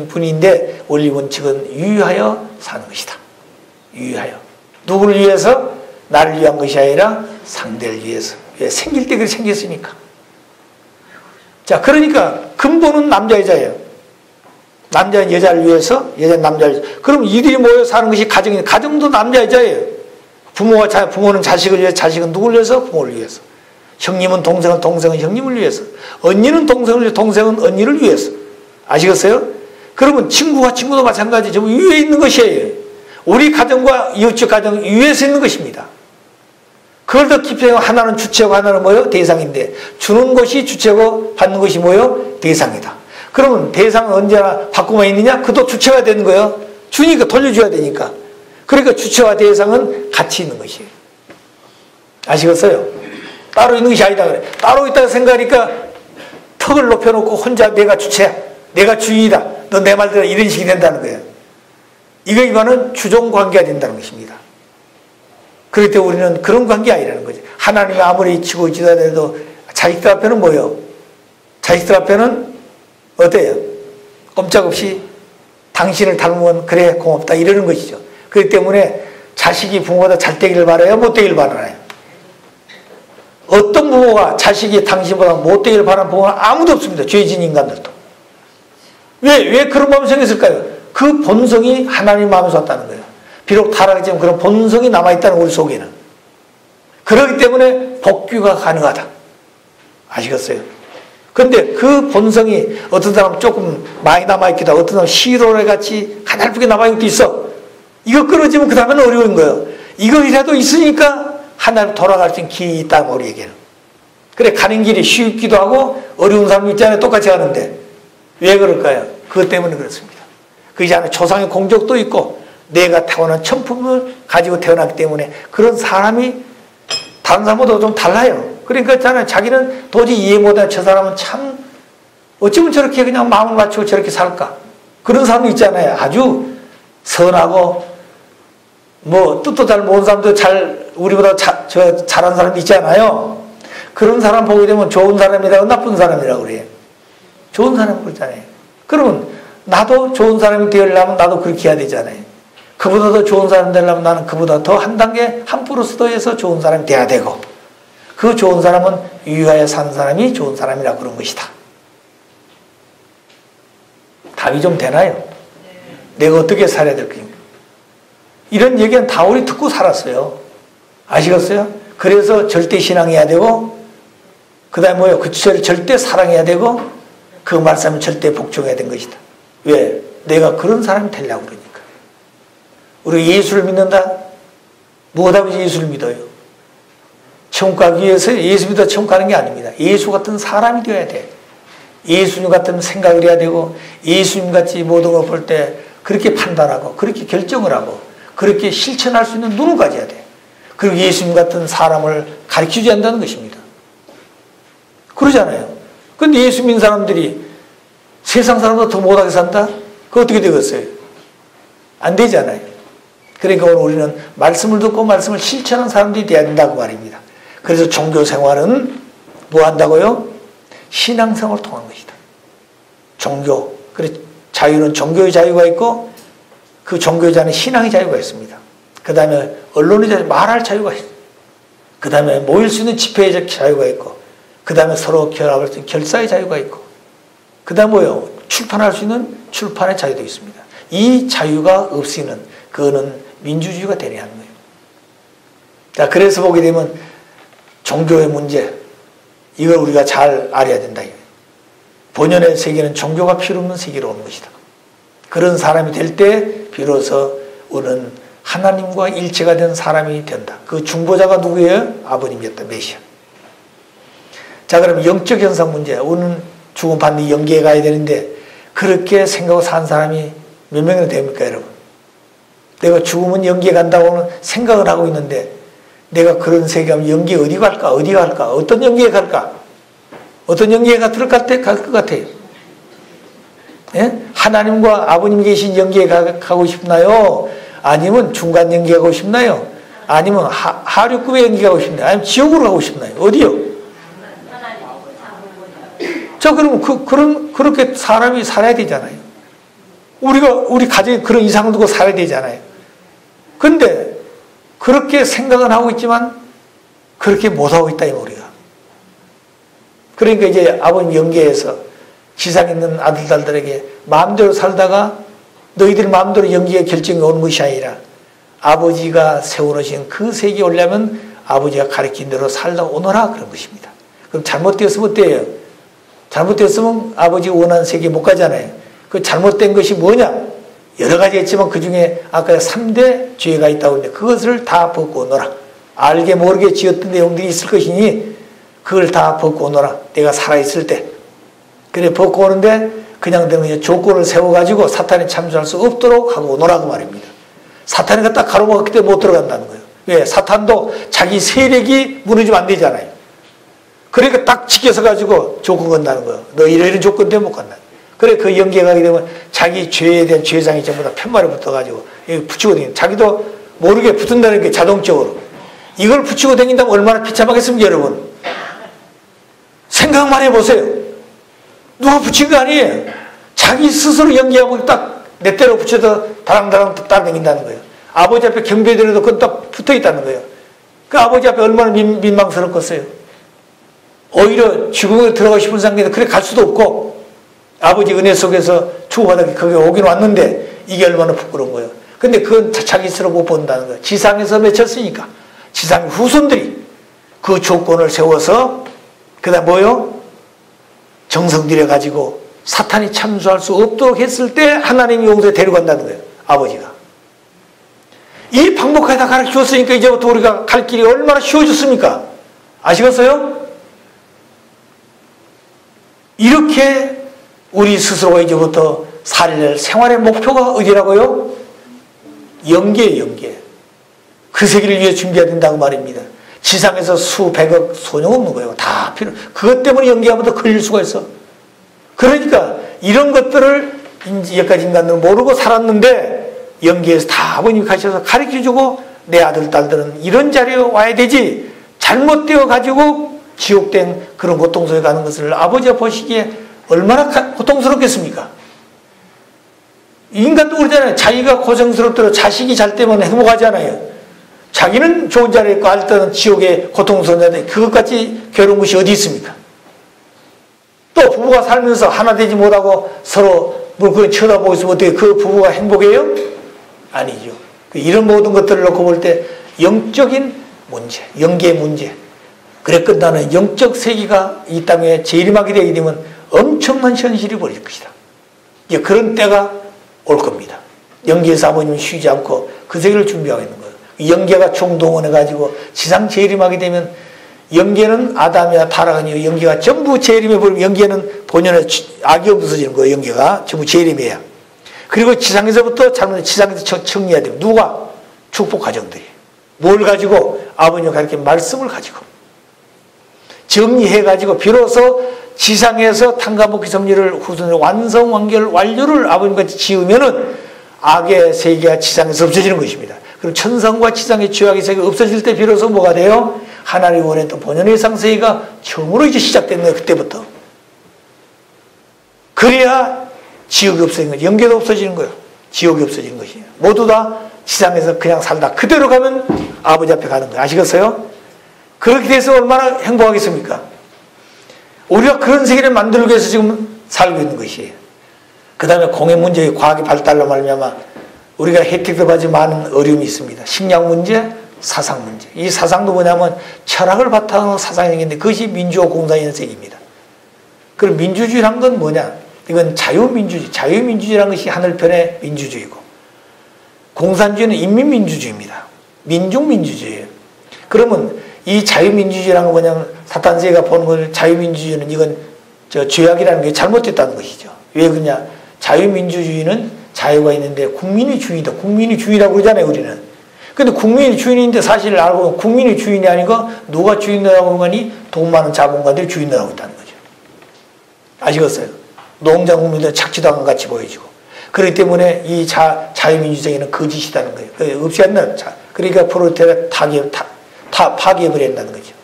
분인데 원리 원칙은 유의하여 사는 것이다. 유의하여. 누구를 위해서? 나를 위한 것이 아니라 상대를 위해서. 왜? 생길 때 그렇게 생겼으니까. 자, 그러니까 근본은 남자 여자예요. 남자는 여자를 위해서, 여자는 남자를 위해서. 그럼 이들이 모여 사는 것이 가정이에요. 가정도 남자 여자예요. 부모는 자식을 위해서, 자식은 누구를 위해서? 부모를 위해서. 형님은 동생은 형님을 위해서. 언니는 동생을 위해서, 동생은 언니를 위해서. 아시겠어요? 그러면 친구가 친구도 마찬가지. 전부 위에 있는 것이에요. 우리 가정과 이웃집 가정 위에서 있는 것입니다. 그걸 더 깊이 하나는 주체고 하나는 뭐예요? 대상인데 주는 것이 주체고 받는 것이 뭐예요? 대상이다. 그러면 대상은 언제나 받고만 있느냐? 그도 주체가 되는 거예요. 주니까 돌려줘야 되니까. 그러니까 주체와 대상은 같이 있는 것이에요. 아시겠어요? 따로 있는 것이 아니다 그래. 따로 있다고 생각하니까 턱을 높여놓고 혼자 내가 주체야. 내가 주인이다. 너 내 말 들어. 이런 식이 된다는 거예요. 이거는 주종관계가 된다는 것입니다. 그럴 때 우리는 그런 관계 아니라는 거죠. 하나님이 아무리 치고 지더라도 자식들 앞에는 뭐예요? 자식들 앞에는 어때요? 꼼짝없이 당신을 닮으면 그래 고맙다 이러는 것이죠. 그렇기 때문에 자식이 부모보다 잘 되기를 바라요? 못 되기를 바라요? 어떤 부모가 자식이 당신보다 못 되기를 바라는 부모는 아무도 없습니다. 죄진 인간들도. 왜 그런 마음이 생겼을까요? 그 본성이 하나님 마음에서 왔다는 거예요. 비록 타락했지만 그런 본성이 남아있다는 우리 속에는. 그렇기 때문에 복귀가 가능하다. 아시겠어요? 그런데 그 본성이 어떤 사람은 조금 많이 남아있기도 하고 어떤 사람은 시로레 같이 가냘프게 남아있는 것도 있어. 이거 끊어지면 그 다음에는 어려운 거예요. 이거이라도 있으니까 하나님 돌아갈 수 있는 길이 있다고 우리에게는. 그래 가는 길이 쉽기도 하고 어려운 사람 있잖아요. 똑같이 가는데 왜 그럴까요? 그것 때문에 그렇습니다. 그렇지 않아요. 조상의 공적도 있고 내가 타고난 천품을 가지고 태어났기 때문에 그런 사람이 다른 사람보다 좀 달라요. 그러니까 있잖아요. 자기는 도저히 이해 못해. 저 사람은 참 어쩌면 저렇게 그냥 마음을 맞추고 저렇게 살까. 그런 사람도 있잖아요. 아주 선하고 뭐 뜻도 잘 모르는 사람도 우리보다 잘한 사람도 있잖아요. 그런 사람 보게 되면 좋은 사람이라고 나쁜 사람이라고 그래요. 좋은 사람 그러잖아요. 그러면 나도 좋은 사람이 되려면 나도 그렇게 해야 되잖아요. 그보다 더 좋은 사람 되려면 나는 그보다 더 한 단계 한 플러스 더해서 좋은 사람이 돼야 되고 그 좋은 사람은 위하여 산 사람이 좋은 사람이라고 그런 것이다. 답이 좀 되나요? 내가 어떻게 살아야 될까요? 이런 얘기는 다 우리 듣고 살았어요. 아시겠어요? 그래서 절대 신앙해야 되고 그 다음에 뭐예요? 그 절대 사랑해야 되고 그 말씀을 절대 복종해야 된 것이다. 왜? 내가 그런 사람이 되려고 그러니까. 우리 예수를 믿는다? 무엇하고 예수를 믿어요? 천국 가기 위해서 예수 믿어 천국 가는 게 아닙니다. 예수 같은 사람이 되어야 돼. 예수님 같은 생각을 해야 되고 예수님 같이 모든 걸 볼 때 그렇게 판단하고 그렇게 결정을 하고 그렇게 실천할 수 있는 눈을 가져야 돼. 그리고 예수님 같은 사람을 가르치지 않는다는 것입니다. 그러잖아요. 근데 예수 믿는 사람들이 세상 사람보다 더 못하게 산다? 그거 어떻게 되겠어요? 안 되잖아요. 그러니까 오늘 우리는 말씀을 듣고 말씀을 실천하는 사람들이 되어야 된다고 말입니다. 그래서 종교 생활은 뭐 한다고요? 신앙생활을 통한 것이다. 종교. 그래 자유는 종교의 자유가 있고 그 종교자는 신앙의 자유가 있습니다. 그 다음에 언론의 자유, 말할 자유가 있어요. 그 다음에 모일 수 있는 집회의 자유가 있고 그 다음에 서로 결합할 수 있는 결사의 자유가 있고 그 다음에 뭐요? 출판할 수 있는 출판의 자유도 있습니다. 이 자유가 없이는 그거는 민주주의가 되냐 하는 거예요. 자, 그래서 보게 되면 종교의 문제 이걸 우리가 잘 알아야 된다. 본연의 세계는 종교가 필요 없는 세계로 오는 것이다. 그런 사람이 될 때 비로소 우리는 하나님과 일체가 된 사람이 된다. 그 중보자가 누구예요? 아버님이었다. 메시아. 자, 그럼 영적 현상 문제. 우리는 죽음 반드시 영계에 가야 되는데 그렇게 생각하고 산 사람이 몇 명이나 됩니까, 여러분? 내가 죽으면 영계에 간다고는 생각을 하고 있는데 내가 그런 세계 가면 영계에 어디 갈까? 어디 갈까? 어떤 영계에 갈까? 어떤 영계에 갈 것 같아요? 예? 하나님과 아버님 계신 영계에 가고 싶나요? 아니면 중간 영계에 가고 싶나요? 아니면 하류급의 영계에 가고 싶나요? 아니면 지옥으로 가고 싶나요? 어디요? 자, 그러면 그렇게 사람이 살아야 되잖아요. 우리 가정에 그런 이상을 두고 살아야 되잖아요. 근데 그렇게 생각은 하고 있지만 그렇게 못하고 있다, 우리가. 그러니까 이제 아버님 영계에서 지상에 있는 아들들에게 마음대로 살다가 너희들 마음대로 영계의 결정이 오는 것이 아니라 아버지가 세워놓으신 그 세계에 오려면 아버지가 가르친 대로 살다 오너라 그런 것입니다. 그럼 잘못되었으면 어때요? 잘못됐으면 아버지가 원하는 세계에 못 가잖아요. 그 잘못된 것이 뭐냐? 여러 가지 있지만 그 중에 아까 3대 죄가 있다고 했는데 그것을 다 벗고 오너라. 알게 모르게 지었던 내용들이 있을 것이니 그걸 다 벗고 오너라. 내가 살아있을 때. 그래 벗고 오는데 그냥 되면 조건을 세워가지고 사탄이 참조할 수 없도록 하고 오너라고 말입니다. 사탄이가 딱 가로막기 때문에 못 들어간다는 거예요. 왜? 사탄도 자기 세력이 무너지면 안 되잖아요. 그러니까 딱 지켜서 가지고 조건 건다는 거예요. 너 이런 조건 때문에 못 간다. 그래 그 연계에 가게 되면 자기 죄에 대한 죄상이 전부 다 편말에 붙어가지고 붙이고 다니는 자기도 모르게 붙은다는 게 자동적으로. 이걸 붙이고 다닌다면 얼마나 비참하겠습니까, 여러분? 생각만 해보세요. 누가 붙인 거 아니에요. 자기 스스로 연기하고 딱 내 때로 붙여서 다랑다랑 따라다닌다는 거예요. 아버지 앞에 경배드려도 그건 딱 붙어 있다는 거예요. 그 아버지 앞에 얼마나 민망스럽겠어요. 오히려 지구에 들어가고 싶은 상태에서 그래 갈 수도 없고 아버지 은혜 속에서 축복받아 거기 오긴 왔는데 이게 얼마나 부끄러운 거예요. 근데 그건 자기 스스로 못 본다는 거예요. 지상에서 맺혔으니까 지상 후손들이 그 조건을 세워서 그 다음 뭐요? 정성 들여가지고 사탄이 참수할 수 없도록 했을 때 하나님이 용서에 데려간다는 거예요. 아버지가. 이 방법까지 다 가르쳐 줬으니까 이제부터 우리가 갈 길이 얼마나 쉬워졌습니까? 아시겠어요? 이렇게 우리 스스로가 이제부터 살릴 생활의 목표가 어디라고요? 영계예요, 영계. 그 세계를 위해 준비해야 된다고 말입니다. 지상에서 수백억 소용없는 거예요. 다 필요. 그것 때문에 연기하면 더 걸릴 수가 있어. 그러니까 이런 것들을 여기까지 인간들은 모르고 살았는데 연기에서 다 아버님이 가셔서 가르쳐주고 내 아들, 딸들은 이런 자리에 와야 되지. 잘못되어 가지고 지옥된 그런 고통스러워 가는 것을 아버지가 보시기에 얼마나 고통스럽겠습니까? 인간도 그러잖아요. 자기가 고생스럽도록 자식이 잘 때면 행복하지 않아요. 자기는 좋은 자리에 있고 아들은 지옥에 고통스러운데 그것까지 괴로운 것이 어디 있습니까? 또 부부가 살면서 하나 되지 못하고 서로 물건 쳐다보고 있으면 어떻게 그 부부가 행복해요? 아니죠. 이런 모든 것들을 놓고 볼 때 영적인 문제, 영계의 문제, 그래 끝나는 영적 세계가 이 땅에 재림하게 되게 되면 엄청난 현실이 벌어질 것이다. 이제 그런 때가 올 겁니다. 영계에서 아버님은 쉬지 않고 그 세계를 준비하고 있는 거예요. 영계가 총동원해가지고 지상 재림하게 되면 영계는 아담이야 타락은 영계가 전부 재림해버리면 영계는 본연의 악이 없어지는 거예요. 영계가 전부 재림해야. 그리고 지상에서부터 잘못해 지상에서 정리해야 돼요. 누가? 축복 가정들이. 뭘 가지고? 아버님이 가르친 말씀을 가지고. 정리해가지고 비로소 지상에서 탕가먹기 섭리를 후손으로 완성, 완결, 완료를 아버님같이 지으면은 악의 세계가 지상에서 없어지는 것입니다. 그럼 천상과 지상의 죄악의 세계가 없어질 때 비로소 뭐가 돼요? 하나님이 원했던 본연의 상세계가 처음으로 이제 시작되는 거예요. 그때부터. 그래야 지옥이 없어지는 거예요. 영계도 없어지는 거예요. 지옥이 없어지는 것이에요. 모두 다 지상에서 그냥 살다 그대로 가면 아버지 앞에 가는 거예요. 아시겠어요? 그렇게 돼서 얼마나 행복하겠습니까? 우리가 그런 세계를 만들기 위해서 지금 살고 있는 것이에요. 그 다음에 공해 문제, 과학의 발달로 말미암아 우리가 혜택도 받지 많은 어려움이 있습니다. 식량 문제, 사상 문제. 이 사상도 뭐냐면 철학을 바탕으로 사상인데 그것이 민주화 공산의 현상입니다. 그럼 민주주의란 건 뭐냐? 이건 자유민주주의. 자유민주주의라는 것이 하늘편의 민주주의고 공산주의는 인민민주주의입니다. 민중민주주의예요. 그러면 이 자유민주주의라는 건 뭐냐면 사탄세가 보는 걸 자유민주주의는 이건 죄악이라는 게 잘못됐다는 것이죠. 왜 그러냐? 자유민주주의는 자유가 있는데 국민이 주인이다. 국민이 주인이라고 그러잖아요, 우리는. 근데 국민이 주인인데 사실을 알고 보면 국민이 주인이 아니고 누가 주인이라고 하니 돈 많은 자본가들이 주인이라고 있다는 거죠. 아시겠어요? 농장 국민들 착취당한 같이 보여지고. 그렇기 때문에 이 자유민주주의는 거짓이라는 거예요. 없이 않는 그러니까 프로레타리아가 파괴해버린다는 거죠.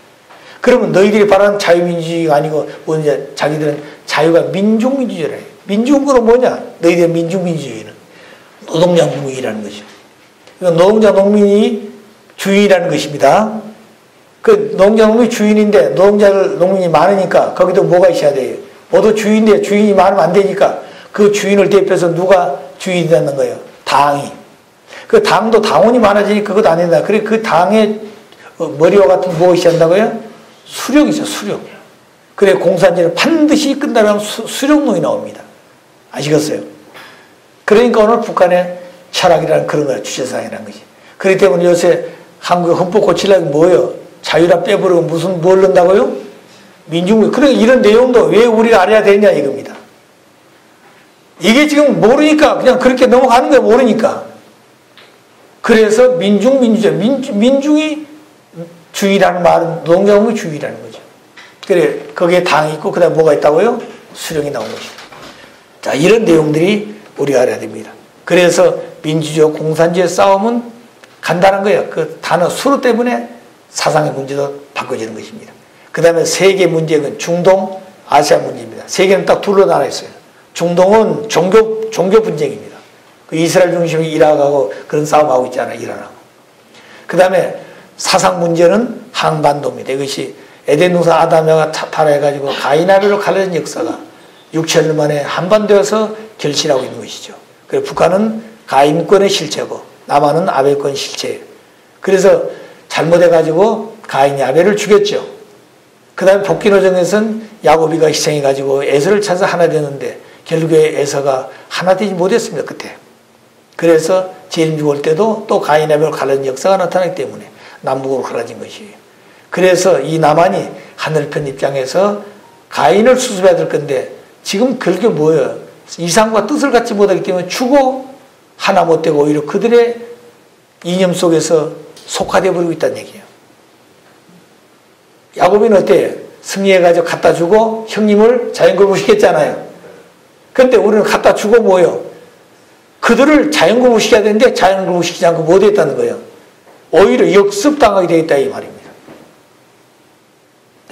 그러면 너희들이 바라는 자유민주주의가 아니고 뭐냐? 자기들은 자유가 민중민주주의라 해요. 민중은 뭐냐? 너희들의 민중민주주의는 노동자 국민이라는 것이죠. 그러니까 노동자 농민이 주인이라는 것입니다. 그 노동자 농민이 주인인데 농민이 많으니까 거기도 뭐가 있어야 돼요? 모두 주인인데 주인이 많으면 안 되니까 그 주인을 대표해서 누가 주인이 되는 거예요? 당이. 그 당도 당원이 많아지니까 그것도 안 된다. 그래 그 당의 머리와 같은 무엇이 한다고요? 수령이죠, 수령. 그래 공산주의는 반드시 끝나면 수령론이 나옵니다. 아시겠어요? 그러니까 오늘 북한의 철학이라는 그런 거야, 주체사상이라는 것이. 그렇기 때문에 요새 한국 헌법 고치려면 뭐예요? 자유라 빼버리고 무슨 뭘 넣는다고요? 민중주의. 그러니까 이런 내용도 왜 우리가 알아야 되냐 이겁니다. 이게 지금 모르니까 그냥 그렇게 넘어가는 거예요, 모르니까. 그래서 민중주의. 민중이 주의라는 말은 노동자국의 주의라는 거죠. 그래, 거기에 당이 있고, 그 다음에 뭐가 있다고요? 수령이 나온 것이다. 자, 이런 내용들이 우리가 알아야 됩니다. 그래서 민주주의와 공산주의의 싸움은 간단한 거예요. 그 단어 수로 때문에 사상의 문제도 바꿔지는 것입니다. 그 다음에 세계 문제는 중동, 아시아 문제입니다. 세계는 딱 둘로 나눠 있어요. 중동은 종교 분쟁입니다. 그 이스라엘 중심이 이라크하고 그런 싸움하고 있잖아요, 이란하고. 그 다음에 사상 문제는 한반도입니다. 이것이 에덴 동산 아담과 타락해가지고 가인 아벨로 갈라진 역사가 6천년 만에 한반도에서 결실하고 있는 것이죠. 그래서 북한은 가인권의 실체고 남한은 아벨권 실체예요. 그래서 잘못해가지고 가인이 아벨을 죽였죠. 그 다음에 복귀노정에서는 야곱이가 희생해가지고 에서를 찾아서 하나 되는데 결국에 에서가 하나 되지 못했습니다. 그때. 그래서 재림 죽을 때도 또 가인 아벨 갈라진 역사가 나타나기 때문에 남북으로 갈라진 것이에요. 그래서 이 나만이 하늘편 입장에서 가인을 수습해야 될 건데 지금 그게 뭐예요? 이상과 뜻을 갖지 못하기 때문에 죽어 하나 못되고 오히려 그들의 이념 속에서 속화되어 버리고 있다는 얘기예요. 야곱이는 어때요? 승리해가지고 갖다 주고 형님을 자연거부시켰잖아요. 근데 우리는 갖다 주고 뭐예요? 그들을 자연거부시켜야 되는데 자연거부시키지 않고 못했다는 거예요. 오히려 역습당하게 되겠다 이 말입니다.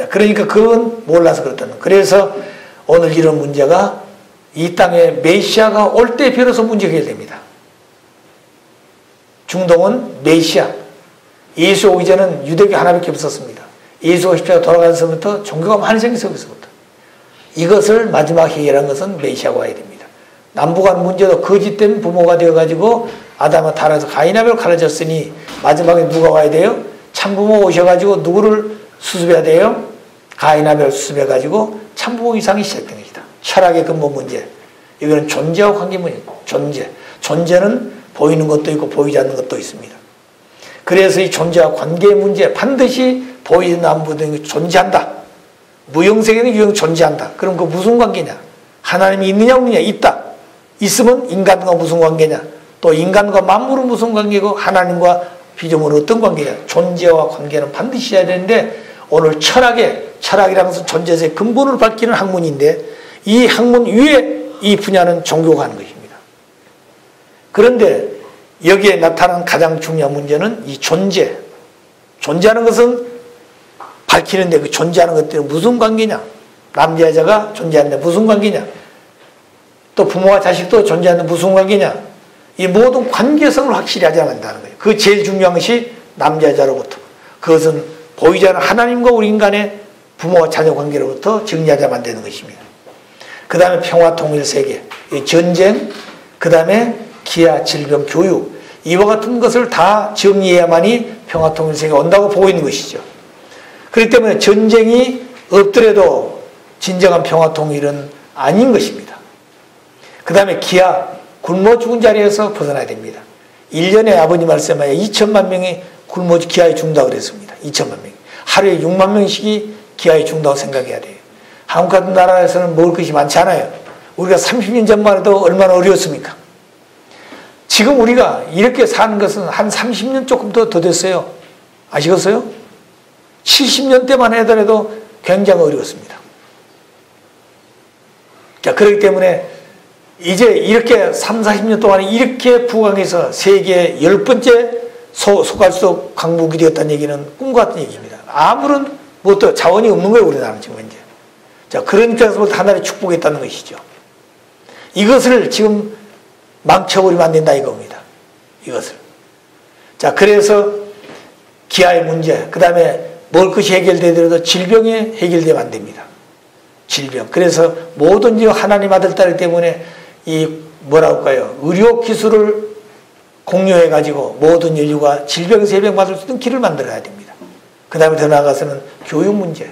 그러니까 그건 몰라서 그렇다는 거예요. 그래서 오늘 이런 문제가 이 땅에 메시아가 올 때 비로소 문제가 해결됩니다. 중동은 메시아, 예수 오기 전에는 유대교 하나밖에 없었습니다. 예수가 십자가 돌아가서부터 종교가 많이 생겨서부터 이것을 마지막 해결한 것은 메시아가 와야 됩니다. 남북한 문제도 거짓 때문에 부모가 되어가지고 아담과 타락해서 가인 아벨 갈라졌으니 마지막에 누가 와야 돼요? 참부모 오셔가지고 누구를 수습해야 돼요? 가인 아벨 수습해가지고 참부모 이상이 시작된 것이다. 철학의 근본 문제. 이거는 존재와 관계 문제. 존재는 보이는 것도 있고 보이지 않는 것도 있습니다. 그래서 이 존재와 관계의 문제 반드시 보이는 안 보이는 존재한다. 무형세계는 유형 존재한다. 그럼 그 무슨 관계냐? 하나님이 있느냐 없느냐? 있다. 있으면 인간과 무슨 관계냐? 또 인간과 만물은 무슨 관계고 하나님과 비조물은 어떤 관계냐? 존재와 관계는 반드시 해야 되는데 오늘 철학이라는 것은 존재의 근본을 밝히는 학문인데 이 학문 위에 이 분야는 종교가 하는 것입니다. 그런데 여기에 나타난 가장 중요한 문제는 이 존재. 존재하는 것은 밝히는데 그 존재하는 것들은 무슨 관계냐? 남자 여자가 존재하는데 무슨 관계냐? 또 부모와 자식도 존재하는데 무슨 관계냐? 이 모든 관계성을 확실히 하지 않는다는 거예요. 그 제일 중요한 것이 남자 여자로부터. 그것은 보이지 않는 하나님과 우리 인간의 부모와 자녀 관계로부터 정리하자만 되는 것입니다. 그 다음에 평화 통일 세계, 전쟁, 그 다음에 기아, 질병, 교육 이와 같은 것을 다 정리해야만이 평화 통일 세계가 온다고 보고 있는 것이죠. 그렇기 때문에 전쟁이 없더라도 진정한 평화 통일은 아닌 것입니다. 그 다음에 기아, 굶어 죽은 자리에서 벗어나야 됩니다. 1년에 아버님 말씀하여 2천만 명이 굶어 기아에 죽는다고 그랬습니다. 2천만 명. 하루에 6만 명씩이 기아에 죽는다고 생각해야 돼요. 한국 같은 나라에서는 먹을 것이 많지 않아요. 우리가 30년 전만 해도 얼마나 어려웠습니까? 지금 우리가 이렇게 사는 것은 한 30년 조금 더 됐어요. 아시겠어요? 70년 때만 하더라도 굉장히 어려웠습니다. 자, 그렇기 때문에 이제 이렇게 3, 40년 동안 이렇게 부강해서 세계 10번째 소갈수 강국이 되었다는 얘기는 꿈 같은 얘기입니다. 아무런 뭐 자원이 없는 거예요, 우리나라는 지금 현재. 자, 그런 입장에서부터 하나님의 축복했다는 것이죠. 이것을 지금 망쳐버리면 안 된다 이겁니다. 이것을. 자, 그래서 기아의 문제, 그 다음에 먹을 것이 해결되더라도 질병이 해결되면 안 됩니다. 질병. 그래서 모든 하나님 아들 딸 때문에 이 뭐라고 할까요? 의료 기술을 공유해가지고 모든 인류가 질병에서 해병받을 수 있는 길을 만들어야 됩니다. 그 다음에 더 나아가서는 교육 문제.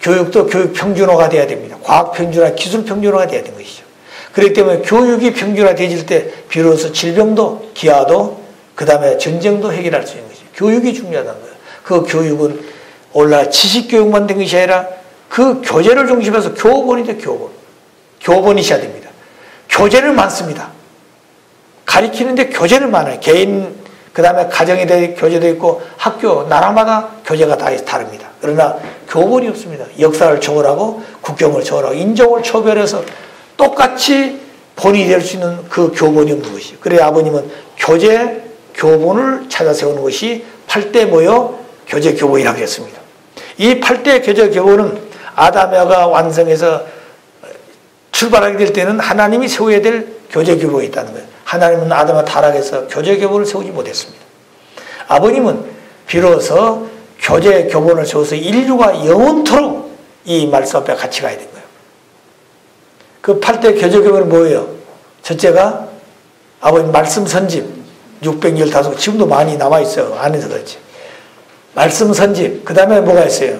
교육도 교육 평준화가 돼야 됩니다. 과학 평준화, 기술 평준화가 돼야 되는 것이죠. 그렇기 때문에 교육이 평준화되질 때 비로소 질병도 기아도 그 다음에 전쟁도 해결할 수 있는 것이죠. 교육이 중요하다는 거예요. 그 교육은 올라 지식교육만 된 것이 아니라 그 교재를 중심해서 교본이죠. 교본이 있어야 됩니다. 교재는 많습니다. 가리키는데 교재는 많아요. 개인 그 다음에 가정에 대해 교재도 있고 학교 나라마다 교재가 다 다릅니다. 그러나 교본이 없습니다. 역사를 초월하고 국경을 초월하고 인종을 초월해서 똑같이 본이 될 수 있는 그 교본이 없는 것이죠. 그래야 아버님은 교재, 교본을 찾아 세우는 것이 8대 모여 교재 교본이라고 했습니다. 이 8대 교재 교본은 아담에가 완성해서 출발하게 될 때는 하나님이 세워야 될 교재 교본이 있다는 거예요. 하나님은 아담과 타락해서 교재 교본을 세우지 못했습니다. 아버님은 비로소 교재 교본을 세워서 인류가 영원토록 이 말씀 앞에 같이 가야 된 거예요. 그 8대 교재 교본은 뭐예요? 첫째가 아버님 말씀 선집 615개, 지금도 많이 남아있어요. 안에서 그렇지. 말씀 선집, 그 다음에 뭐가 있어요?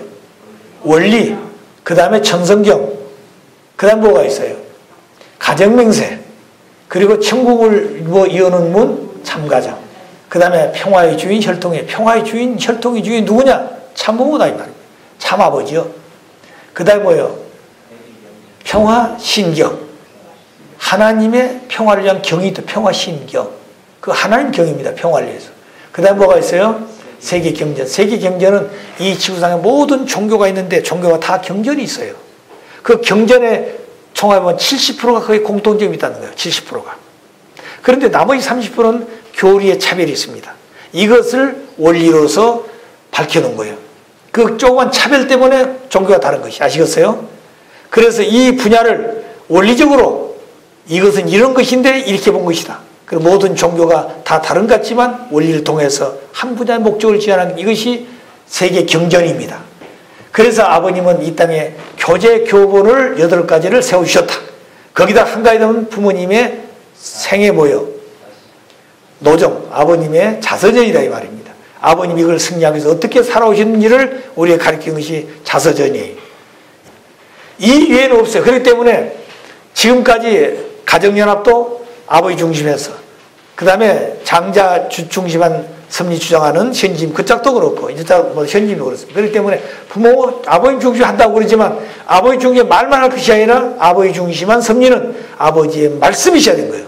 원리, 그 다음에 천성경, 그 다음에 뭐가 있어요? 가정맹세, 그리고 천국을 여는 문 참가자. 그 다음에 평화의 주인 혈통의 혈통의 주인 누구냐? 참부모다 이 말입니다. 참아버지요. 그 다음에 뭐예요? 평화 신경. 하나님의 평화를 위한 경이 있다. 평화 신경. 그 하나님 경입니다. 평화를 위해서. 그 다음에 뭐가 있어요? 세계 경전. 세계 경전은 이 지구상에 모든 종교가 있는데 종교가 다 경전이 있어요. 그 경전에 총합하면 70%가 거의 공통점이 있다는 거예요. 70%가. 그런데 나머지 30%는 교리의 차별이 있습니다. 이것을 원리로서 밝혀놓은 거예요. 그 조그만 차별 때문에 종교가 다른 것이 아시겠어요? 그래서 이 분야를 원리적으로 이것은 이런 것인데 이렇게 본 것이다. 그리고 모든 종교가 다 다른 것 같지만 원리를 통해서 한 분야의 목적을 지향하는 이것이 세계 경전입니다. 그래서 아버님은 이 땅에 교제 교본을 8가지를 세우셨다. 거기다 한 가지 되면 부모님의 생애 모여 노정, 아버님의 자서전이다 이 말입니다. 아버님이 이걸 승리하기 위해서 어떻게 살아오셨는지를 우리에게 가르치는 것이 자서전이에요. 이 외에는 없어요. 그렇기 때문에 지금까지 가정연합도 아버지 중심에서, 그 다음에 장자 중심한 섭리 주장하는 현지임 그 짝도 그렇고 이제 뭐 현지임도 그렇습니다. 그렇기 때문에 부모 아버지 중심 한다고 그러지만 아버지 중심 말만 할 것이 아니라 아버지 중심한 섭리는 아버지의 말씀이셔야 되는 거예요.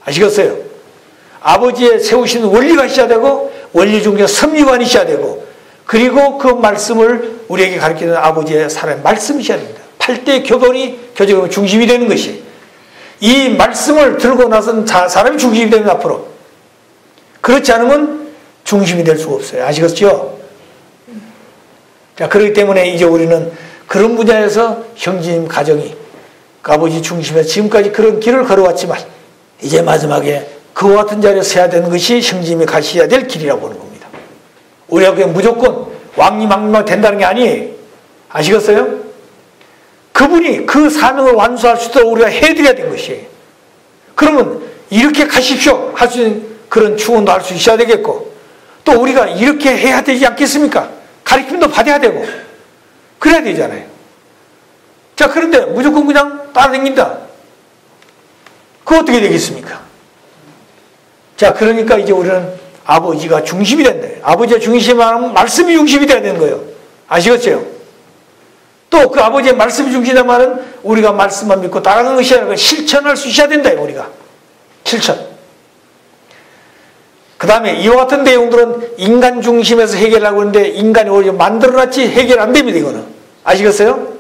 아시겠어요? 아버지의 세우시는 원리가 있어야 되고 원리 중에 섭리관이 있어야 되고 그리고 그 말씀을 우리에게 가르치는 아버지의 사람의 말씀이셔야 됩니다. 8대 교본이 교제의 중심이 되는 것이 이 말씀을 들고 나선 사람이 중심이 되는 앞으로 그렇지 않으면 중심이 될 수가 없어요. 아시겠죠? 자, 그렇기 때문에 이제 우리는 그런 분야에서 형제님 가정이 아버지 중심에서 지금까지 그런 길을 걸어왔지만 이제 마지막에 그와 같은 자리에 서야 되는 것이 형제님이 가셔야 될 길이라고 보는 겁니다. 우리가 그냥 무조건 왕님만 된다는 게 아니에요. 아시겠어요? 그분이 그 사명을 완수할 수 있도록 우리가 해드려야 되는 것이에요. 그러면 이렇게 가십시오 할 수 있는 그런 축원도 할 수 있어야 되겠고 또 우리가 이렇게 해야 되지 않겠습니까? 가르침도 받아야 되고 그래야 되잖아요. 자, 그런데 무조건 그냥 따라다닌다. 그거 어떻게 되겠습니까? 자, 그러니까 이제 우리는 아버지가 중심이 된다. 아버지가 중심하면 말씀이 중심이 돼야 되는 거예요. 아시겠죠? 또 그 아버지의 말씀이 중심이란 말은 우리가 말씀만 믿고 따라가는 것이 아니라 실천할 수 있어야 된다. 우리가 실천. 그 다음에 이와 같은 내용들은 인간 중심에서 해결하려고 하는데 인간이 오히려 만들어놨지 해결 안 됩니다. 이거는 아시겠어요?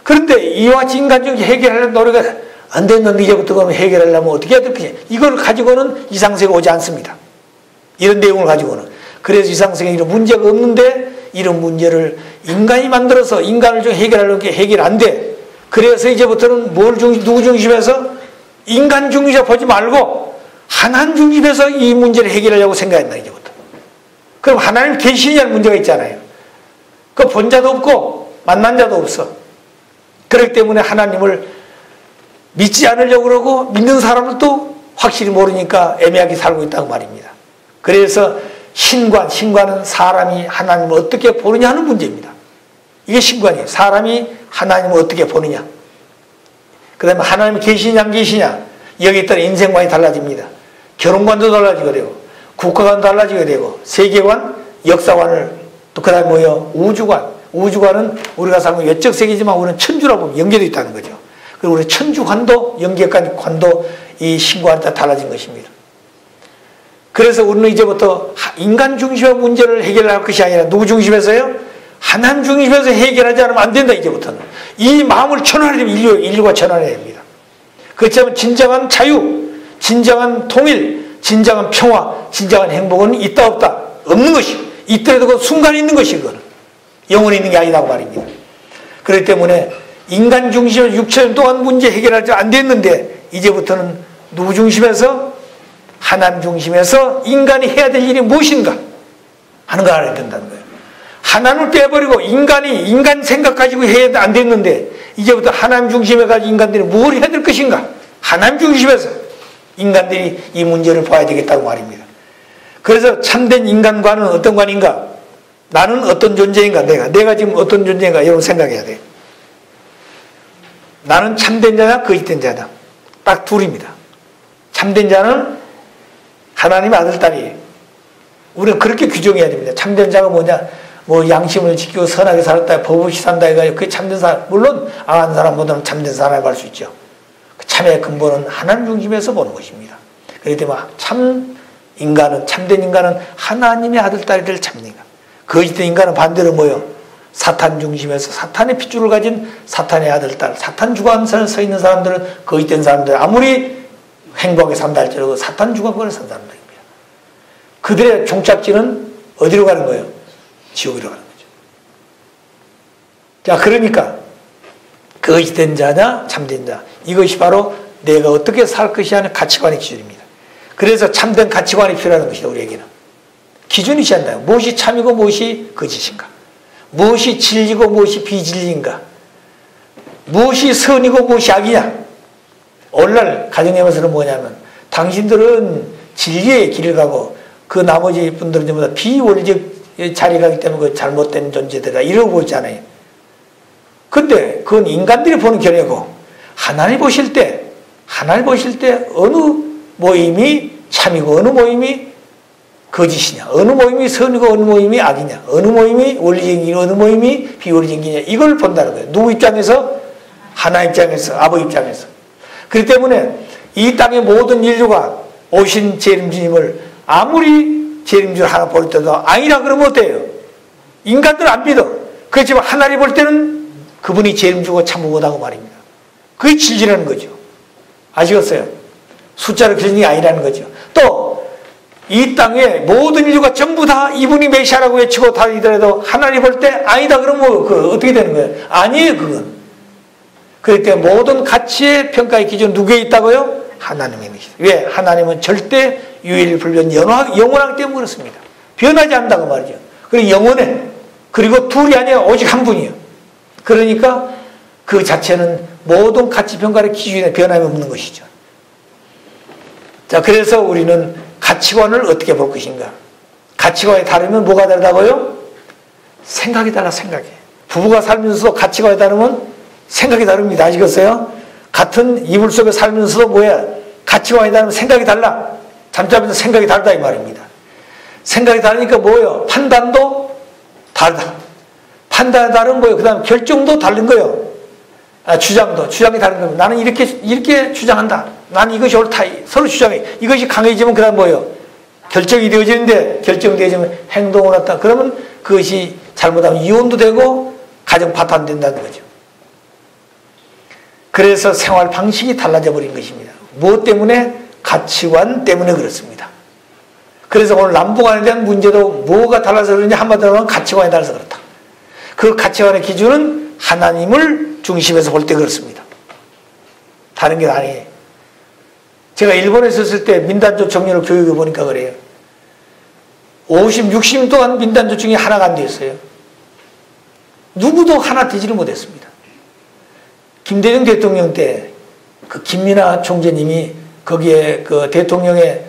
그런데 이와 같이 인간 중심 해결하려는 노력가 안 됐는데 이제부터 그러면 해결하려면 어떻게 해야 될까? 이걸 가지고는 이상세가 오지 않습니다. 이런 내용을 가지고는. 그래서 이상세가 이런 문제가 없는데 이런 문제를 인간이 만들어서 인간을 좀 해결하려는 게 해결 안 돼. 그래서 이제부터는 누구 중심에서 인간 중심에서 보지 말고 하나님 중심에서 이 문제를 해결하려고 생각했나 이제부터. 그럼 하나님 계시냐는 문제가 있잖아요. 그 본 자도 없고 만난 자도 없어. 그렇기 때문에 하나님을 믿지 않으려고 그러고 믿는 사람들도 확실히 모르니까 애매하게 살고 있다고 말입니다. 그래서 신관은 사람이 하나님을 어떻게 보느냐 하는 문제입니다. 이게 신관이에요. 사람이 하나님을 어떻게 보느냐. 그 다음에 하나님이 계시냐 안 계시냐. 여기에 따라 인생관이 달라집니다. 결혼관도 달라지게 되고 국가관도 달라지게 되고 세계관, 역사관을 또 그 다음에 뭐예요? 우주관은 우리가 살고 있는 외적 세계지만 우리는 천주라고 보면 연계되어 있다는 거죠. 그리고 우리 천주관도 연계관도 이 신관이 다 달라진 것입니다. 그래서 우리는 이제부터 인간 중심의 문제를 해결할 것이 아니라 누구 중심에서요? 하나님 중심에서 해결하지 않으면 안 된다. 이제부터는 이 마음을 전환해야 됩니다. 인류가 전환해야 됩니다. 그렇지 않으면 진정한 자유, 진정한 통일, 진정한 평화, 진정한 행복은 있다 없다? 없는 것이 있더라도 그 순간에 있는 것이 그거는 영원히 있는 게 아니라고 말입니다. 그렇기 때문에 인간 중심에서 6천 년 동안 문제 해결하지 안 됐는데 이제부터는 누구 중심에서? 하나님 중심에서 인간이 해야 될 일이 무엇인가 하는 걸 알아야 된다는 거예요. 하나님을 빼버리고 인간 생각 가지고 해야 안 됐는데 이제부터 하나님 중심에 가지고 인간들이 뭘 해야 될 것인가? 하나님 중심에서 인간들이 이 문제를 봐야 되겠다고 말입니다. 그래서 참된 인간과는 어떤 관인가? 나는 어떤 존재인가? 내가 지금 어떤 존재인가? 여러분 생각해야 돼. 나는 참된 자냐 거짓된 자냐? 딱 둘입니다. 참된 자는 하나님의 아들, 딸이에요. 우리는 그렇게 규정해야 됩니다. 참된 자가 뭐냐? 뭐 양심을 지키고 선하게 살았다, 법 없이 산다 해가지고 그게 참된 사람. 물론 악한 사람보다는 참된 사람이라고 할 수 있죠. 그 참의 근본은 하나님 중심에서 보는 것입니다. 그렇기 때문에 참 인간은, 참된 인간은 하나님의 아들, 딸이 될 참된 인간. 거짓된 인간은 반대로 뭐예요? 사탄 중심에서 사탄의 핏줄을 가진 사탄의 아들, 딸. 사탄 주관선에 서 있는 사람들은 거짓된 사람들. 아무리 행복하게 산다 할지라도 사탄 주관권에 선 사람들입니다. 그들의 종착지는 어디로 가는 거예요? 지옥으로 가는 거죠. 자, 그러니까 거짓된 자냐 참된 자, 이것이 바로 내가 어떻게 살 것이 하는 가치관의 기준입니다. 그래서 참된 가치관이 필요한 것이다. 우리에게는 기준이 있지 않나요? 무엇이 참이고 무엇이 거짓인가, 무엇이 진리고 무엇이 비진리인가, 무엇이 선이고 무엇이 악이냐. 오늘날 가정예배에서는 뭐냐면 당신들은 진리의 길을 가고 그 나머지 분들은 전부 다 비원리적 자리에 가기 때문에 그 잘못된 존재들이다 이러고 있잖아요. 근데 그건 인간들이 보는 견해고 하나님 보실 때 어느 모임이 참이고 어느 모임이 거짓이냐, 어느 모임이 선이고 어느 모임이 악이냐, 어느 모임이 원리적이냐 어느 모임이 비원리적이냐, 이걸 본다는 거예요. 누구 입장에서? 하나님 입장에서, 아버지 입장에서. 그렇기 때문에 이 땅의 모든 인류가 오신 재림주님을 아무리 재림주 하나 볼 때도 아니라 그러면 어때요? 인간들 안 믿어. 그렇지만 하나님 볼 때는 그분이 재림주고 참무고다고 말입니다. 그게 진리라는 거죠. 아시겠어요? 숫자로 기준이 게 아니라는 거죠. 또 이 땅의 모든 인류가 전부 다 이분이 메시아라고 외치고 다니더라도 하나님 볼 때 아니다 그러면 그 어떻게 되는 거예요? 아니에요, 그건. 그렇기 때문에 모든 가치의 평가의 기준은 누구에 있다고요? 하나님의 것이다. 왜? 하나님은 절대 유일불변 영원하기 때문에 그렇습니다. 변하지 않는다고 말이죠. 그리고 영원해. 그리고 둘이 아니라 오직 한 분이에요. 그러니까 그 자체는 모든 가치 평가의 기준에 변함이 없는 것이죠. 자, 그래서 우리는 가치관을 어떻게 볼 것인가? 가치관이 다르면 뭐가 다르다고요? 생각이 달라, 생각이. 부부가 살면서도 가치관이 다르면 생각이 다릅니다. 아시겠어요? 같은 이불 속에 살면서도 뭐야? 가치관이 다르면 생각이 달라. 잠자면서 생각이 다르다 이 말입니다. 생각이 다르니까 뭐예요? 판단도 다르다. 판단이 다른 거예요. 그 다음에 결정도 다른 거예요. 주장이 다른 거예요. 나는 이렇게 주장한다. 나는 이것이 옳다. 서로 주장해. 이것이 강해지면 그 다음 뭐예요? 결정이 되어지는데, 결정되어지면 행동을 했다. 그러면 그것이 잘못하면 이혼도 되고 가정 파탄된다는 거죠. 그래서 생활 방식이 달라져 버린 것입니다. 무엇 때문에? 가치관 때문에 그렇습니다. 그래서 오늘 남북한에 대한 문제도 뭐가 달라서 그러냐, 한마디로 하면 가치관이 달라서 그렇다. 그 가치관의 기준은 하나님을 중심에서 볼 때 그렇습니다. 다른 게 아니에요. 제가 일본에 있었을 때 민단조 청년을 교육해 보니까 그래요. 50, 60년 동안 민단조 중에 하나가 안 되었어요. 누구도 하나 되지를 못했습니다. 김대중 대통령 때 그 김민하 총재님이 거기에 그 대통령의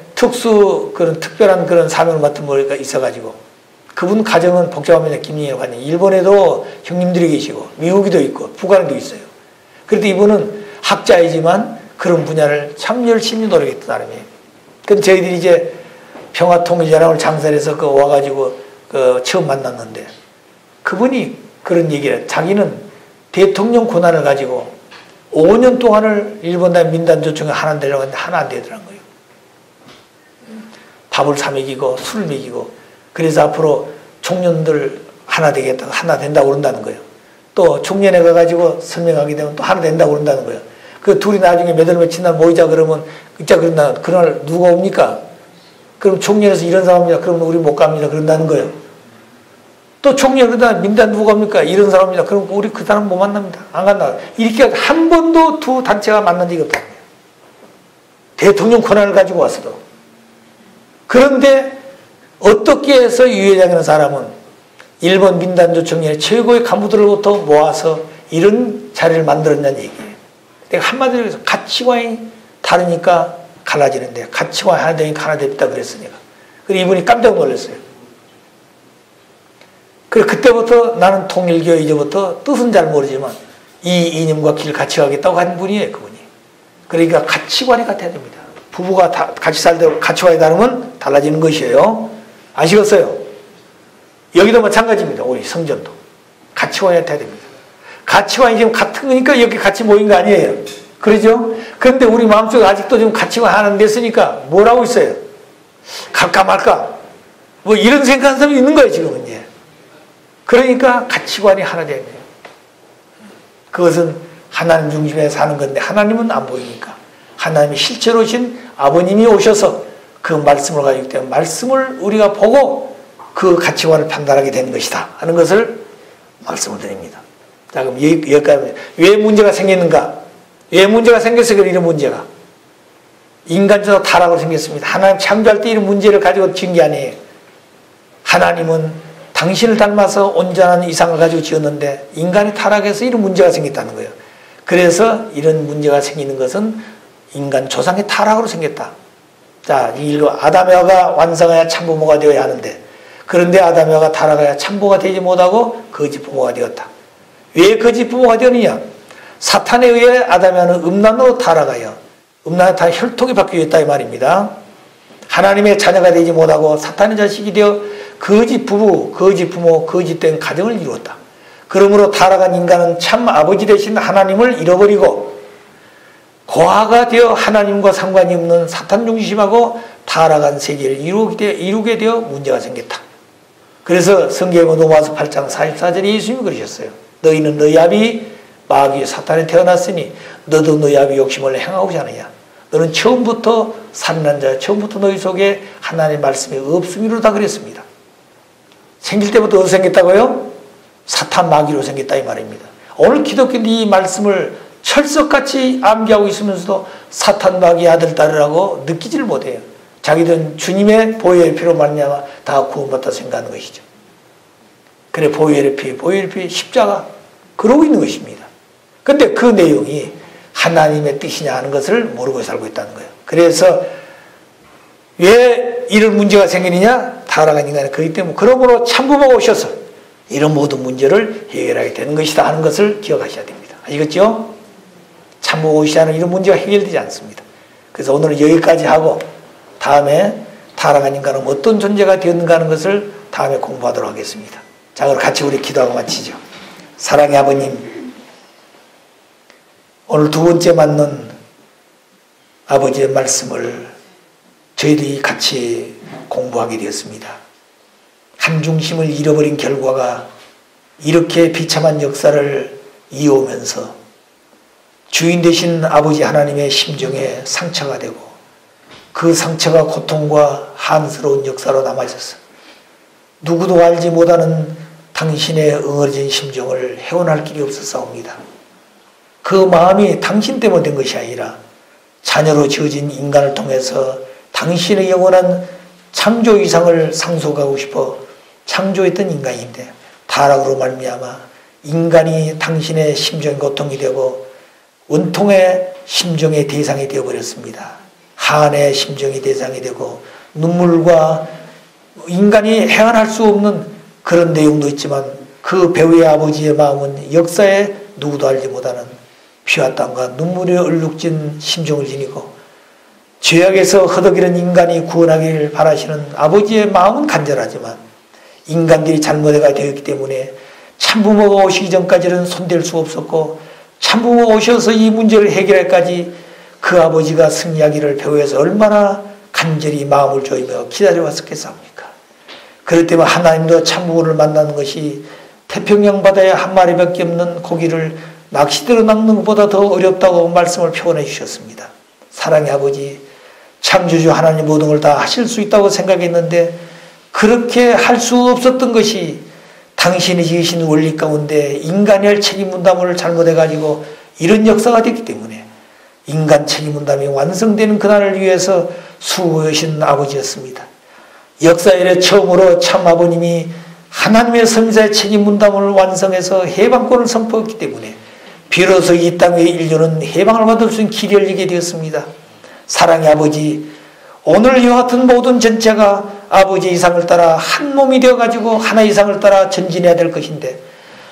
그런 특별한 그런 사명을 맡은 머리가 있어가지고 그분 가정은 복잡합니다. 김민하 관님. 일본에도 형님들이 계시고 미국에도 있고 북한에도 있어요. 그래도 이분은 학자이지만 그런 분야를 참 열심히 노력했던 사람이에요. 그럼 저희들이 이제 평화통일연합을 창설해서 와가지고 처음 만났는데 그분이 그런 얘기를, 자기는 대통령 권한을 가지고 5년 동안을 일본 민단조청에 하나 되려고 했는데 하나 안 되더란 거예요. 밥을 사 먹이고 술을 먹이고, 그래서 앞으로 총련들 하나 되겠다고, 하나 된다고 그런다는 거예요. 또 총련에 가가지고 설명하게 되면 또 하나 된다고 그런다는 거예요. 그 둘이 나중에 몇 월 며칠 날 모이자 그러면 진짜 그런다. 그날 누가 옵니까? 그럼 총련에서 이런 사람입니다. 그러면 우리 못 갑니다. 그런다는 거예요. 또 총련 그러다 민단 누가 갑니까? 이런 사람입니다. 그럼 우리 그 사람 못 만납니다. 안 간다. 이렇게 한 번도 두 단체가 만난 적이 없다. 대통령 권한을 가지고 왔어도. 그런데 어떻게 해서 유회장이라는 사람은 일본 민단조 청년의 최고의 간부들로부터 모아서 이런 자리를 만들었냐는 얘기예요. 내가 한마디로 해서 가치관이 다르니까 갈라지는데 가치관이 하나 되니까 하나 됐다 그랬어 내가. 그래서 이분이 깜짝 놀랐어요. 그래 그때부터 나는 통일교 이제부터 뜻은 잘 모르지만 이 이념과 길 같이 가겠다고 한 분이에요. 그분이. 그러니까 가치관이 같아야 됩니다. 부부가 다 같이 살때 가치관이 다르면 달라지는 것이에요. 아시겠어요? 여기도 마찬가지입니다. 우리 성전도 가치관이 돼야 됩니다. 가치관이 지금 같은 거니까 여기 같이 모인 거 아니에요. 그러죠? 그런데 우리 마음속에 아직도 좀 가치관 하나 안 됐으니까 뭐라고 있어요? 갈까 말까? 뭐 이런 생각하는 사람이 있는 거예요, 지금은. 예. 그러니까 가치관이 하나 돼야 돼요. 그것은 하나님 중심에 사는 건데 하나님은 안 보이니까. 하나님이 실제로 오신 아버님이 오셔서 그 말씀을 가지고 있기 때문에 말씀을 우리가 보고 그 가치관을 판단하게 되는 것이다 하는 것을 말씀을 드립니다. 자, 그럼 여기까지. 왜 문제가 생기는가? 왜 문제가 생겼어요? 이런 문제가. 인간적으로 타락으로 생겼습니다. 하나님 창조할 때 이런 문제를 가지고 지은 게 아니에요. 하나님은 당신을 닮아서 온전한 이상을 가지고 지었는데 인간이 타락해서 이런 문제가 생겼다는 거예요. 그래서 이런 문제가 생기는 것은 인간 조상의 타락으로 생겼다. 자, 이일로 아담 에바가 완성해야 참부모가 되어야 하는데 그런데 아담 에바가 타락해야 참부모가 되지 못하고 거짓 부모가 되었다. 왜 거짓 부모가 되느냐? 사탄에 의해 아담 에바는 음란으로 타락하여 음란의 다 혈통이 바뀌었다 이 말입니다. 하나님의 자녀가 되지 못하고 사탄의 자식이 되어 거짓 부부, 거짓 부모, 거짓된 가정을 이루었다. 그러므로 타락한 인간은 참 아버지 되신 하나님을 잃어버리고 고아가 되어 하나님과 상관이 없는 사탄 중심하고 타락한 세계를 이루게 되어 문제가 생겼다. 그래서 성경에 로마서 8장 44절에 예수님이 그러셨어요. 너희는 너희 아비 마귀 사탄에 태어났으니 너도 너희 아비 욕심을 행하고자 하느냐. 너는 처음부터 살인한 자, 처음부터 너희 속에 하나님의 말씀이 없음이로 다 그랬습니다. 생길 때부터 어디서 생겼다고요? 사탄 마귀로 생겼다 이 말입니다. 오늘 기독교는 이 말씀을 철석같이 암기하고 있으면서도 사탄 마귀 아들 딸이라고 느끼지를 못해요. 자기들은 주님의 보혈의 피로 말미암아 다 구원받다 생각하는 것이죠. 그래 보혈의 피, 십자가 그러고 있는 것입니다. 그런데 그 내용이 하나님의 뜻이냐 하는 것을 모르고 살고 있다는 거예요. 그래서 왜 이런 문제가 생기느냐? 타락한 인간이 그렇기 때문에 그러므로 참부모가 오셔서 이런 모든 문제를 해결하게 되는 것이다 하는 것을 기억하셔야 됩니다. 아시겠죠? 참부모가 오시지 않으면 이런 문제가 해결되지 않습니다. 그래서 오늘은 여기까지 하고 다음에 타락한 인간은 어떤 존재가 되었는가 하는 것을 다음에 공부하도록 하겠습니다. 자, 그럼 같이 우리 기도하고 마치죠. 사랑의 아버님, 오늘 두 번째 맞는 아버지의 말씀을 저희들이 같이 공부하게 되었습니다. 한 중심을 잃어버린 결과가 이렇게 비참한 역사를 이어오면서 주인 되신 아버지 하나님의 심정에 상처가 되고 그 상처가 고통과 한스러운 역사로 남아있었어요. 누구도 알지 못하는 당신의 응어진 심정을 헤어날 길이 없었사옵니다. 그 마음이 당신 때문에 된 것이 아니라 자녀로 지어진 인간을 통해서 당신의 영원한 창조 이상을 상속하고 싶어 창조했던 인간인데 타락으로 말미암아 인간이 당신의 심정의 고통이 되고 원통의 심정의 대상이 되어버렸습니다. 한의 심정의 대상이 되고 눈물과 인간이 헤아날 수 없는 그런 내용도 있지만 그 배우의 아버지의 마음은 역사에 누구도 알지 못하는 피와 땀과 눈물에 얼룩진 심정을 지니고 죄악에서 허덕이는 인간이 구원하기를 바라시는 아버지의 마음은 간절하지만 인간들이 잘못해가 되었기 때문에 참부모가 오시기 전까지는 손댈 수 없었고 참부모가 오셔서 이 문제를 해결할까지 그 아버지가 승리하기를 배우에서 얼마나 간절히 마음을 조이며 기다려왔었겠습니까? 그럴 때면 하나님도 참부모를 만나는 것이 태평양 바다에 한 마리밖에 없는 고기를 낚시대로 낚는 것보다 더 어렵다고 말씀을 표현해 주셨습니다. 사랑의 아버지, 창조주 하나님 모든 걸 다 하실 수 있다고 생각했는데 그렇게 할 수 없었던 것이 당신이 지으신 원리 가운데 인간이 할 책임 분담을 잘못해가지고 이런 역사가 됐기 때문에 인간 책임 분담이 완성되는 그날을 위해서 수고하신 아버지였습니다. 역사일에 처음으로 참 아버님이 하나님의 선지자의 책임 분담을 완성해서 해방권을 선포했기 때문에 비로소 이 땅의 인류는 해방을 받을 수 있는 길이 열리게 되었습니다. 사랑의 아버지, 오늘 이와 같은 모든 전체가 아버지 이상을 따라 한 몸이 되어가지고 하나 이상을 따라 전진해야 될 것인데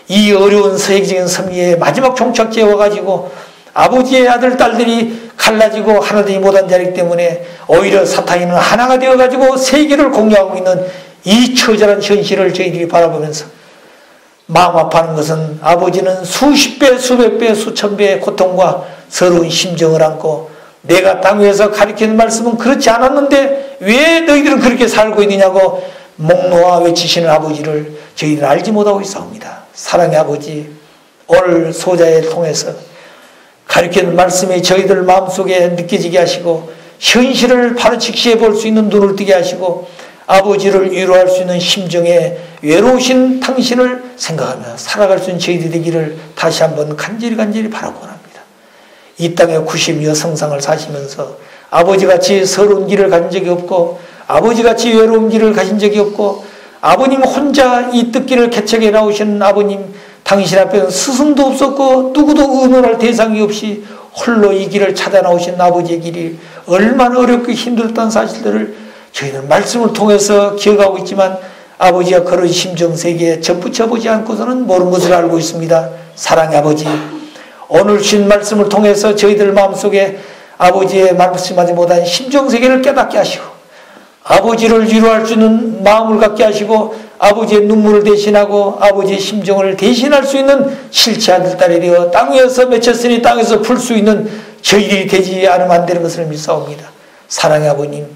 이 어려운 세계적인 섭리의 마지막 종착지에 와가지고 아버지의 아들, 딸들이 갈라지고 하나 되지 못한 자리이기 때문에 오히려 사탄이는 하나가 되어가지고 세계를 공유하고 있는 이 처절한 현실을 저희들이 바라보면서 마음 아파하는 것은 아버지는 수십 배, 수백 배, 수천 배의 고통과 서러운 심정을 안고 내가 땅 위에서 가르치는 말씀은 그렇지 않았는데 왜 너희들은 그렇게 살고 있느냐고 목놓아 외치시는 아버지를 저희들은 알지 못하고 있사옵니다. 사랑의 아버지, 오늘 소자를 통해서 가르치는 말씀이 저희들 마음속에 느껴지게 하시고 현실을 바로 직시해 볼 수 있는 눈을 뜨게 하시고 아버지를 위로할 수 있는 심정에 외로우신 당신을 생각하며 살아갈 수 있는 저희들이 되기를 다시 한번 간절히 바라고 합니다. 이 땅에 90여 성상을 사시면서 아버지같이 서러운 길을 가진 적이 없고 아버지같이 외로운 길을 가신 적이 없고 아버님 혼자 이 뜻길을 개척해 나오신 아버님, 당신 앞에는 스승도 없었고 누구도 의논할 대상이 없이 홀로 이 길을 찾아 나오신 아버지의 길이 얼마나 어렵고 힘들었다는 사실들을 저희는 말씀을 통해서 기억하고 있지만 아버지가 그런 심정세계에 접붙여보지 않고서는 모르는 것을 알고 있습니다. 사랑의 아버지, 오늘 주신 말씀을 통해서 저희들 마음속에 아버지의 말씀하지 못한 심정세계를 깨닫게 하시고 아버지를 위로할 수 있는 마음을 갖게 하시고 아버지의 눈물을 대신하고 아버지의 심정을 대신할 수 있는 실체 아들 딸이 되어 땅 위에서 맺혔으니 땅에서 풀 수 있는 저희들이 되지 않으면 안 되는 것을 믿사옵니다. 사랑의 아버님,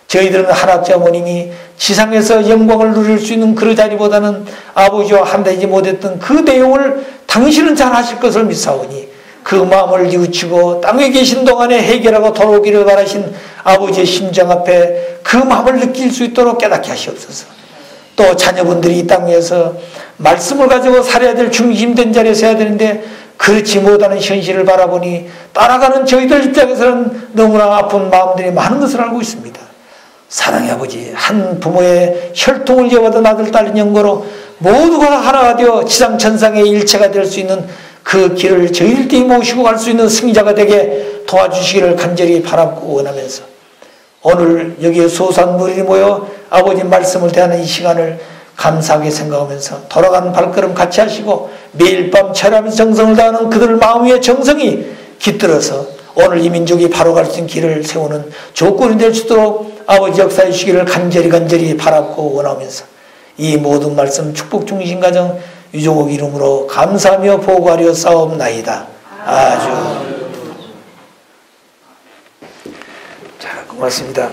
저희들은 한학자 어머님이 지상에서 영광을 누릴 수 있는 그 자리보다는 아버지와 한다지 못했던 그 내용을 당신은 잘 하실 것을 믿사오니 그 마음을 뉘우치고 땅에 계신 동안에 해결하고 돌아오기를 바라신 아버지의 심정 앞에 그 마음을 느낄 수 있도록 깨닫게 하시옵소서. 또 자녀분들이 이 땅 위에서 말씀을 가지고 살아야 될 중심된 자리에 서야 되는데 그렇지 못하는 현실을 바라보니 따라가는 저희들 입장에서는 너무나 아픈 마음들이 많은 것을 알고 있습니다. 사랑의 아버지, 한 부모의 혈통을 이어받은 아들, 딸인 연고로 모두가 하나가 되어 지상천상의 일체가 될 수 있는 그 길을 저희들이 모시고 갈 수 있는 승자가 되게 도와주시기를 간절히 바라고 원하면서 오늘 여기에 소소한 무리이 모여 아버지 말씀을 대하는 이 시간을 감사하게 생각하면서 돌아가는 발걸음 같이 하시고 매일 밤 철하면서 정성을 다하는 그들 마음 위에 정성이 깃들어서 오늘 이 민족이 바로 갈 수 있는 길을 세우는 조건이 될 수 있도록 아버지 역사해 주시기를 간절히 바라고 원하면서 이 모든 말씀 축복 중심 가정 유종옥 이름으로 감사하며 보고하려 싸움나이다. 아주 자, 고맙습니다.